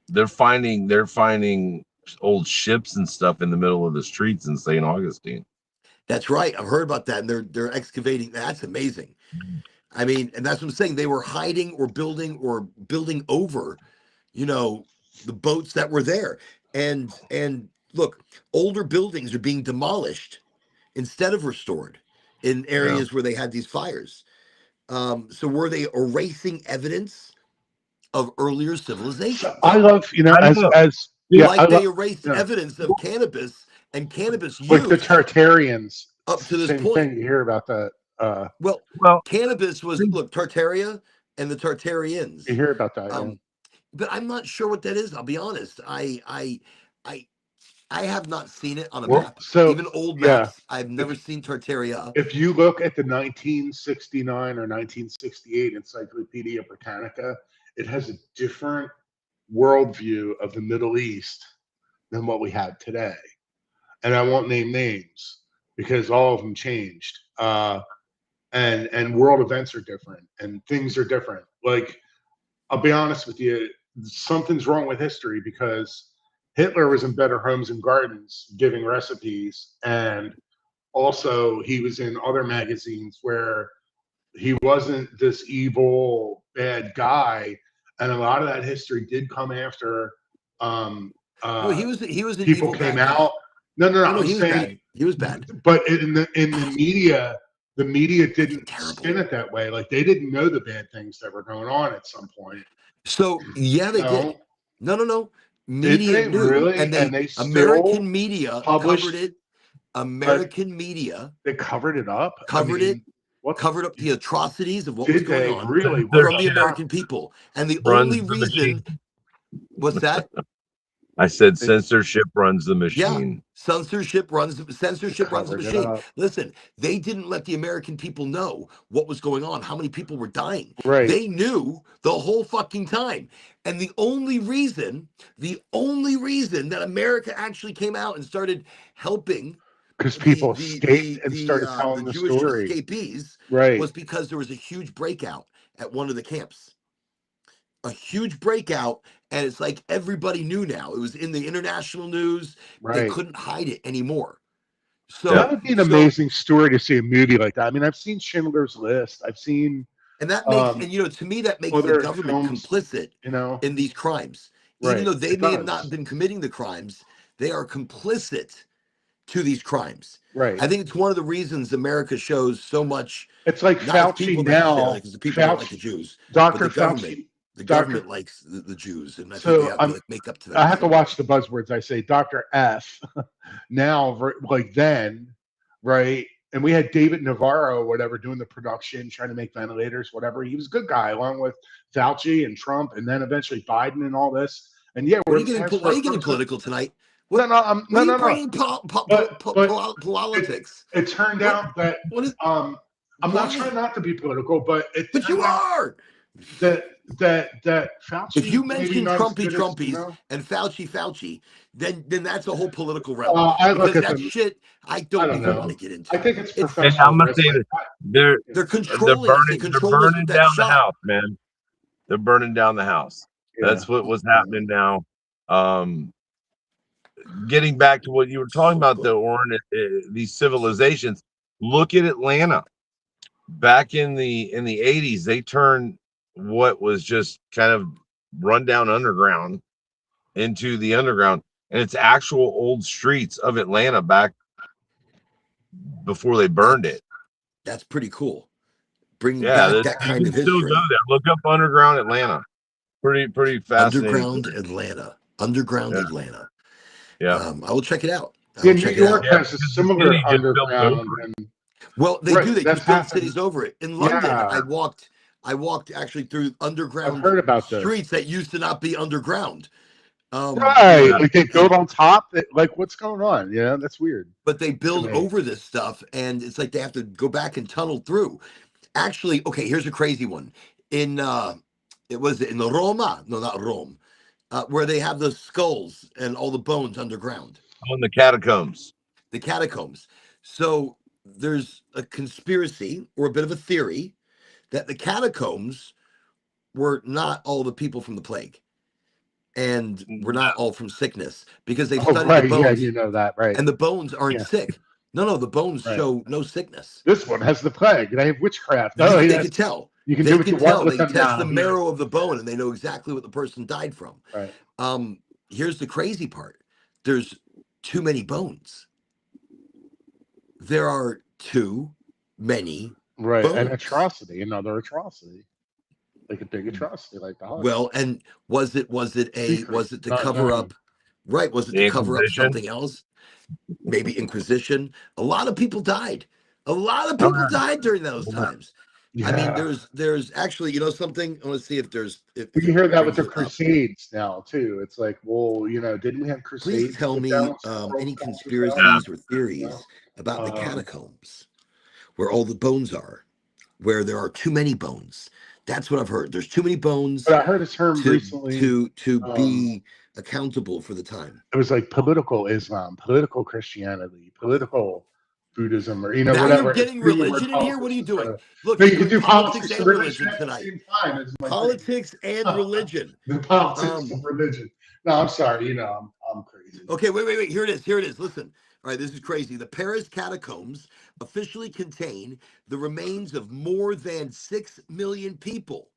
Augustine, they're finding old ships and stuff in the middle of the streets in St. Augustine. That's right. I've heard about that, and they're excavating. That's amazing. I mean, and that's what I'm saying. They were hiding or building over, the boats that were there. And look, older buildings are being demolished instead of restored in Yeah. areas where they had these fires. So were they erasing evidence of earlier civilizations? So I love, I don't know. yeah, I Like they love, erased evidence of cannabis and cannabis like the use Tartarians. up to this Same point. thing. You hear about that. Well, Well, cannabis was, look, Tartaria and the You Tartarians. hear about that, yeah. But I'm not sure what that is. I'll be honest. I have not seen it on a Well, map. so Even old yeah, maps, I've never seen Tartaria. if you look at the 1969 or 1968 Encyclopedia Britannica, it has a different worldview of the Middle East than what we have today. And I won't name names because all of them changed. And world events are different and things are different. Like, I'll be honest with you, something's wrong with history because Hitler was in Better Homes and Gardens giving recipes, and also he was in other magazines where he wasn't this evil bad guy, and a lot of that history did come after No, he was an people evil came bad guy. out. No, No, I'm he was saying, bad. He was bad. but in the media, the media didn't Terrible. spin it that way. Like, they didn't know the bad things that were going on at some point. So yeah, they did. No. Did Media they knew, really? and They still American media published, covered it. but American media they covered it up. covered it, what covered up the atrocities of what was did going they on really? from the American people. And the runs only the reason, machine. what's that? I said They, censorship runs the Yeah, machine. censorship runs the covered it machine. up, Listen, they didn't let the American people know what was going on, how many people were dying. right? They knew the whole fucking time. And the only reason that America actually came out and started helping Because the people the escaped the and started the telling the Jewish story, escapees right? was because there was a huge breakout at one of the camps. A huge breakout, and it's like everybody knew now. It was in the international news. They Right. couldn't hide it anymore. That So would be an so amazing story to see a movie like that. I mean, I've seen Schindler's List. I've seen and that makes, and to me that makes the other government films. complicit in these crimes. Even Right? though they It may have not does. been committing the crimes, they are complicit to these crimes. Right. I think it's one of the reasons America shows so much, It's like not as Fauci people necessarily, now. because the people don't like the Fauci, Jews, but Dr. the government, Fauci, the Dr. government likes the Jews, and I think they So have to like make up to them. I have to watch the buzzwords I say. Dr. F. Now, like then, right? And we had David Navarro, whatever, doing the production, trying to make ventilators, whatever. He was a good guy, along with Fauci and Trump, and then eventually Biden and all this. And yeah, Why are we're you the getting past why are you for getting person. political tonight? No, What what are you no. bringing But politics? it turned What out that what is I'm not why? trying not to be political, but it But you turned out are. that If Fauci you maybe mention not as Trumpy good as Trumpies and Fauci, then that's a whole political realm. I look Because at that them. shit I I don't don't even want know. to get I into. think it's It's And I'm professional gonna say wrestling. that they're they're they're controlling us. They burning they're controlled us with burning that down the shot. house, man. They're burning down the house. Yeah. That's what's happening now. Um, Getting back to what you were talking about, though, Orrin, these civilizations. Look at Atlanta. Back in the 80s, they turned what was just kind of run down underground into the underground, and it's actual old streets of Atlanta back before they burned it. That's pretty cool. Bringing Yeah, back that you kind can of still go history. there. Look up underground Atlanta. Pretty fascinating. Underground Atlanta. Underground Yeah. Atlanta. Yeah. I will check it out. I Yeah, will New check it York out. Yeah, has a because the city similar just built over underground, it. and Well, they right, do. They that's just build happened. cities over it. In London, Yeah, I walked actually through I've underground heard about this. streets that used to not be underground. Right, like they build And on top. Like, what's going on? Yeah, that's weird but they to build me. over this stuff, and it's like they have to go back and tunnel through. Actually, okay, here's a crazy one. In it was in Roma, no, not Rome, where they have the skulls and all the bones underground, On the catacombs. the catacombs. So there's a conspiracy or a bit of a theory that the catacombs were not all the people from the plague and were not all from sickness because they've Oh, studied the right, yeah, bones you know that, right? and the bones aren't Yeah, sick. No, the bones right. show no sickness. This one has the plague. They have witchcraft. Oh, They yes, could tell. you can do They what you can want tell. with They them test the now. Yeah, marrow of the bone and they know exactly what the person died from. right, Here's the crazy part. There's too many bones. There are too many right. An bones. atrocity, another atrocity, like a big atrocity, like the Holocaust. Well, and was it Secret, to not cover known. up, right? Was it The to cover up Inquisition. something else? Maybe Inquisition. A lot of people died. A lot of Oh, people died during those times. I mean, Yeah, there's actually, something. I want to see if there's we if it hear that with brings the it up. Crusades now too. It's like, well, didn't we have Please Crusades tell put down me some world any cultures down? yeah. conspiracies or You theories about the know? catacombs, where all the bones are, where there are too many bones. That's what I've heard. There's too many bones But I heard a term to recently. Um, be accountable for the time. it was like political Islam, political Christianity, political Buddhism, or Now you're whatever. It's getting using the word religion in here. What are politics you instead doing? of. Look, No, you're you can doing do politics politics and and religion religion at the tonight. same time. Is my thing. Politics and religion. The politics Um, of religion. No, I'm sorry. I'm crazy. okay, wait. Here it is. Here it is. Listen. All right, this is crazy. The Paris catacombs officially contain the remains of more than 6 million people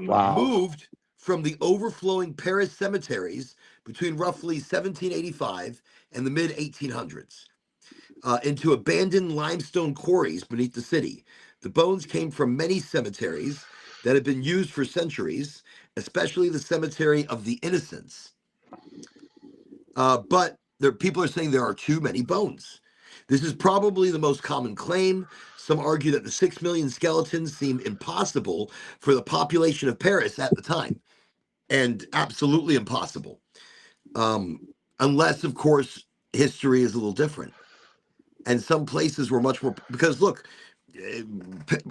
Wow. moved from the overflowing Paris cemeteries between roughly 1785 and the mid 1800s. Into abandoned limestone quarries beneath the city. The bones came from many cemeteries that had been used for centuries, especially the Cemetery of the Innocents. But people are saying there are too many bones. This is probably the most common claim. Some argue that the 6 million skeletons seem impossible for the population of Paris at the time, and absolutely impossible. Unless, of course, history is a little different. And some places were much more, because look,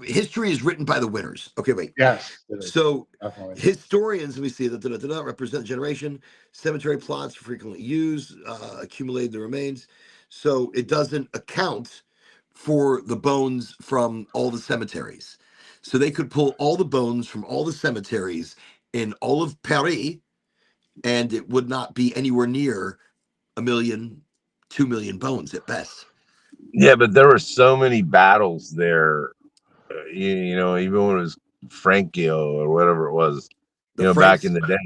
history is written by the winners. Okay, wait. Yes, it is So definitely. historians, we see that represent generation. Cemetery plots frequently used, accumulated the remains. So it doesn't account for the bones from all the cemeteries. So they could pull all the bones from all the cemeteries in all of Paris, and it would not be anywhere near 1 million, 2 million bones at best. Yeah, but there were so many battles there. Even when it was Frankio or whatever it was, The back Franks, in the day,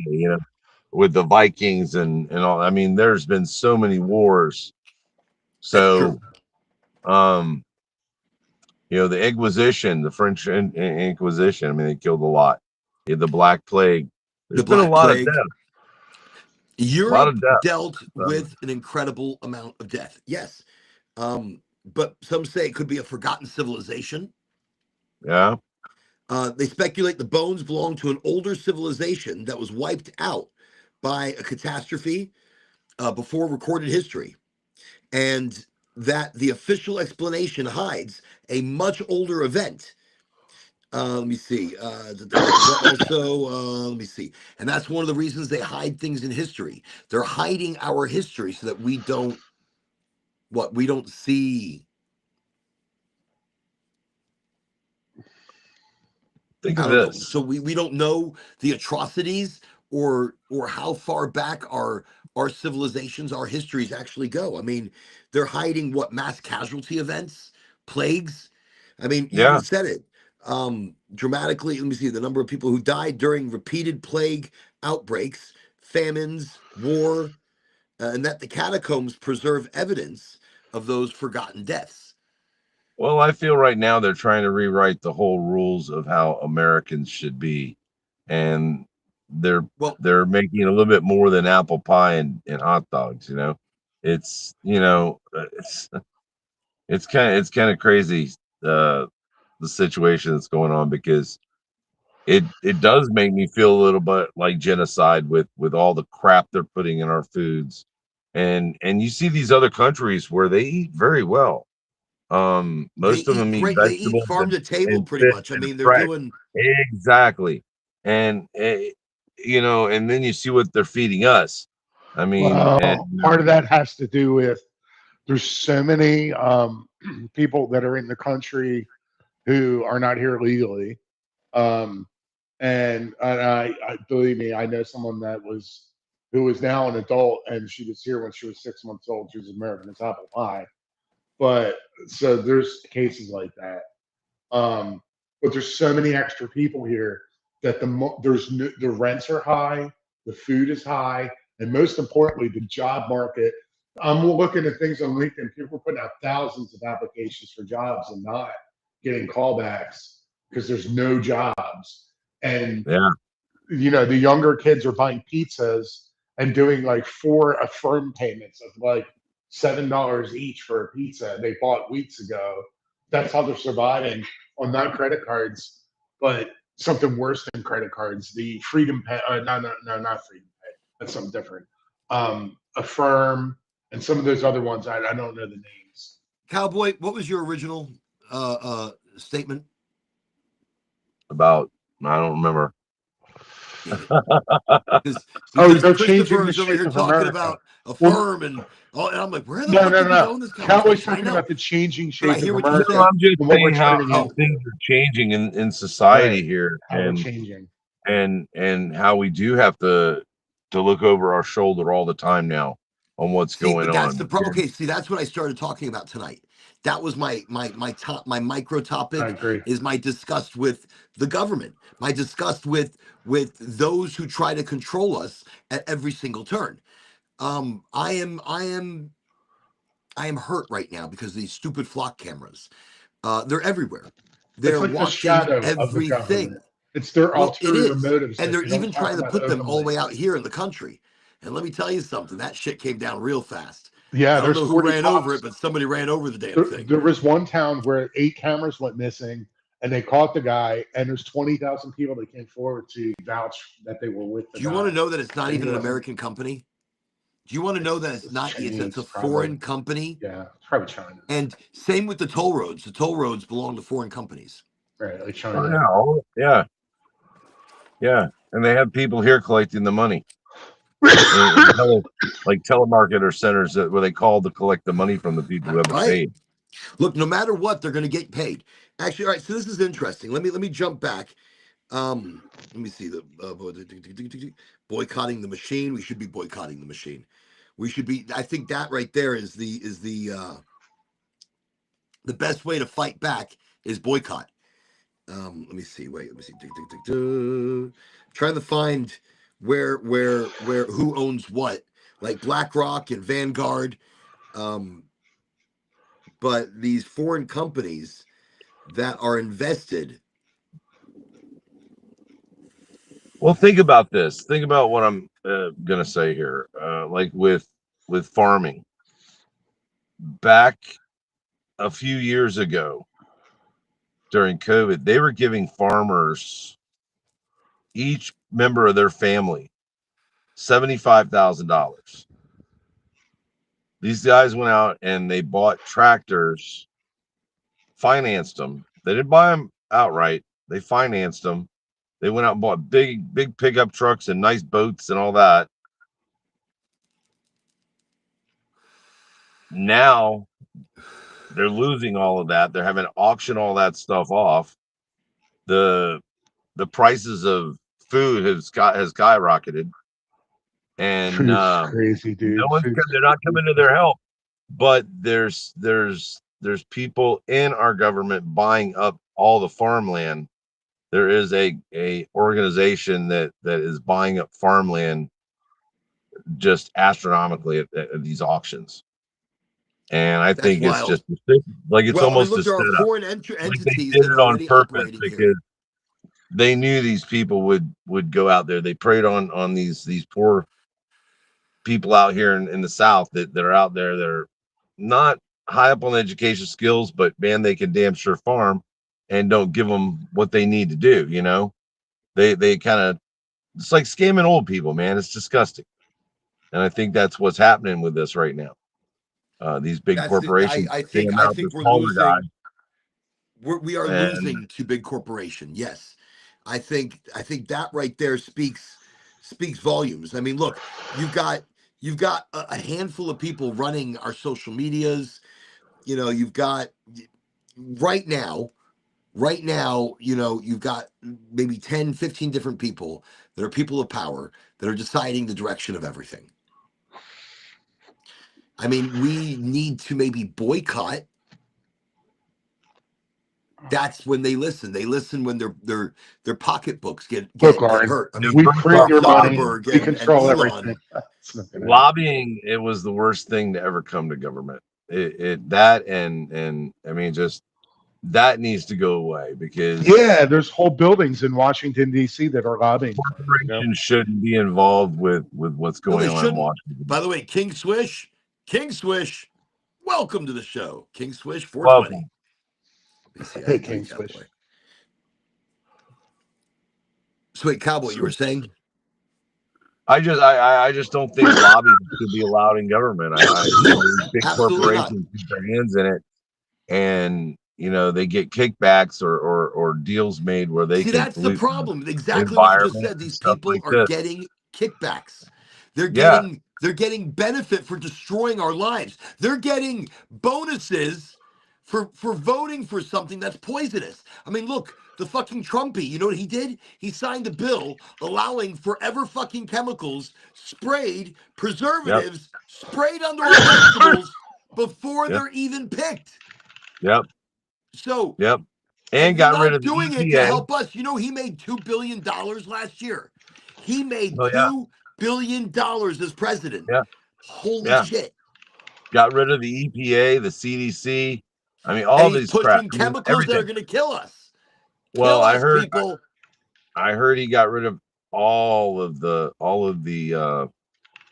with the Vikings and all. I mean, there's been so many wars. that's So, true. the Inquisition, the French Inquisition. I mean, they killed a lot. The Black Plague. The There's been a Black lot of Plague. death. A lot Europe of death. dealt So, with an incredible amount of death. Yes. But some say it could be a forgotten civilization. yeah. They speculate the bones belong to an older civilization that was wiped out by a catastrophe before recorded history, and that the official explanation hides a much older event. Let me see. Also, let me see. And that's one of the reasons they hide things in history. They're hiding our history so that we don't see. Think I of don't know. this. So we don't know the atrocities or how far back our civilizations, our histories actually go. I mean, they're hiding what mass casualty events, plagues. I mean, you even Yeah. said it. Dramatically, let me see the number of people who died during repeated plague outbreaks famines, war, and that the catacombs preserve evidence of those forgotten deaths. Well, I feel right now they're trying to rewrite the whole rules of how Americans should be, and Well, they're making it a little bit more than apple pie and hot dogs. It's it's kind of crazy, the situation that's going on, because it does make me feel a little bit like genocide with all the crap they're putting in our foods, and you see these other countries where they eat very well. they Most of eat them eat great. They eat vegetables farm to table and pretty fish much. I and mean, they're fresh. doing. Exactly. And and then you see what they're feeding us. I mean, and Well, part of that has to do with there's so many people that are in the country who are not here legally. Um, and I believe me, I know someone who was now an adult, and she was here when she was 6 months old. She was American as apple pie. But so there's cases like that. Um, but there's so many extra people here that the rents are high, the food is high, and most importantly, the job market. I'm looking at things on LinkedIn. People are putting out thousands of applications for jobs and not getting callbacks because there's no jobs. And yeah, the younger kids are buying pizzas and doing like four affirm payments of like $7 each for a pizza they bought weeks ago. That's how they're surviving on not credit cards, but something worse than credit cards. The Freedom Pay, no, not Freedom Pay. That's something different. Affirm and some of those other ones. I don't know the names. Cowboy, what was your original statement? about I don't remember. Damn it. Because Oh, they're changing Christopher the is over shape here of talking America. about a Well, firm and I'm like, where the no, fuck no, did we no. go in this Cowboy's conversation? I talking know, about the changing but I shape of hear what you No, America said. I'm just and what we're saying turning how into. things are changing in Right. society here, How we're changing. and how we do have to look over our shoulder all the time now on what's See, going but that's the on. problem. Okay, see, that's what I started talking about tonight. That was my micro I topic, agree. is my disgust with the government, my disgust with those who try to control us at every single turn. I am hurt right now because of these stupid flock cameras. They're everywhere. It's They're like the watching shadow of the everything. government. It's their Well, it ulterior is. motives And that they're they don't even talk trying to about put them all the openly. way out here in the country. And let me tell you something, that shit came down real fast. Yeah, I don't there's know who 40 ran over it, cops. but somebody ran over the damn thing. There was one town where 8 cameras went missing, and they caught the guy. And there's 20,000 people that came forward to vouch that they were with the Do you want guy, to know that it's not and he even an wasn't. American company? Do you want to know that it's It's not? It's a Chinese, probably. foreign company. Yeah, it's probably China. And same with the toll roads. The toll roads belong to foreign companies. Right, like Oh China. yeah, yeah, and they have people here collecting the money like telemarketer centers where they call to collect the money from the people who haven't Right. paid. Look, no matter what, they're going to get paid. Actually, all right. So this is interesting. Let me jump back. Let me see the boycotting the machine. We should be boycotting the machine. We should be. I think that right there is the best way to fight back is boycott. Let me see. Wait. Let me see. Trying to find where who owns what, like BlackRock and Vanguard. Um, but these foreign companies that are invested. Well, think about this. Think about what I'm gonna say here. Like with farming, back a few years ago during COVID, they were giving farmers, each member of their family, $75,000. These guys went out and they bought tractors, financed them. They didn't buy them outright. They financed them. They went out and bought big pickup trucks and nice boats and all that. Now they're losing all of that. They're having to auction all that stuff off. The prices of food has skyrocketed, and Food's crazy, no dude. one's they're not coming to their help. But there's people in our government buying up all the farmland. There is a organization that is buying up farmland just astronomically at these auctions. And I That's think it's wild. just like it's Well, I mean, almost look, a there are setup. foreign Like they entities did that it are on already purpose operating here. because they knew these people would go out there. They preyed on these poor people out here in the South that are out there that are not high up on education skills, but man, they can damn sure farm, and don't give them what they need to do. You know, they kind of, it's like scamming old people, man. It's disgusting, and I think that's what's happening with this right now. These big That's the, corporations scam I out the think we're smaller guy, losing. We are and losing to big corporation. Yes, I think that right there speaks volumes. I mean, look, you've got a handful of people running our social medias. You know, you've got right now, you know, you've got maybe 10, 15 different people that are people of power that are deciding the direction of everything. I mean, we need to maybe boycott. That's when they listen. They listen when their pocketbooks get Look, hurt. I you know, mean, we first print off, your money. Zuckerberg We and control Elon. everything. That's not gonna happen. lobbying, it was the worst thing to ever come to government. It that and I mean, just that needs to go away because Yeah, there's whole buildings in Washington D.C. that are lobbying firms. You know, corporations shouldn't be involved with what's No, going they on in shouldn't. Washington. By the way, King Swish, welcome to the show. King Swish 420. Welcome. Let me see how hey, you King greet that Swish. boy. So wait, Cowboy, you were saying? I just don't think lobbying should be allowed in government. You know, No, these big absolutely not. corporations get their hands in it, and you know they get kickbacks or deals made where they See, can that's the pollute problem. the Exactly what you just environment said. and These stuff people like are this. getting kickbacks. Yeah, They're getting benefit for destroying our lives. They're getting bonuses for voting for something that's poisonous. I mean, look, the fucking Trumpy, you know what he did? He signed a bill allowing forever fucking chemicals sprayed, yep, preservatives sprayed onto our vegetables before yep, they're even picked. yep, So, yep. and And they're got rid not of the doing it to EPA. help us. You know, he made $2 billion last year. He made Oh yeah, $2 billion as president. yeah, Holy yeah. shit. Got rid of the EPA, the CDC. I mean, And all he's these crap. pushing I mean, chemicals that are everything. going to kill us. Well, Kill us, people. I heard he got rid of all of the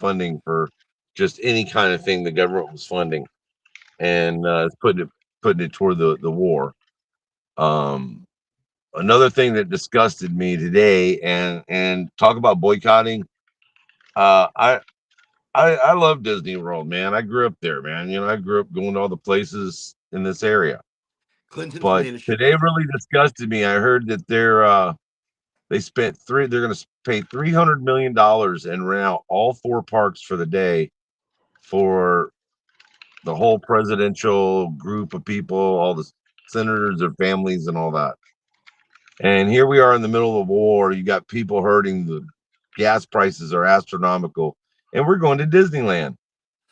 funding for just any kind of thing the government was funding, and putting it toward the war. Um, Another thing that disgusted me today, and talk about boycotting. Uh, I I love Disney World, man. I grew up there, man. You know, I grew up going to all the places in this area. Clinton's But managed today brother. really disgusted me. I heard that they spent they're going to pay $300 million and rent out all four parks for the day for the whole presidential group of people, all the senators, their families, and all that. And here we are in the middle of a war. You got people hurting. The gas prices are astronomical, and we're going to Disneyland.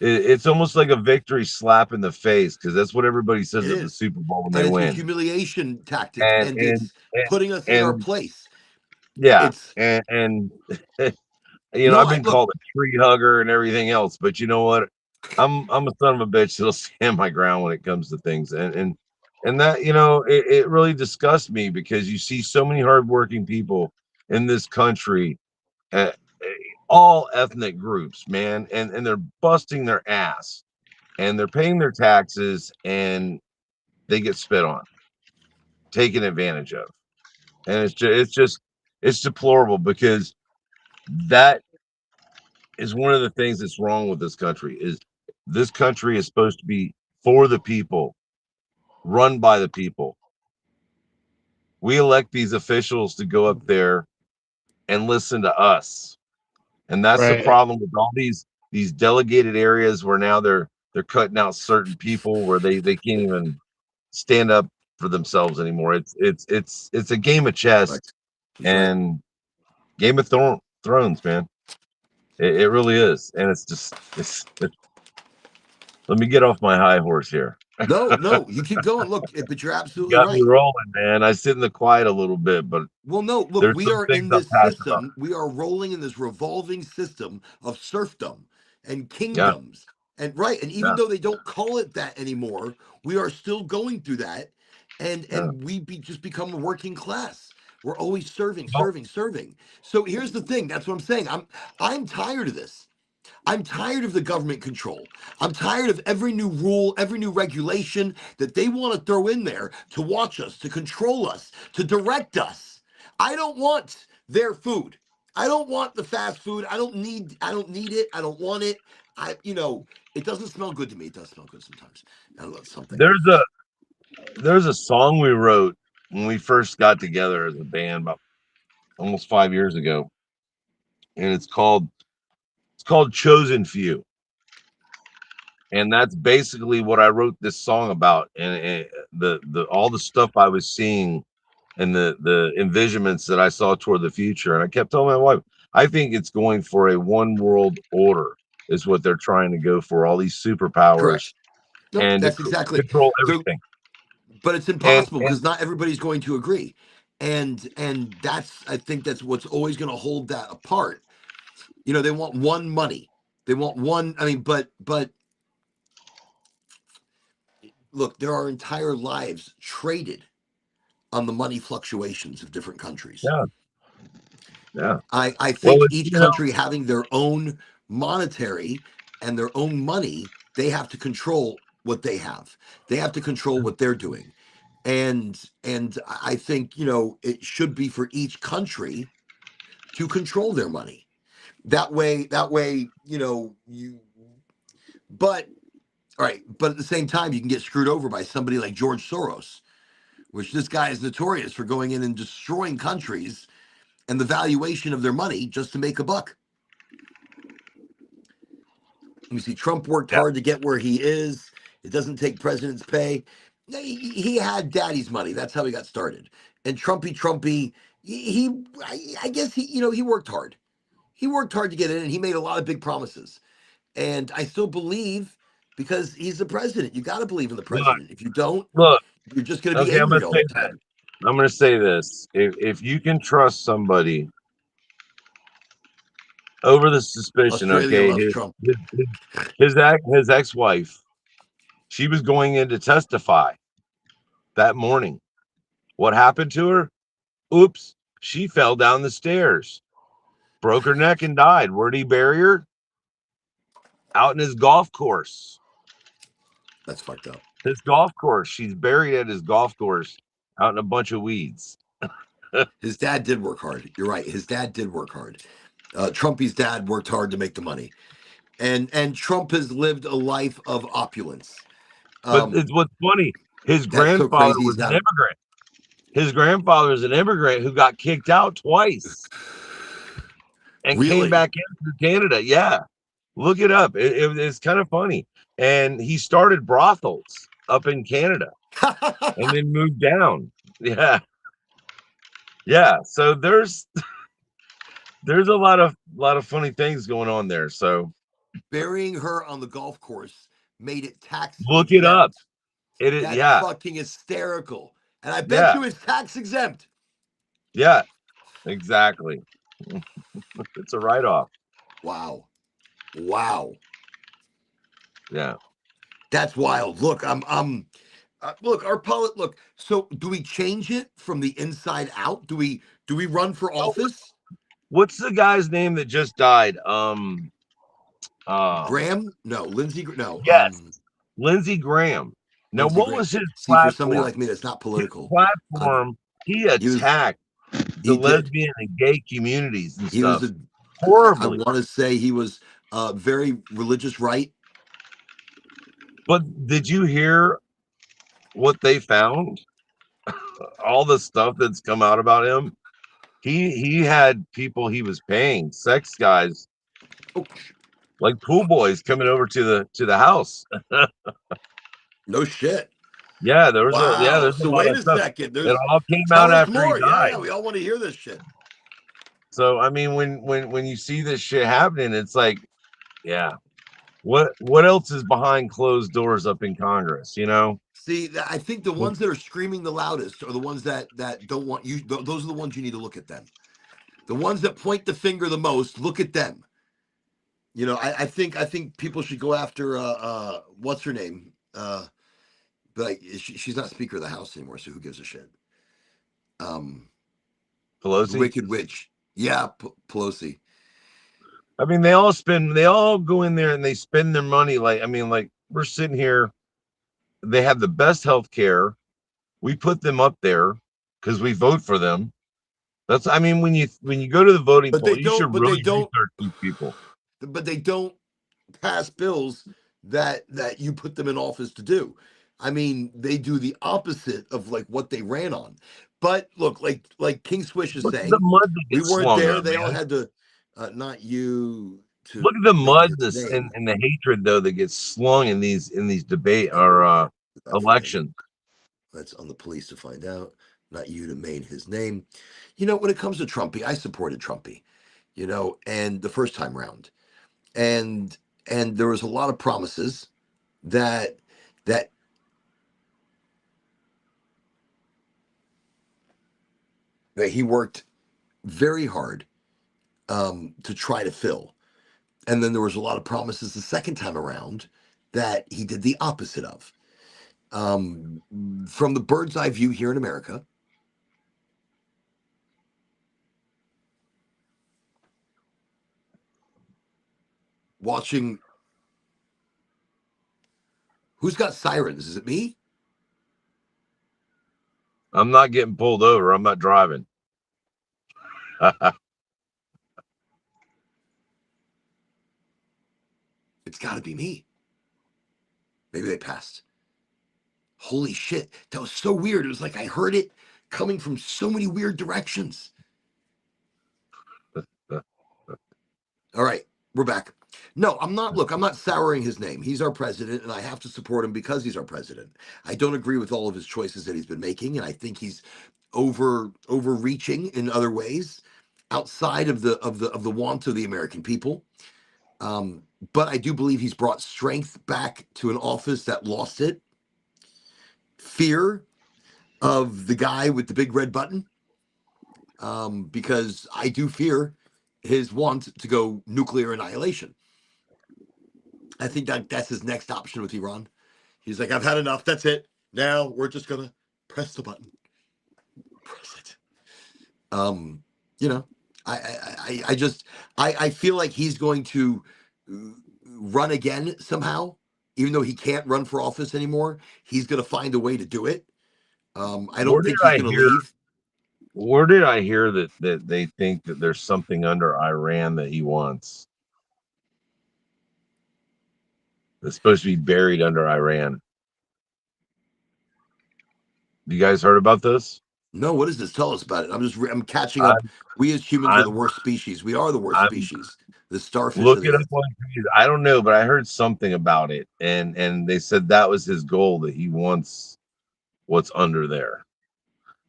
It's almost like a victory slap in the face because that's what everybody says It at the is. Super Bowl when And they it's a win. humiliation tactic, And and and it's putting us in our and place. yeah, It's and you know, no, I've I been look, called a tree hugger and everything else, but you know what? I'm a son of a bitch that'll stand my ground when it comes to things, and that, you know, it really disgusts me because you see so many hardworking people in this country, uh, all ethnic groups, man, and they're busting their ass and they're paying their taxes and they get spit on, taken advantage of, and it's deplorable because that is one of the things that's wrong with this country. Is this country is supposed to be for the people, run by the people. We elect these officials to go up there and listen to us, and that's the Right. problem with all these delegated areas where now they're cutting out certain people where they can't even stand up for themselves anymore. It's a game of chess right. He's right. and Game of Thrones, man. It really is, and it's just let me get off my high horse here. No, you keep going. Look, but you're absolutely Got me right. rolling, man. I sit in the quiet a little bit, but Well, no, look, there's we some are things in I'm this passionate about. system. We are rolling in this revolving system of serfdom and Yeah, kingdoms. And right, and even yeah, though they don't call it that anymore, we are still going through that. yeah. And just become a working class. We're always serving, Well, serving, serving. So here's the thing. That's what I'm saying. I'm tired of this. I'm tired of the government control. I'm tired of every new rule, every new regulation that they want to throw in there to watch us, to control us, to direct us. I don't want their food. I don't want the fast food. I don't need it. I don't want it. It doesn't smell good to me. It does smell good sometimes. I love something. there's a there's a song we wrote when we first got together as a band about almost 5 years ago, and it's called Chosen Few. And that's basically what I wrote this song about. And the all the stuff I was seeing and the envisionments that I saw toward the future. And I kept telling my wife, I think it's going for a one world order is what they're trying to go for, all these superpowers Correct. No, and to that's exactly. control The everything. but it's impossible And because not everybody's going to agree. And that's I think that's what's always going to hold that apart. They want one money. They want one. I mean, but look, there are entire lives traded on the money fluctuations of different countries. yeah, yeah. I Well, think it's, each country having their own monetary and their own money, they have to control what they have. They have to control what they're doing. And I think, it should be for each country to control their money. That way, you but all right, but at the same time you can get screwed over by somebody like George Soros, which this guy is notorious for going in and destroying countries and the valuation of their money just to make a buck. You see, Trump worked yeah. hard to get where he is. It doesn't take president's pay. He had daddy's money. That's how he got started. And Trumpy, I guess he worked hard. He worked hard to get in, and he made a lot of big promises. And I still believe because he's the president. You got to believe in the Look, president. If you don't, look. you're just going to be Okay, I'm gonna angry all say the that. time. I'm gonna say this: if you can trust somebody over the suspicion, Australia okay, loves Trump. his ex-wife, she was going in to testify that morning. What happened to her? Oops, she fell down the stairs, broke her neck, and died. Where'd he bury her? Out in his golf course. That's fucked up. His golf course. She's buried at his golf course, out in a bunch of weeds. His dad did work hard. You're right. His dad did work hard. Trumpy's dad worked hard to make the money, and Trump has lived a life of opulence. But it's what's funny. His That's so grandfather crazy. was He's an now immigrant. His grandfather is an immigrant who got kicked out twice and came really. back into Canada. Yeah, look it up. It's kind of funny. And he started brothels up in Canada and then moved down. Yeah, yeah. So there's a lot of funny things going on there. So Burying her on the golf course made it tax look it up. exempt. It is, That's yeah, fucking hysterical. And I bet yeah, you it's tax exempt. yeah. Exactly. It's a write-off. Wow. Wow. Yeah. That's wild. Look, look, look. So do we change it from the inside out? Do we run for Oh, office? what's the guy's name that just died? Graham? No, Lindsey. No, Yes, Lindsey Graham. Now, Lindsey what Graham. was his See, for somebody platform? like me that's not His political, platform, he he was attacked the he did. lesbian and gay communities and He was stuff a. I horribly. want to say he was very religious right. But did you hear what they found? All the stuff that's come out about him. He had people he was paying, sex guys Oh, like pool boys coming over to the house. no shit. Yeah, Wow. there's a So lot wait of a stuff. second. It There's all came out Tell us after he more. Yeah, died. yeah. We all want to hear this shit. So I mean, when you see this shit happening, it's like, yeah, what else is behind closed doors up in Congress? You know, See, I think the ones that are screaming the loudest are the ones that don't want you. Those are the ones you need to look at them. The ones that point the finger the most, look at them. You know, I think people should go after what's her name? But she's not Speaker of the House anymore, so who gives a shit? Um, the Pelosi. Wicked Witch. Yeah, Pelosi. I mean, they all go in there and they spend their money. Like, I mean, like we're sitting here, they have the best health care. We put them up there because we vote for them. That's, I mean, when you go to the voting But they poll, you don't. should But they really don't. research these people. But they don't pass bills that you put them in office to do. I mean, they do the opposite of like what they ran on. But look, like King Swish is Look at the saying, mud that we gets weren't slung there. on, They all man. had to, not you Look to at the make mud his name. and the hatred though that gets slung in these debate I will or that for him. elections. That's on the police to find out, not you to main his name. You know, when it comes to Trumpy, I supported Trumpy, you know, and the first time round. And there was a lot of promises that that that he worked very hard to try to fill. And then there was a lot of promises the second time around that he did the opposite of. From the bird's eye view here in America, watching who's got sirens? Is it me? I'm not getting pulled over. I'm not driving. It's got to be me. Maybe they passed. Holy shit. That was so weird. It was like I heard it coming from so many weird directions. All right, we're back. No, I'm not. Look, I'm not souring his name. He's our president, and I have to support him because he's our president. I don't agree with all of his choices that he's been making, and I think he's overreaching in other ways outside of the wants of the American people. But I do believe he's brought strength back to an office that lost it. Fear of the guy with the big red button, because I do fear his want to go nuclear annihilation. I think that's his next option with Iran. He's like, I've had enough. That's it. Now we're just gonna press the button. Press it. You know, I feel like he's going to run again somehow, even though he can't run for office anymore. He's gonna find a way to do it. I don't Where did think he's I gonna hear? leave. Where did I hear that they think that there's something under Iran that he wants that's supposed to be buried under Iran? You guys heard about this? No, what is this? Tell us about it. I'm catching up. I'm We as humans are I'm the worst species. We are the worst I'm species. The starfish look of it the up earth. on YouTube. I don't know, but I heard something about it, and they said that was his goal, that he wants what's under there.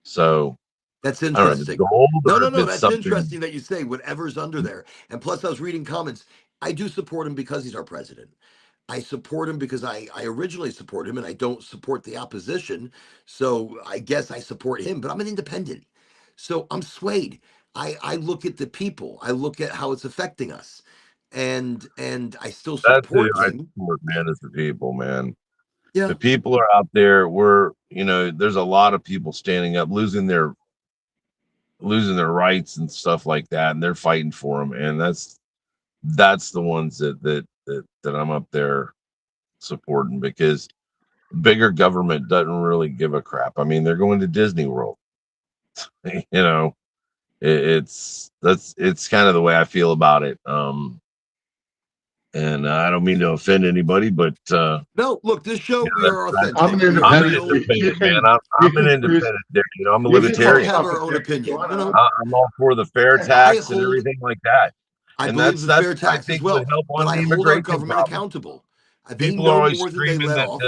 So That's I don't know if it's interesting. gold No, or no, if no. it's That's something. interesting that you say whatever's under there. And plus, I was reading comments. I do support him because he's our president. I support him because I originally support him and I don't support the opposition. So I guess I support him, but I'm an independent. So I'm swayed. I look at the people. I look at how it's affecting us. And I still That's who support I him. support, man. Is the people, man. Yeah. The people are out there. There's a lot of people standing up, losing their rights and stuff like that, and they're fighting for them. And that's the ones that I'm up there supporting, because bigger government doesn't really give a crap. I mean, they're going to Disney World. You know, it's kind of the way I feel about it. And I don't mean to offend anybody, but No, look, this show, we are I'm authentic. an We are I'm an independent. real. You independent, man. can I'm an produce. independent there. You know, I'm a You can We all talk libertarian. have about our the own dick if you opinion. want You know, to. I'm all for the fair I tax and hold everything like that. I And believe that's the fair I tax as think would well, help but on I the hold our immigration government problem. accountable. They People are know always more than they screaming let that off.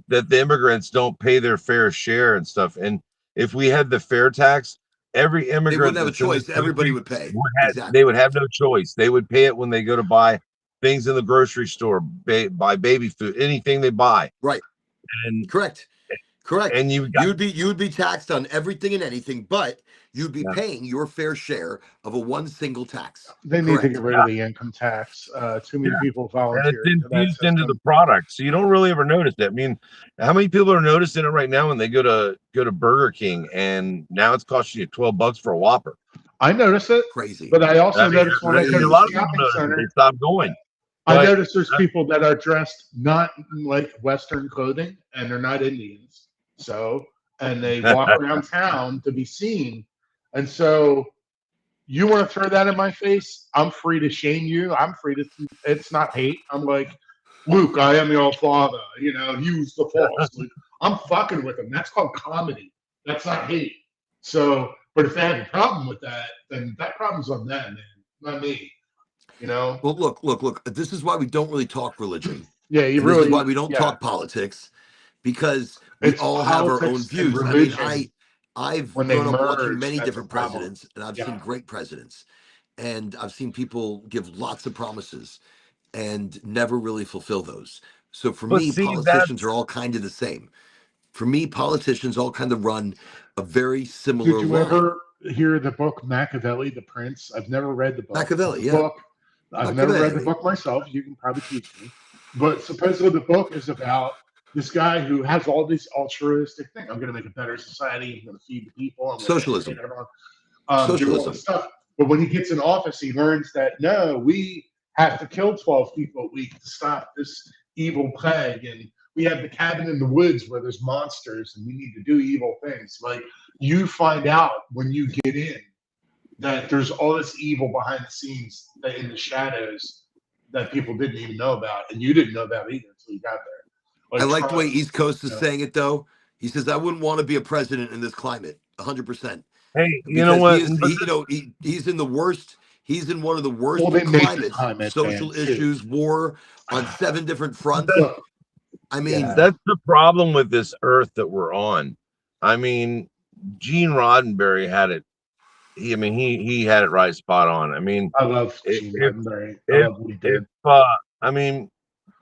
the immigrants don't pay their fair share and stuff. And if we had the fair tax, every They immigrant wouldn't have a that's in this choice. Everybody country would pay. they Exactly. would have no choice. They would pay it when they go to buy things in the grocery store, buy baby food, anything they buy. Right. And Correct. and you would be taxed on everything and anything, but you'd be paying your fair share of a one single tax. They need to get rid of the income tax. Too many people and it's volunteering for that infused into the system. product, so you don't really ever notice it. I mean, how many people are noticing it right now when they go to Burger King and now it's costing you $12 for a Whopper? I notice it, Crazy. but I also notice when I go to a the lot of people shopping notice center, they stop going. I notice there's people that are dressed not like Western clothing, and they're not Indians. So, and they walk around town to be seen. And so, you want to throw that in my face? I'm free to shame you. I'm free to. It's not hate. I'm like, Luke, I am your father. You know, use the force. Like, I'm fucking with them. That's called comedy. That's not hate. So, but if they have a problem with that, then that problem's on them, man, not me. You know. Well, look. This is why we don't really talk religion. Yeah, you and really. This is why we don't yeah. talk politics, because we It's all have our own politics and views. I mean, religion. I've When they grown up watching merge, many that's a different problem. presidents, and I've Yeah. seen great presidents, and I've seen people give lots of promises and never really fulfill those. So for But me, see, politicians are all kind of the same. For me, politicians all kind of run a very Did similar you line. ever hear the book Machiavelli, The Prince? I've never read the book. Machiavelli, The yeah. book, I've never read the Machiavelli. book myself. You can probably teach me. But supposedly the book is about this guy who has all these altruistic things. I'm going to make a better society. I'm going to feed the people. I'm going Socialism. to do all Socialism. this stuff. But when he gets in office, he learns that no, we have to kill 12 people a week to stop this evil plague. And we have the cabin in the woods where there's monsters and we need to do evil things. Like, you find out when you get in that there's all this evil behind the scenes, that in the shadows, that people didn't even know about, and you didn't know about either until you got there. I like the way East Coast is Yeah. saying it, though. He says, "I wouldn't want to be a president in this climate." 100%. Hey, you know what? He's in the worst. He's in one of the worst Well, they make the climates, climate social bad, too. issues, war on 7 different fronts. Look, I mean, Yeah. That's the problem with this earth that we're on. I mean, Gene Roddenberry had it. He had it right spot on. I mean, I love Gene Roddenberry. I love what he did. I mean,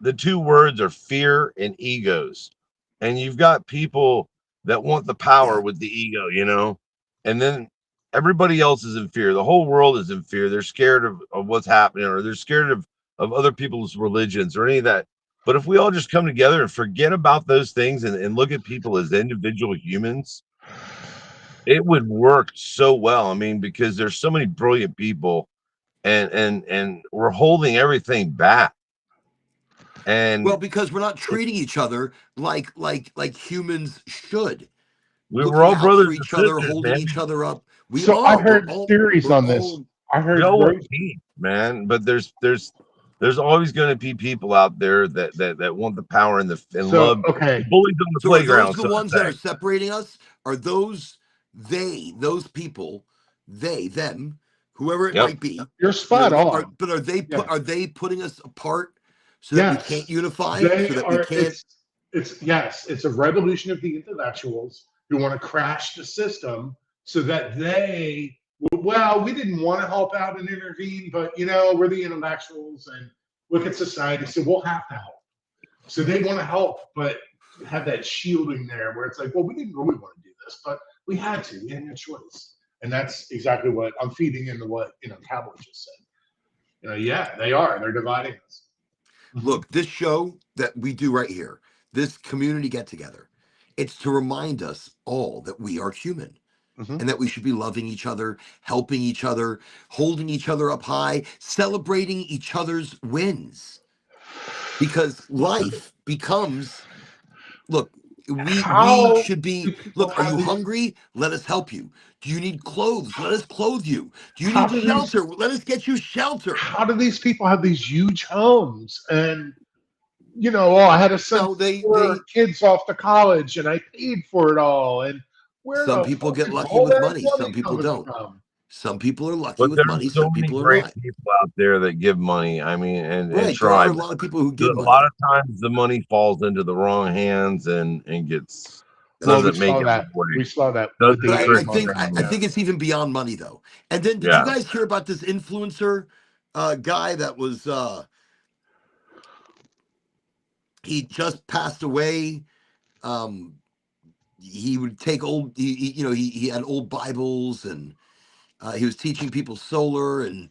the two words are fear and egos, and you've got people that want the power with the ego, you know, and then everybody else is in fear. The whole world is in fear. They're scared of what's happening, or they're scared of other people's religions or any of that. But if we all just come together and forget about those things and look at people as individual humans, it would work so well. I mean, because there's so many brilliant people, and we're holding everything back. And well, because we're not treating each other like humans should. we're all brothers for and each other, sisters, holding man. each other up. I heard theories on this. I heard man, but there's always going to be people out there that want the power and love. Okay, the bullies on the playground. Are those the ones that are separating us? Are those those people, them, whoever it might be? You're spot on. But are they putting us apart so that we can't unify? So that we can't. It's a revolution of the intellectuals who want to crash the system so that we didn't want to help out and intervene, but we're the intellectuals and look at society, so we'll have to help. So they want to help, but have that shielding there where it's like, well, we didn't really want to do this, but we had to. We had no choice. And that's exactly what I'm feeding into what Cowboy just said. Yeah, they are. They're dividing us. Look, this show that we do right here, this community get together, it's to remind us all that we are human. And that we should be loving each other, helping each other, holding each other up high, celebrating each other's wins. Because life becomes, look, we should be, look, are you hungry? Let us help you. Do you need clothes? Let us clothe you. Do you need shelter? Let us get you shelter. How do these people have these huge homes? And, I had to send kids off to college and I paid for it all. And some people get lucky with money. Some people don't. Some people are lucky with money. Some people are not. People out there that give money. I mean, and there are a lot of people who give money. A lot of times the money falls into the wrong hands and gets. We saw that. I think it's even beyond money, though. And then, did you guys hear about this influencer guy that was he just passed away. He would take he had old Bibles, and he was teaching people solar and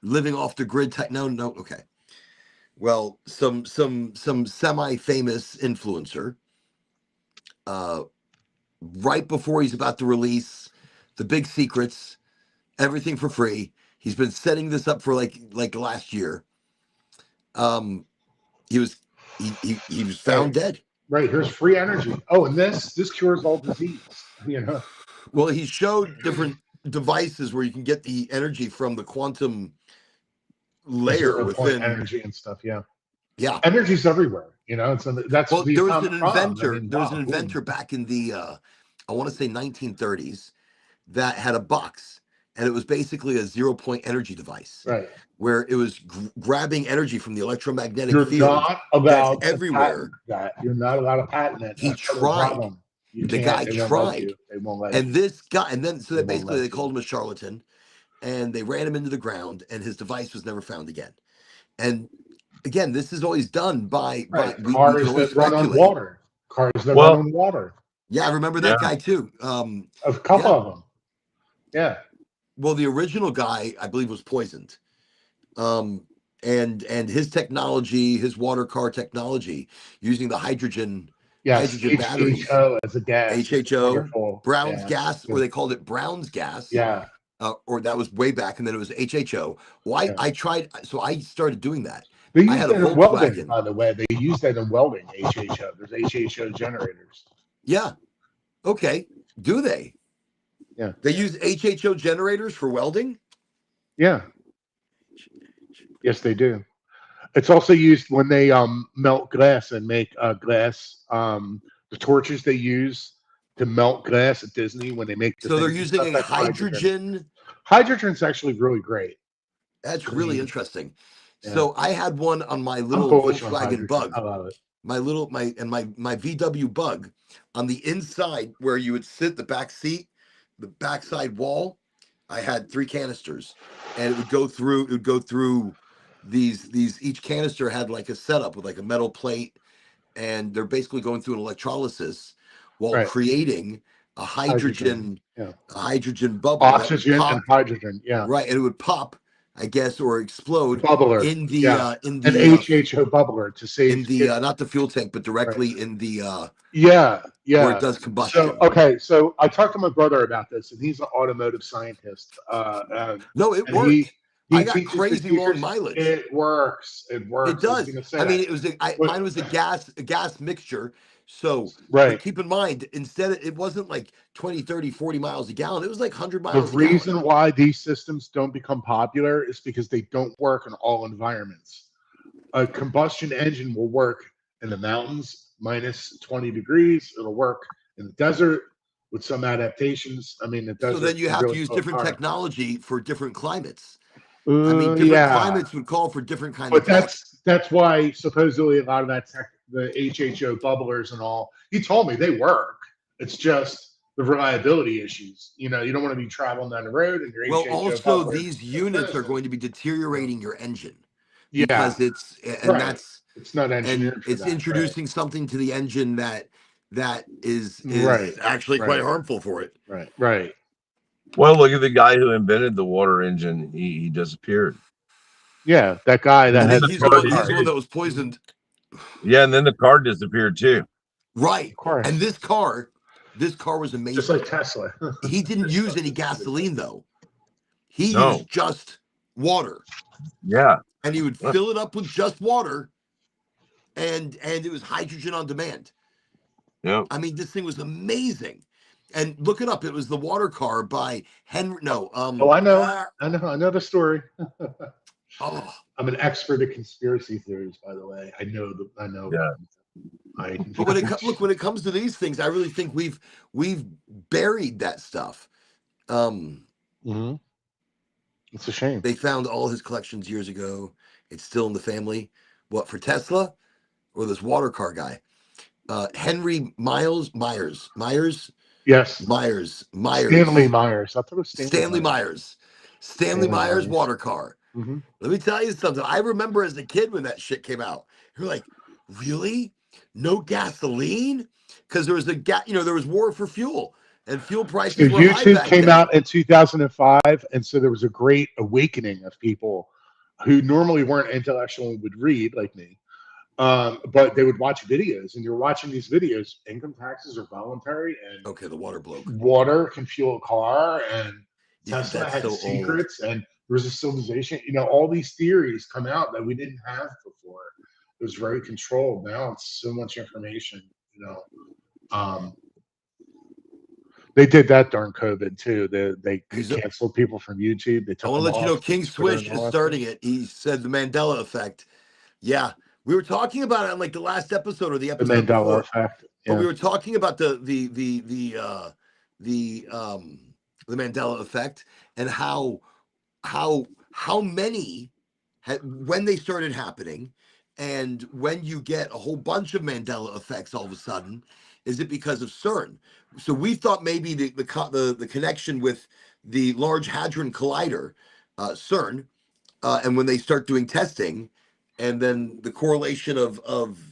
living off the grid tech. No, okay. Well, some semi-famous influencer, right before he's about to release the big secrets, everything for free. He's been setting this up for like last year. He was found dead. Right, here's free energy. Oh, and this cures all disease. Well, he showed different devices where you can get the energy from the quantum layer 0 point within energy and stuff. Yeah, yeah. energy's everywhere. That's Well, the there was atomic an bomb. inventor. There was an inventor back in the I want to say 1930s that had a box, and it was basically a 0 point energy device, right, where it was grabbing energy from the electromagnetic you're field not allowed that's everywhere. to patent that. You're not allowed to patent it. He That's part of the tried. problem. You The can't. guy They won't let tried. you. They won't let And you. this guy, and then so They that won't basically let they you. called him a charlatan, and they ran him into the ground, and his device was never found again. And again, this is always done by we cars can always that run on speculate. water. Cars that run on water. Yeah, I remember that guy too. A couple of them. Yeah. Well, the original guy, I believe, was poisoned. And his technology, his water car technology, using the hydrogen batteries. HHO as a gas. HHO, Brown's gas, or they called it Brown's gas. Yeah. Or that was way back, and then it was HHO. Well, I tried, so I started doing that. They use I had that a in welding, Volkswagen. by the way. They use that in welding, HHO. There's HHO generators. Yeah. Okay. Do they? Yeah. They use HHO generators for welding? Yeah. Yes, they do. It's also used when they melt glass and make glass. The torches they use to melt glass at Disney when they make the so they're things, using a hydrogen. Hydrogen's actually really great. That's really interesting. Yeah. So I had one on my little Volkswagen Bug. I love it. My VW Bug, on the inside where you would sit, the back seat, the backside wall, I had 3 canisters, and it would go through these each canister had like a setup with like a metal plate, and they're basically going through an electrolysis while creating a hydrogen bubble. Oxygen and hydrogen. Yeah. Right. And it would pop, I guess, or explode bubbler in the an HHO bubbler to save in the not the fuel tank, but directly in the where it does combustion. So I talked to my brother about this, and he's an automotive scientist. No, it worked. I got crazy long mileage. It works. It does. I mean, it was mine was a gas mixture. So but keep in mind, instead it wasn't like 20, 30, 40 miles a gallon. It was like 100 miles a gallon. The reason why these systems don't become popular is because they don't work in all environments. A combustion engine will work in the mountains, minus 20 degrees. It'll work in the desert with some adaptations. I mean, the desert. So then you have to use different technology for different climates. I mean, different climates would call for different kind of tech. That's why supposedly a lot of that tech, the HHO bubblers and all, he told me they work. It's just the reliability issues. You don't want to be traveling down the road and your HHO also bubbler, these units are going to be deteriorating your engine. Yeah, because it's not engineered. It's introducing something to the engine that is actually quite harmful for it. Right. Well, look at the guy who invented the water engine. He disappeared. Yeah, that guy that he's the one that was poisoned. Yeah, and then the car disappeared too. Right. Of course. And this car was amazing. Just like Tesla. He didn't use any gasoline though. He used just water. Yeah. And he would fill it up with just water, and it was hydrogen on demand. Yeah. I mean, this thing was amazing. And look it up. It was the water car by Henry. No. I know the story. I'm an expert at conspiracy theories, by the way. I know. Yeah. But when it comes to these things, I really think we've buried that stuff. Mm-hmm. It's a shame. They found all his collections years ago. It's still in the family. What, for Tesla or this water car guy? Henry Myers. Yes. Myers. Stanley Myers. I thought it was Stanley Myers. Stanley Myers water car. Mm-hmm. Let me tell you something. I remember as a kid when that shit came out. You're like, really? No gasoline? Because there was there was war for fuel, and fuel So prices were high YouTube back came then. out in 2005, and so there was a great awakening of people who normally weren't intellectual and would read like me, but they would watch videos, and you're watching these videos. Income taxes are voluntary, and Okay, the water broke. water can fuel a car, and You think Tesla that's had so old? secrets, and there was a civilization. All these theories come out that we didn't have before. It was very controlled. Now it's so much information. Um, they did that during COVID too. They He's. canceled people from YouTube. They I took want to them let you know, off King Twitter Swish and is all that stuff. starting it. He said the Mandela effect. Yeah, we were talking about it on like the last episode or the The episode Mandela before, effect. but we Yeah. were talking about the Mandela effect and how many when they started happening, and when you get a whole bunch of Mandela effects all of a sudden, is it because of CERN? So we thought maybe the connection with the Large Hadron Collider, CERN, and when they start doing testing, and then the correlation of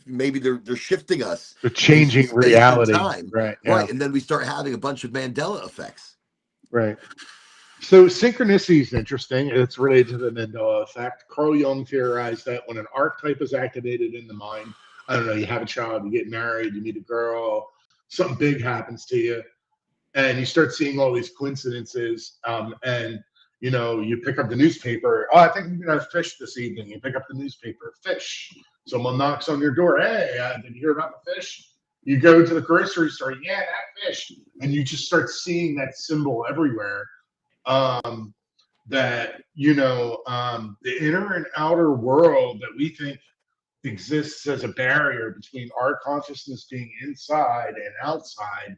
maybe they're shifting us The in changing space and reality. time, Right. Yeah. right? And then we start having a bunch of Mandela effects. Right. So synchronicity is interesting. It's related to the Mandela effect. Carl Jung theorized that when an archetype is activated in the mind, I don't know, you have a child, you get married, you meet a girl, something big happens to you, and you start seeing all these coincidences. And you pick up the newspaper. Oh, I think I'm gonna fish this evening. You pick up the newspaper, fish. Someone knocks on your door. Hey, did you hear about the fish? You go to the grocery store. Yeah, that fish, and you just start seeing that symbol everywhere. Um, the inner and outer world that we think exists as a barrier between our consciousness being inside and outside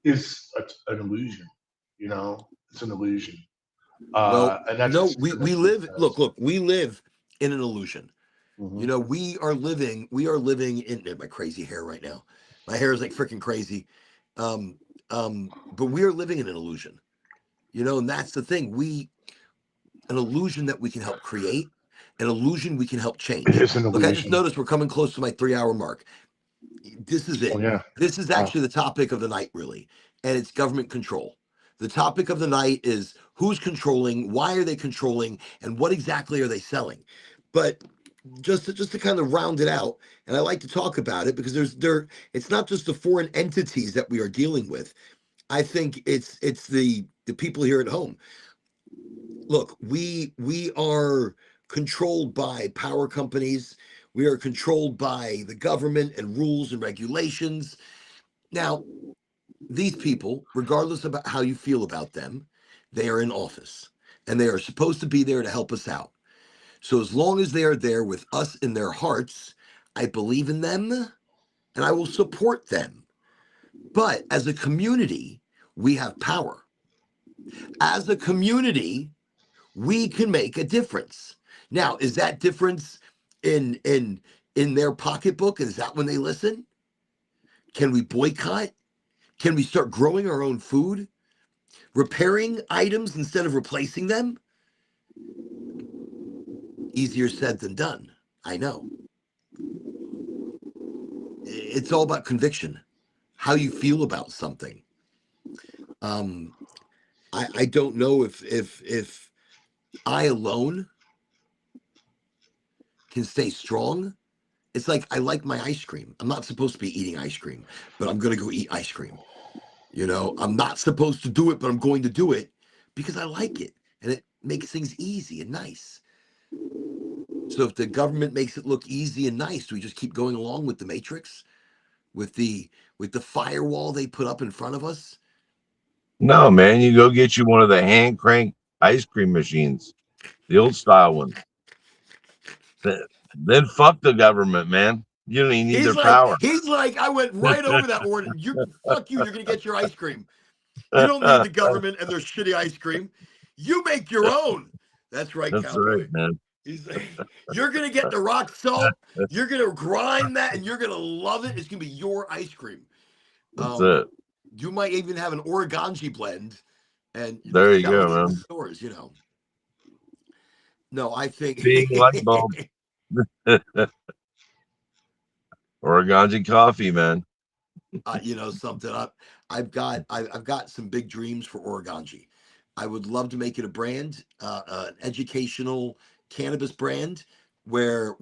is an illusion. It's an illusion. Well, And that's what no, we synchronicity live. says. Look, we live in an illusion. Mm-hmm. We are living in my crazy hair right now. My hair is like freaking crazy. But we are living in an illusion. And that's the thing. An illusion that we can help create, an illusion we can help It change. is an Look, I just illusion. noticed we're coming close to my 3 hour mark. This is Oh it. yeah. This is Wow. actually the topic of the night, really, and it's government control. The topic of the night is who's controlling, why are they controlling, and what exactly are they selling. But just to kind of round it out, and I like to talk about it because it's not just the foreign entities that we are dealing with. I think it's the people here at home. Look, we are controlled by power companies. We are controlled by the government and rules and regulations. Now, these people, regardless of how you feel about them, they are in office and they are supposed to be there to help us out. So as long as they are there with us in their hearts, I believe in them and I will support them. But as a community, we have power. As a community, we can make a difference. Now, is that difference in their pocketbook? Is that when they listen? Can we boycott? Can we start growing our own food? Repairing items instead of replacing them? Easier said than done. I know. It's all about conviction, how you feel about something. Um, I don't know if I alone can stay strong. It's like I like my ice cream. I'm not supposed to be eating ice cream, but I'm gonna go eat ice cream. I'm not supposed to do it, but I'm going to do it because I like it and it makes things easy and nice. So if the government makes it look easy and nice, do we just keep going along with the matrix, with the firewall they put up in front of us? No, man, you go get you one of the hand crank ice cream machines, the old style ones. Then fuck the government, man. You don't even need He's their like, power. he's like, I went right over that word. You fuck you. You're gonna get your ice cream. You don't need the government and their shitty ice cream. You make your own. That's right, That's right, cowboy. man. He's like, you're gonna get the rock salt. You're gonna grind that, and you're gonna love it. It's gonna be your ice cream. That's it. You might even have an Oraganji blend, and There you selling go, it in the man. stores. No, I think Being light bulb. Oraganji coffee, man. you know something. I've got some big dreams for Oraganji. I would love to make it a brand, an educational cannabis brand, where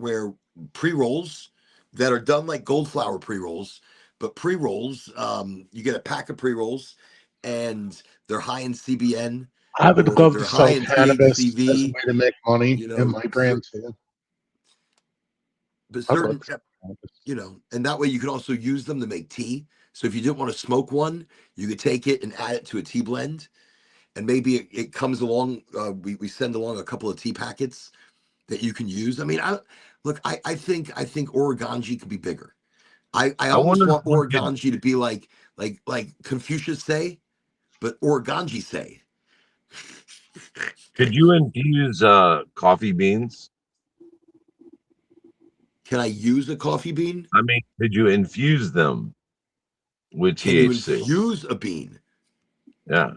pre rolls that are done like gold flower pre rolls, but pre rolls, you get a pack of pre rolls, and they're high in CBN I would or love to they're high sell in cannabis as a THCV. way to make money You in know, my brand too. but I'd love certain to sell cannabis. you know, and that way you can also use them to make tea. So if you didn't want to smoke one, you could take it and add it to a tea blend, and maybe it comes along. We send along a couple of tea packets that you can use. I mean, I think Oraganji could be bigger. I I almost wonder if want we could, Oraganji to be like Confucius say, but Oraganji say. could you infuse coffee beans? Can I use a coffee bean? I mean, could you infuse them with Can you THC? infuse a bean? Yeah.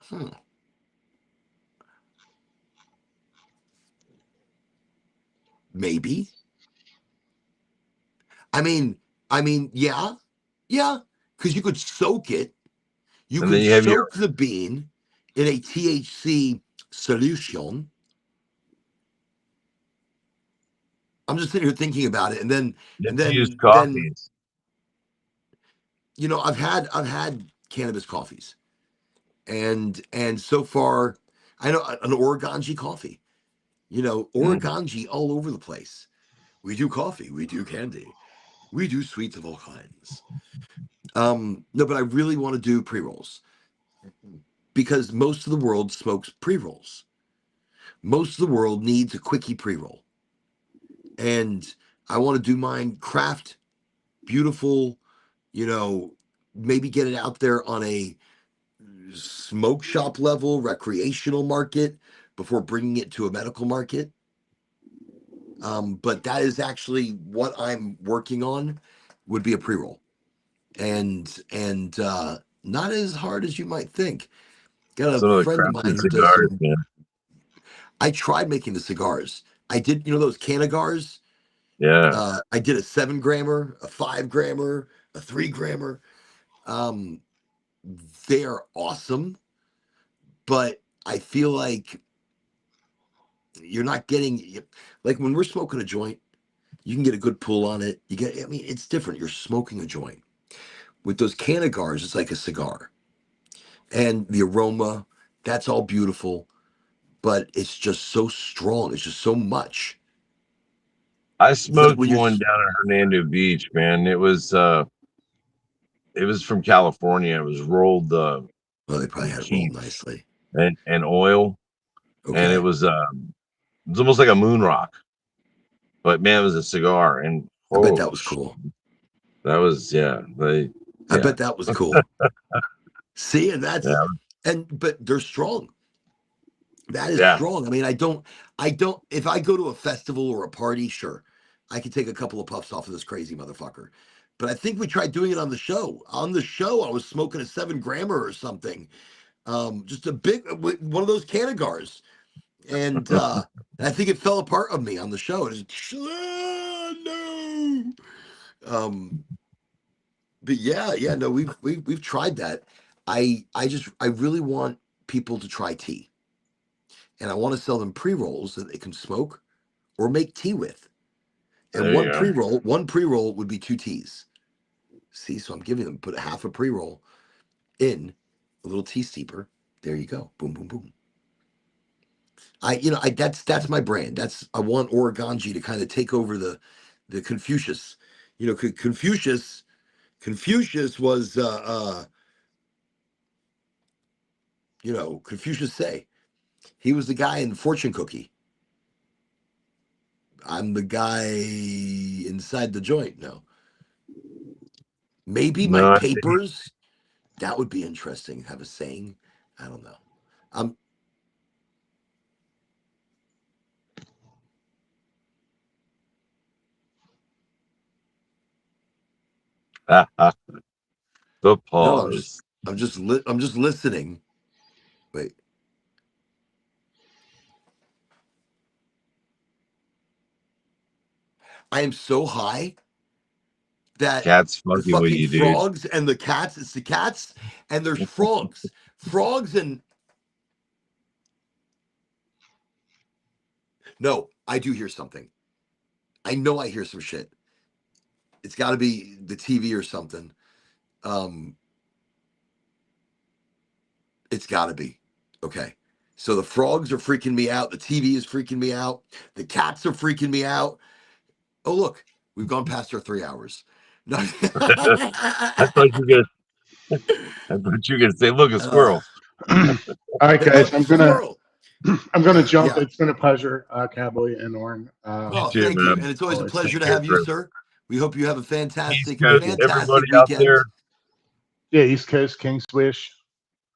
Hmm. Maybe. I mean, yeah, yeah, because you could soak it. You And then could you have your, soak the bean in a THC solution. I'm just sitting here thinking about it, and then and infused then then coffees. you know, I've had cannabis coffees, and so far, I know an Oraganji coffee. You know, Mm. Oraganji all over the place. We do coffee, we do candy, we do sweets of all kinds. No, but I really want to do pre rolls because most of the world smokes pre rolls. Most of the world needs a quickie pre roll, and I want to do mine craft, beautiful. You know, maybe get it out there on a smoke shop level, recreational market before bringing it to a medical market. But that is actually what I'm working on. Would be a pre roll, and not as hard as you might think. Got a Some of the friend of mine crafted who does cigars, some. man. I tried making the cigars. I did, you know, those cannagars. Yeah. I did a 7 grammer, a 5 grammer, a 3 grammer. Um, they are awesome, but I feel like you're not getting like when we're smoking a joint, you can get a good pull on it. You get, I mean, it's different. You're smoking a joint. With those cannagars, it's like a cigar, and the aroma, that's all beautiful, but it's just so strong. It's just so much. I It's like smoked when you're, one down at Hernando Beach, man. It was from California. It was rolled well, they probably in had it rolled kief nicely. and oil, and Okay. it was almost like a moon rock. But man, it was a cigar, and I bet that holy, was cool. that was I yeah, bet that was cool. See, and yeah, but they're strong. That is yeah. strong. I mean, I don't, if I go to a festival or a party, sure, I could take a couple of puffs off of this crazy motherfucker. But I think we tried doing it on the show. On the show, I was smoking a 7 grammer or something. Just a big, one of those cannagars. And I think it fell apart on me on the show. It just, no. Um, but yeah, no, we've tried that. I really want people to try tea, and I want to sell them pre rolls that they can smoke or make tea with. And There you go. one pre roll would be 2 teas. See, so I'm giving them put a half a pre roll in a little tea steeper. There you go. Boom, boom, boom. That's my brand. That's I want Oraganji to kind of take over the Confucius. You know, Confucius was Confucius say he was the guy in the fortune cookie. I'm the guy inside the joint. No, maybe my No, papers. That would be interesting. Have a saying. I don't know. I'm the no. pause. I'm just listening. Wait. I am so high that Cat's the fucking with fucking you, dude. frogs and the cats, it's the cats and there's frogs. Frogs and no, I do hear something. I know I hear some shit. It's got to be the TV or something. It's got to be. Okay. So the frogs are freaking me out. The TV is freaking me out. The cats are freaking me out. Oh, look, we've gone past our 3 hours. No. I thought you were gonna say, look, a squirrel. All right, guys, Look, squirrel. I'm gonna jump. Yeah. It's been a pleasure, Cowboy and Oren. Oh, too, thank you. man. And it's always a Always pleasure take to care. have you, sir. We hope you have a East fantastic, Coast, everybody out weekend. there. Yeah, East Coast, King Swish,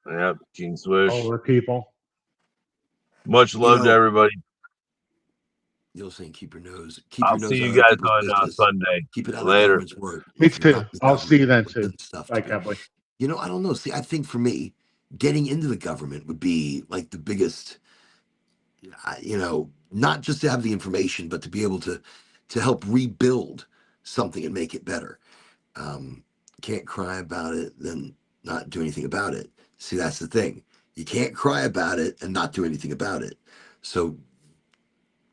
Yep, King Swish. all our people. Much love to everybody. You'll say, keep your nose I'll out see you of other guys people's on business. Sunday. Keep it out of Later. government's work. Me If you're too. not in the I'll see you then government, too. stuff Bye, to- Cowboy. You know, I don't know. See, I think for me, getting into the government would be like the biggest, you know, not just to have the information, but to be able to help rebuild something and make it better. Can't cry about it, then not do anything about it. See, that's the thing. You can't cry about it and not do anything about it. So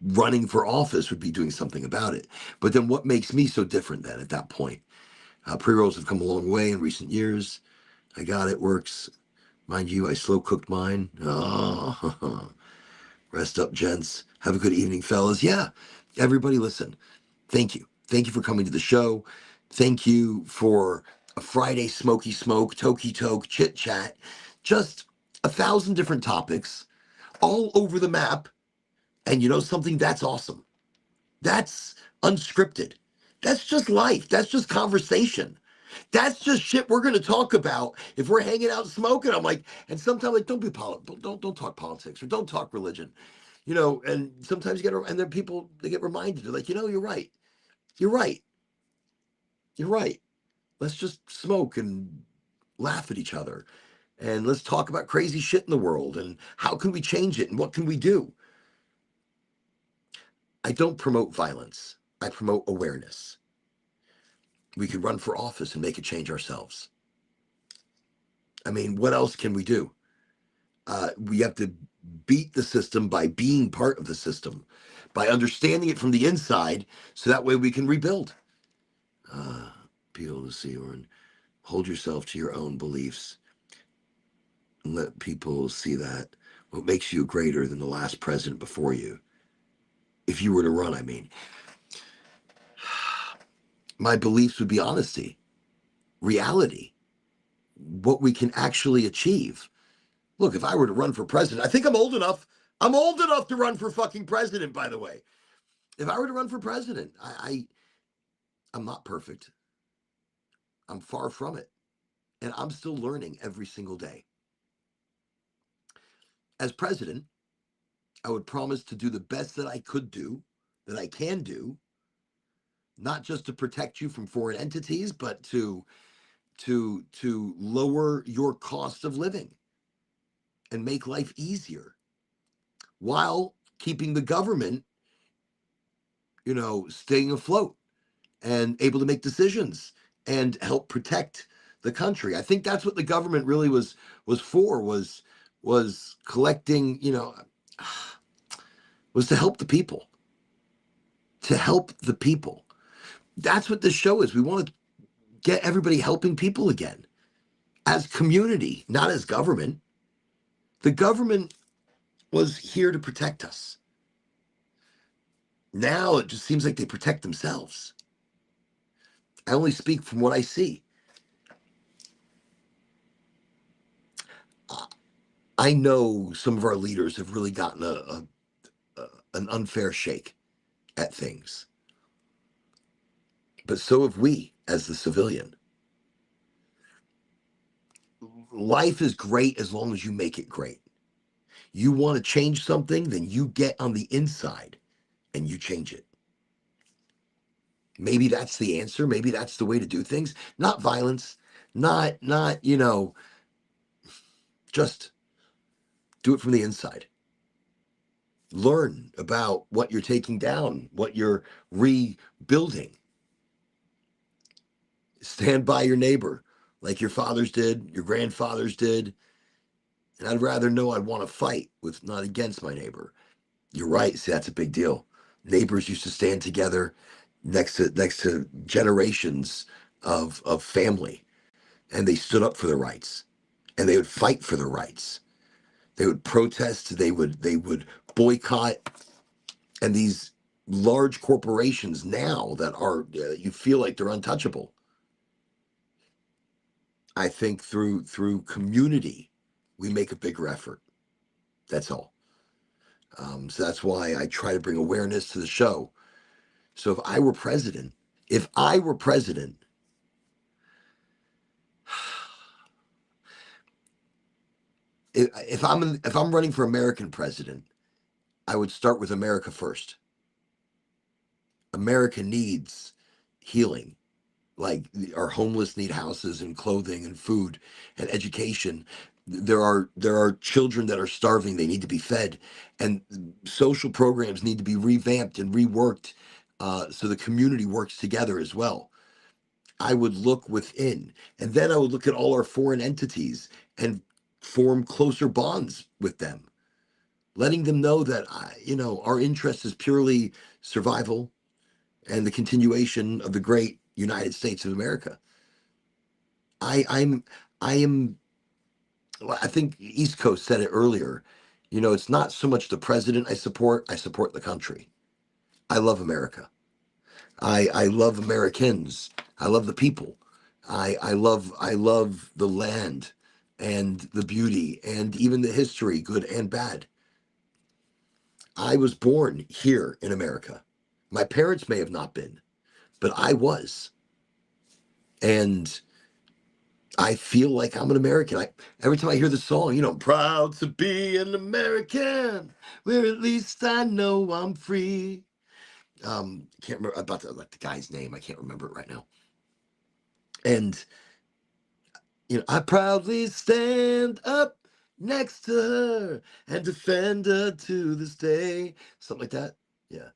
running for office would be doing something about it. But then what makes me so different then at that point? Pre-rolls have come a long way in recent years. I got it, works. Mind you, I slow cooked mine. Oh, rest up, gents. Have a good evening, fellas. Yeah, everybody listen. Thank you. Thank you for coming to the show. Thank you for a Friday smoky smoke, talky-talk, chit-chat. Just 1,000 different topics all over the map. And you know something? That's awesome. That's unscripted. That's just life. That's just conversation. That's just shit we're gonna talk about if we're hanging out smoking. I'm like, and sometimes like, don't talk politics or don't talk religion, you know. And sometimes you get, and then people they get reminded. They're like, you know, you're right. You're right. You're right. Let's just smoke and laugh at each other, and let's talk about crazy shit in the world and how can we change it and what can we do. I don't promote violence. I promote awareness. We could run for office and make a change ourselves. I mean, what else can we do? We have to beat the system by being part of the system, by understanding it from the inside, so that way we can rebuild. Be able to see, or hold yourself to your own beliefs and let people see that. What makes you greater than the last president before you? If you were to run, I mean. My beliefs would be honesty, reality, what we can actually achieve. Look, if I were to run for president, I think I'm old enough. I'm old enough to run for fucking president, by the way. If I were to run for president, I'm not perfect. I'm far from it. And I'm still learning every single day. As president, I would promise to do the best that I could do, that I can do, not just to protect you from foreign entities, but to lower your cost of living and make life easier while keeping the government, you know, staying afloat and able to make decisions and help protect the country. I think that's what the government really was for, was collecting, you know, was to help the people. To help the people. That's what this show is. We want to get everybody helping people again. As community, not as government. The government was here to protect us. Now it just seems like they protect themselves. I only speak from what I see. I know some of our leaders have really gotten an unfair shake at things. But so have we as the civilian. Life is great as long as you make it great. You want to change something, then you get on the inside and you change it. Maybe that's the answer. Maybe that's the way to do things. Not violence, not, you know, just do it from the inside. Learn about what you're taking down, what you're rebuilding. Stand by your neighbor like your fathers did, your grandfathers did. And I'd rather know I'd want to fight with, not against my neighbor. You're right. See, that's a big deal. Neighbors used to stand together next to generations of family, and they stood up for their rights, and they would fight for their rights. They would protest. They would boycott. And these large corporations now that are you feel like they're untouchable. I think through community, we make a bigger effort. That's all. So that's why I try to bring awareness to the show. So if I were president, if I'm running for American president, I would start with America first. America needs healing. Like our homeless need houses and clothing and food and education. There are children that are starving. They need to be fed, and social programs need to be revamped and reworked, so the community works together as well. I would look within, and then I would look at all our foreign entities and form closer bonds with them, letting them know that our interest is purely survival and the continuation of the great United States of America. I I'm I am I think East Coast said it earlier. It's not so much the president I support the country. I love America. I love Americans. I love the people. I love the land and the beauty and even the history, good and bad. I was born here in America. My parents may have not been, but I was. And I feel like I'm an American. Every time I hear the song, I'm proud to be an American, where at least I know I'm free. Can't remember about like the guy's name. I can't remember it right now. And I proudly stand up next to her and defend her to this day. Something like that. Yeah.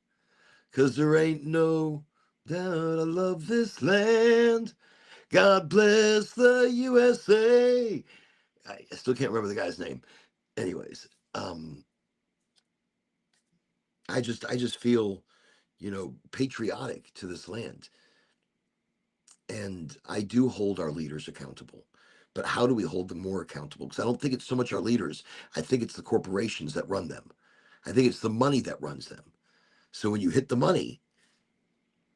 Cause there ain't no doubt I love this land. God bless the USA. I still can't remember the guy's name. Anyways, I just feel, patriotic to this land. And I do hold our leaders accountable. But how do we hold them more accountable? Because I don't think it's so much our leaders. I think it's the corporations that run them. I think it's the money that runs them. So when you hit the money,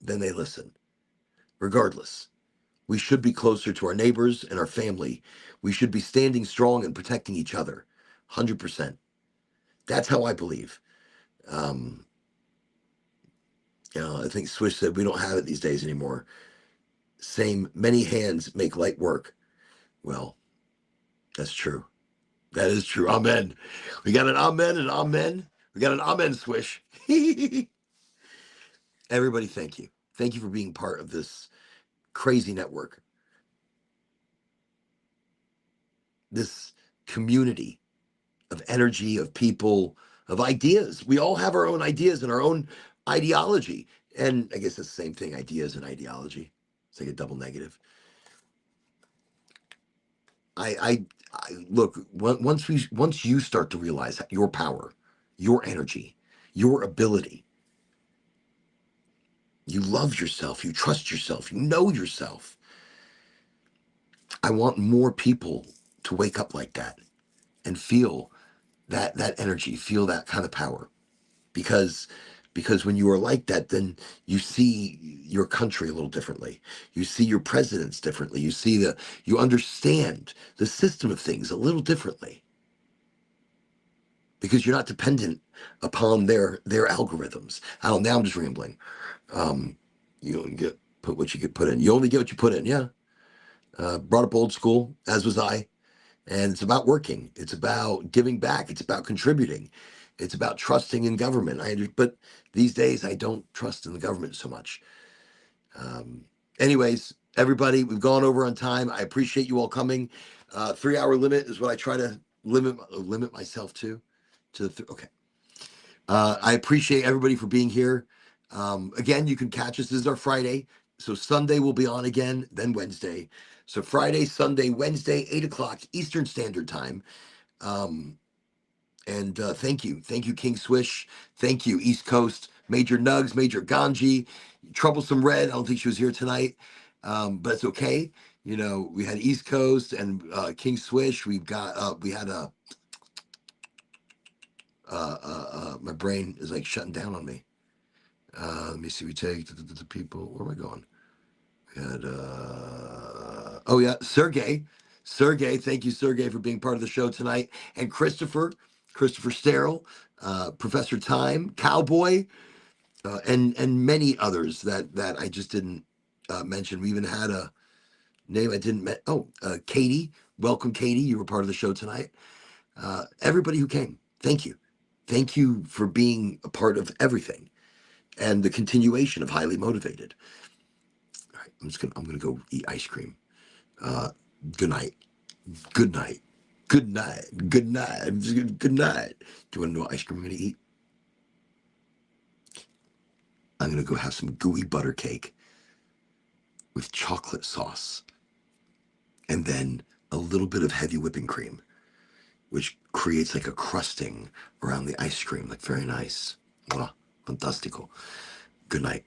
then they listen. Regardless, we should be closer to our neighbors and our family. We should be standing strong and protecting each other. 100%. That's how I believe. Um, I think Swish said we don't have it these days anymore. Same, many hands make light work. Well, that's true. That is true. Amen. We got an amen and amen. We got an amen Swish. Everybody, thank you. Thank you for being part of this crazy network, this community of energy, of people, of ideas. We all have our own ideas and our own ideology. And I guess it's the same thing, ideas and ideology. It's like a double negative. I look, once you start to realize your power, your energy, your ability, you love yourself, you trust yourself, you know yourself. I want more people to wake up like that and feel that energy, feel that kind of power. Because when you are like that, then you see your country a little differently. You see your presidents differently. You understand the system of things a little differently, because you're not dependent upon their algorithms. Oh, now I'm just rambling. You only put what you get put in. You only get what you put in. Yeah. Brought up old school, as was I. And it's about working. It's about giving back. It's about contributing. It's about trusting in government. But these days, I don't trust in the government so much. Anyways, everybody, we've gone over on time. I appreciate you all coming. 3-hour limit is what I try to limit myself to. Okay. I appreciate everybody for being here. Again, you can catch us. This is our Friday. So Sunday we'll be on again, then Wednesday. So Friday, Sunday, Wednesday, 8 o'clock Eastern Standard Time. And thank you. Thank you, King Swish. Thank you, East Coast. Major Nugs, Major Ganji, Troublesome Red. I don't think she was here tonight, but it's okay. You know, we had East Coast and King Swish. We had a, my brain is like shutting down on me. Let me see. We take the people. Where am I going? We had, oh yeah, Sergey. Sergey, thank you, Sergey, for being part of the show tonight. And Christopher Sterrell, Professor Time, Cowboy, and many others that I just didn't mention. We even had a name I didn't met. Oh, Katie. Welcome, Katie. You were part of the show tonight. Everybody who came, thank you. Thank you for being a part of everything and the continuation of Highly Motivated. All right, I'm gonna go eat ice cream. Uh, good night. Good night. Good night. Good night. Good night. Do you want to know what ice cream I'm gonna eat? I'm gonna go have some gooey butter cake with chocolate sauce, and then a little bit of heavy whipping cream, which creates like a crusting around the ice cream, like very nice. Fantastico. Good night.